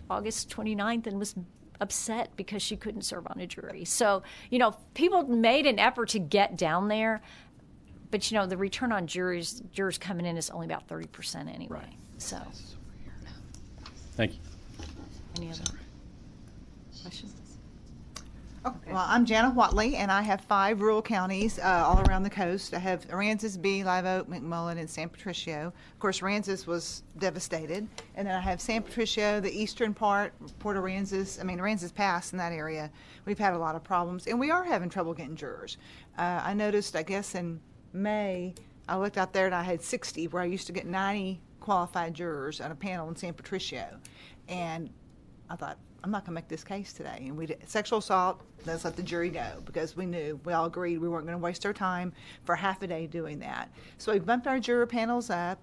August 29th and was upset because she couldn't serve on a jury. So, people made an effort to get down there, but the return on jurors coming in is only about 30% anyway. Right. So, thank you. Any other questions? Okay. Well, I'm Jana Watley, and I have 5 rural counties all around the coast. I have Aransas, Bee, Live Oak, McMullen, and San Patricio. Of course, Aransas was devastated. And then I have San Patricio, the eastern part, Port Aransas. Aransas Pass in that area. We've had a lot of problems, and we are having trouble getting jurors. I noticed, I guess, in May, I looked out there and I had 60, where I used to get 90 qualified jurors on a panel in San Patricio. And I thought, I'm not going to make this case today. And we did sexual assault, let's let the jury go, because we all agreed we weren't going to waste our time for half a day doing that. So we bumped our juror panels up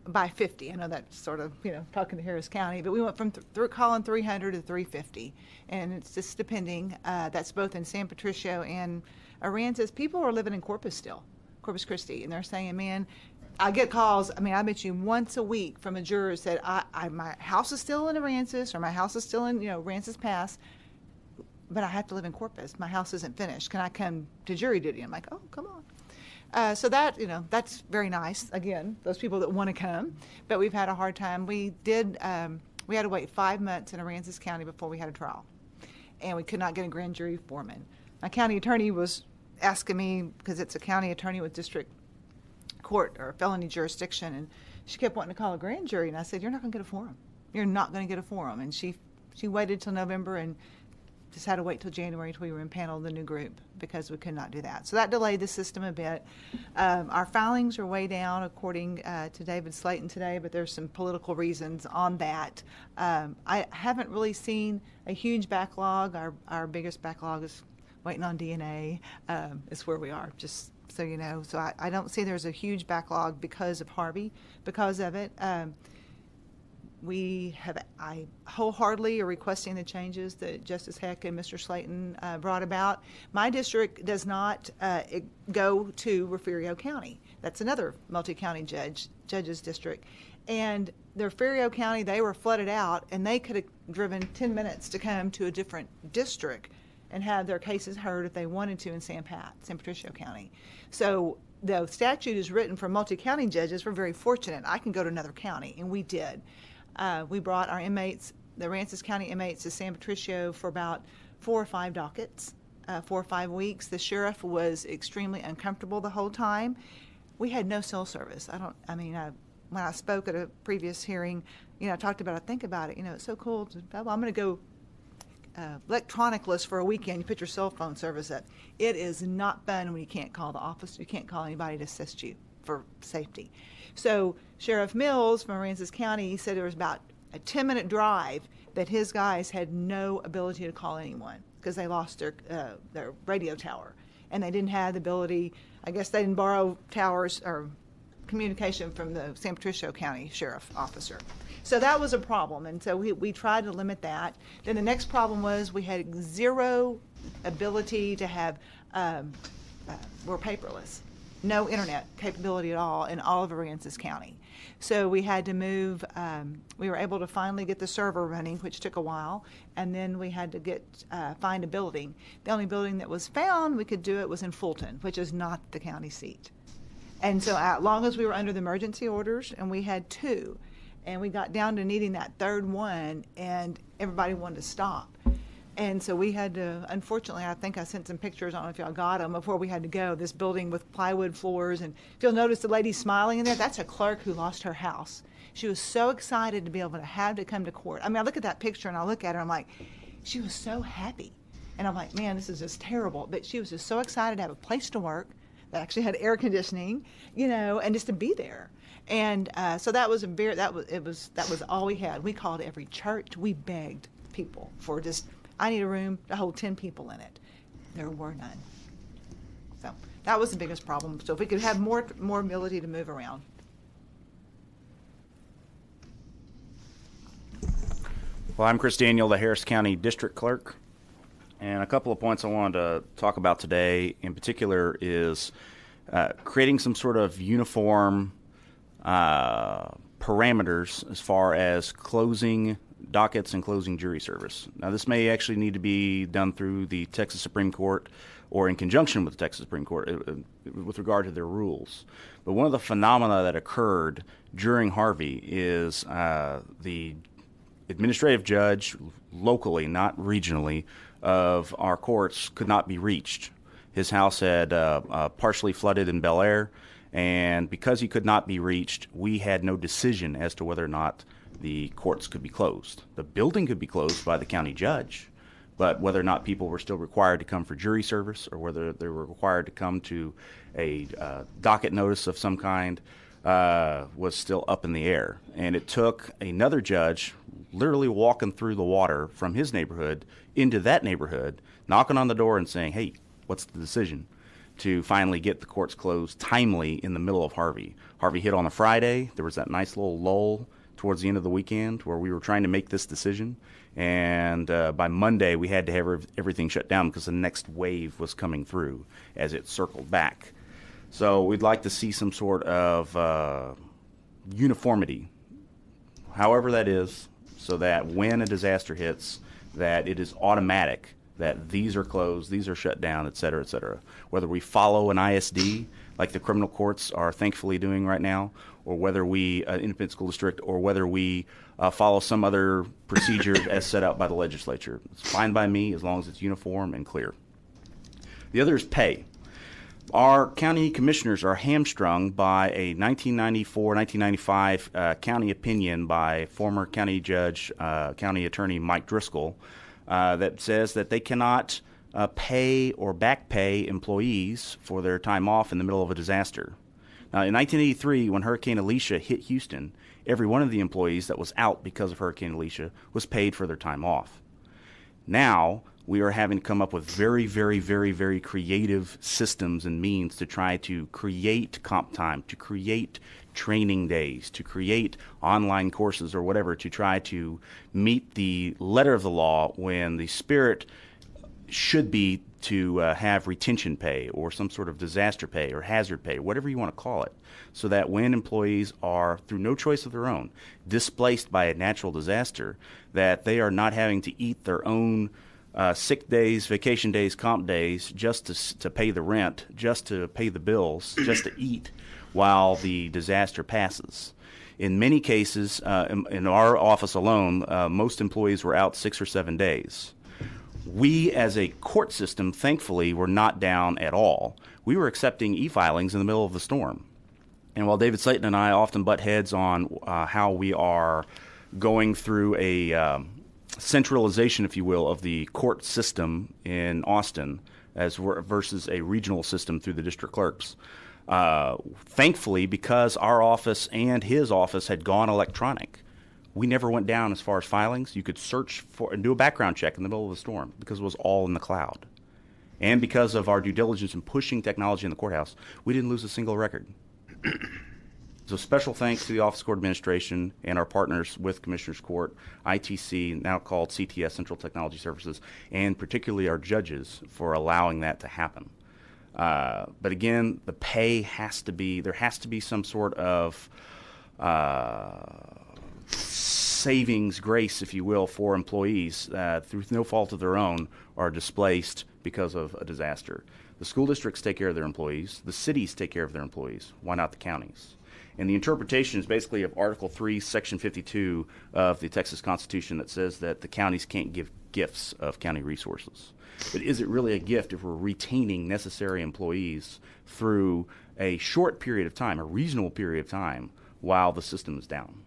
by 50. I know that's sort of, talking to Harris County, but we went from calling 300 to 350. And it's just depending. That's both in San Patricio and Aransas. People are living in Corpus Christi, and they're saying, man, I get calls, I bet you once a week from a juror said, my house is still in Aransas, or my house is still in, Aransas Pass, but I have to live in Corpus. My house isn't finished. Can I come to jury duty? I'm like, oh, come on. So that, that's very nice. Again, those people that want to come, but we've had a hard time. We had to wait 5 months in Aransas County before we had a trial, and we could not get a grand jury foreman. My county attorney was asking me, because it's a county attorney with district court or felony jurisdiction, and she kept wanting to call a grand jury, and I said, you're not going to get a forum. You're not going to get a forum. And she waited till November and just had to wait till January until we were impaneled the new group, because we could not do that. So that delayed the system a bit. Our filings are way down according to David Slayton today, but there's some political reasons on that. I haven't really seen a huge backlog. Our biggest backlog is waiting on DNA. Is where we are, just so you know. So I don't see there's a huge backlog because of Harvey, because of it. I wholeheartedly are requesting the changes that Justice Heck and Mr. Slayton brought about. My district does not go to Refugio County. That's another multi-county judge's district. And the Refugio County, they were flooded out, and they could have driven 10 minutes to come to a different district and have their cases heard if they wanted to in San Patricio County. So the statute is written for multi-county judges. We're very fortunate. I can go to another county, and we did. We brought our inmates, the Aransas County inmates, to San Patricio for about 4 or 5 dockets, 4 or 5 weeks. The sheriff was extremely uncomfortable the whole time. we had no cell service. When I spoke at a previous hearing, I talked about it. Think about it. It's so cool. I'm going to go electronicless for a weekend. You put your cell phone service up. It is not fun when you can't call the office. You can't call anybody to assist you for safety. So Sheriff Mills from Aransas County said there was about a 10-minute drive that his guys had no ability to call anyone because they lost their radio tower, and they didn't have the ability. I guess they didn't borrow towers or communication from the San Patricio County Sheriff officer. So that was a problem, and so we tried to limit that. Then the next problem was we had zero ability to have, we're paperless, no internet capability at all in all of Aransas County. So we had to move, we were able to finally get the server running, which took a while, and then we had to find a building. The only building that was found we could do it was in Fulton, which is not the county seat. And so as long as we were under the emergency orders, and we had 2, and we got down to needing that third one, and everybody wanted to stop. And so we had to, unfortunately, I think I sent some pictures, I don't know if y'all got them, of where we had to go, this building with plywood floors. And if you'll notice the lady smiling in there, that's a clerk who lost her house. She was so excited to be able to have to come to court. I look at that picture and I look at her, I'm like, she was so happy. And I'm like, man, this is just terrible. But she was just so excited to have a place to work that actually had air conditioning, and just to be there. And so that was all we had. We called every church. We begged people for just, I need a room to hold 10 people in it. There were none. So that was the biggest problem. So if we could have more ability to move around. Well, I'm Chris Daniel, the Harris County District Clerk. And a couple of points I wanted to talk about today in particular is creating some sort of uniform parameters as far as closing dockets and closing jury service. Now, this may actually need to be done through the Texas Supreme Court or in conjunction with the Texas Supreme Court with regard to their rules. But one of the phenomena that occurred during Harvey is the administrative judge locally, not regionally, of our courts could not be reached. His house had partially flooded in Bel Air, and because he could not be reached, we had no decision as to whether or not the courts could be closed. The building could be closed by the county judge, but whether or not people were still required to come for jury service or whether they were required to come to a docket notice of some kind was still up in the air. And it took another judge literally walking through the water from his neighborhood into that neighborhood, knocking on the door and saying, hey, what's the decision, to finally get the courts closed timely in the middle of Harvey. Harvey hit on a Friday. There was that nice little lull towards the end of the weekend where we were trying to make this decision. And by Monday, we had to have everything shut down because the next wave was coming through as it circled back. So we'd like to see some sort of uniformity, however that is, so that when a disaster hits, that it is automatic that these are closed, these are shut down, et cetera, et cetera. Whether we follow an ISD, like the criminal courts are thankfully doing right now, or whether we, independent school district, or whether we follow some other procedure as set out by the legislature. It's fine by me as long as it's uniform and clear. The other is pay. Our county commissioners are hamstrung by a 1994-1995 county opinion by former county judge, county attorney Mike Driscoll, that says that they cannot pay or back pay employees for their time off in the middle of a disaster. Now, in 1983, when Hurricane Alicia hit Houston, every one of the employees that was out because of Hurricane Alicia was paid for their time off. Now, we are having to come up with very, very, very, very creative systems and means to try to create comp time, to create training days, to create online courses or whatever, to try to meet the letter of the law when the spirit should be to have retention pay or some sort of disaster pay or hazard pay, whatever you want to call it, so that when employees are, through no choice of their own, displaced by a natural disaster, that they are not having to eat their own sick days, vacation days, comp days, just to pay the rent, just to pay the bills, just to eat while the disaster passes. In many cases, in our office alone, most employees were out 6 or 7 days. We, as a court system, thankfully, were not down at all. We were accepting e-filings in the middle of the storm. And while David Slayton and I often butt heads on how we are going through a centralization, if you will, of the court system in Austin versus a regional system through the district clerks, thankfully, because our office and his office had gone electronic, we never went down as far as filings. You could search for and do a background check in the middle of a storm because it was all in the cloud. And because of our due diligence in pushing technology in the courthouse, we didn't lose a single record. So special thanks to the Office of Court Administration and our partners with Commissioners Court, ITC, now called CTS, Central Technology Services, and particularly our judges for allowing that to happen. But again, the pay has to be, there has to be some sort of savings grace, if you will, for employees through no fault of their own are displaced because of a disaster. The school districts take care of their employees. The cities take care of their employees. Why not the counties? And the interpretation is basically of Article 3, Section 52 of the Texas Constitution that says that the counties can't give gifts of county resources. But is it really a gift if we're retaining necessary employees through a short period of time, a reasonable period of time, while the system is down?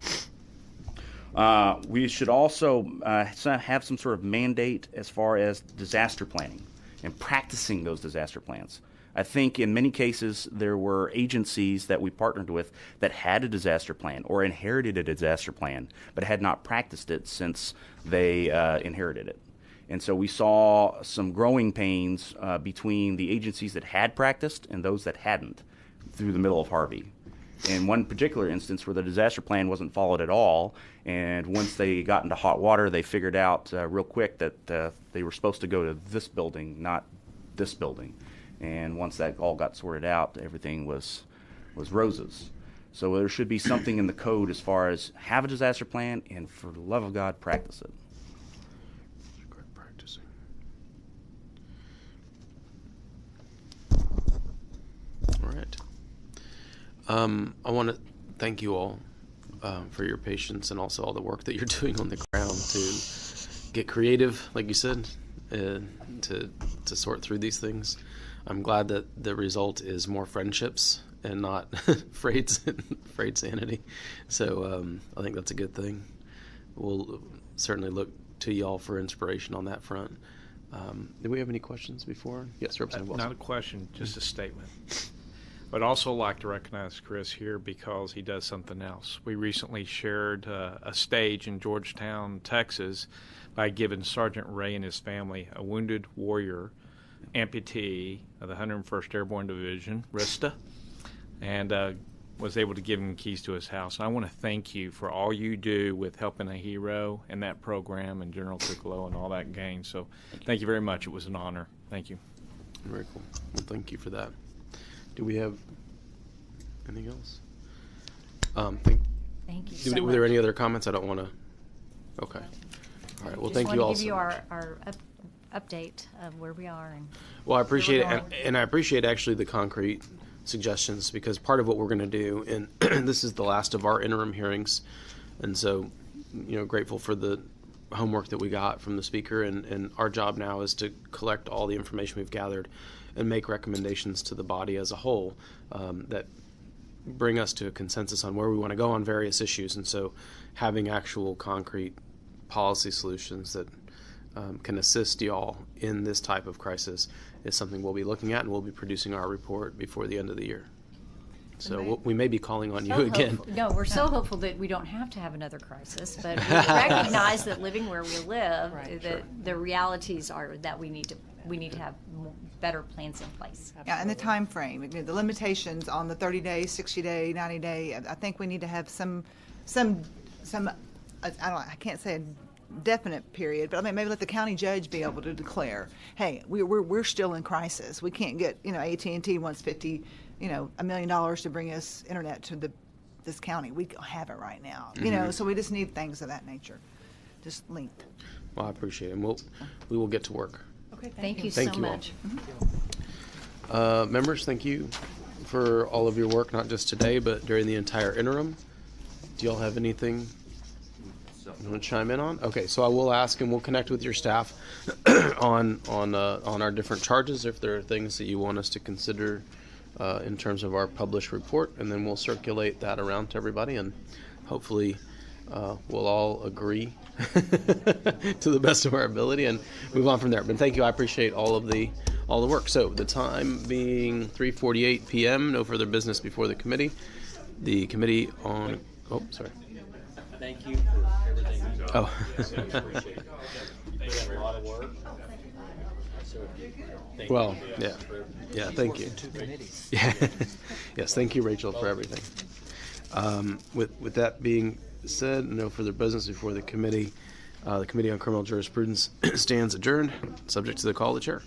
We should also have some sort of mandate as far as disaster planning and practicing those disaster plans. I think in many cases there were agencies that we partnered with that had a disaster plan or inherited a disaster plan but had not practiced it since they inherited it. And so we saw some growing pains between the agencies that had practiced and those that hadn't through the middle of Harvey. In one particular instance where the disaster plan wasn't followed at all, and once they got into hot water, they figured out real quick that they were supposed to go to this building, not this building. And once that all got sorted out, everything was roses. So there should be something in the code as far as have a disaster plan and, for the love of God, practice it. Great practicing. All right. I want to thank you all for your patience and also all the work that you're doing on the ground to get creative, like you said, to sort through these things. I'm glad that the result is more friendships and not frayed sanity. So I think that's a good thing. We'll certainly look to y'all for inspiration on that front. Do we have any questions before? Yes, Representative Wilson. Not a question, just a statement. I'd also like to recognize Chris here because he does something else. We recently shared a stage in Georgetown, Texas, by giving Sergeant Ray and his family a wounded warrior amputee of the 101st Airborne Division, RISTA, and was able to give him keys to his house. And I want to thank you for all you do with helping a hero in that program and General Piccolo and all that gang. So thank you very much. It was an honor. Thank you. Very cool. Well, thank you for that. Do we have anything else? Thank you so Were there much. any other comments? I don't want to. Okay. All right. Well, Just thank you all. want to give you so much. our update of where we are. Well, I appreciate it, where we're and I appreciate actually the concrete suggestions, because part of what we're going to do, and this is the last of our interim hearings, and so, grateful for the homework that we got from the speaker, and our job now is to collect all the information we've gathered and make recommendations to the body as a whole that bring us to a consensus on where we want to go on various issues. And so having actual concrete policy solutions that can assist y'all in this type of crisis is something we'll be looking at, and we'll be producing our report before the end of the year. So we may be calling on you again. No, we're so hopeful that we don't have to have another crisis, but we recognize that living where we live, the realities are that we need to have better plans in place. Yeah, and the time frame, the limitations on the 30-day, 60-day, 90-day. I think we need to have some. I can't say a definite period, but I mean maybe let the county judge be able to declare, hey, we're still in crisis. We can't get AT&T wants $1 million to bring us internet to this county. We don't have it right now. Mm-hmm. So we just need things of that nature, just linked. Well, I appreciate it. And we will get to work. Okay, thank you Thank so you much. Members, thank you for all of your work, not just today, but during the entire interim. Do y'all have anything you want to chime in on? Okay, so I will ask, and we'll connect with your staff on our different charges if there are things that you want us to consider in terms of our published report, and then we'll circulate that around to everybody, and hopefully we'll all agree to the best of our ability and move on from there. But thank you. I appreciate all the work. So the time being 3:48 p.m. No further business before the committee. The committee on. Oh, sorry. Thank you for everything you do. Oh. You put in a lot of work. So thank Well, you. yeah. Thank you. Yeah. Yes, thank you, Rachel, for everything. With that being said, no further business before the committee. The Committee on Criminal Jurisprudence stands adjourned, subject to the call of the chair.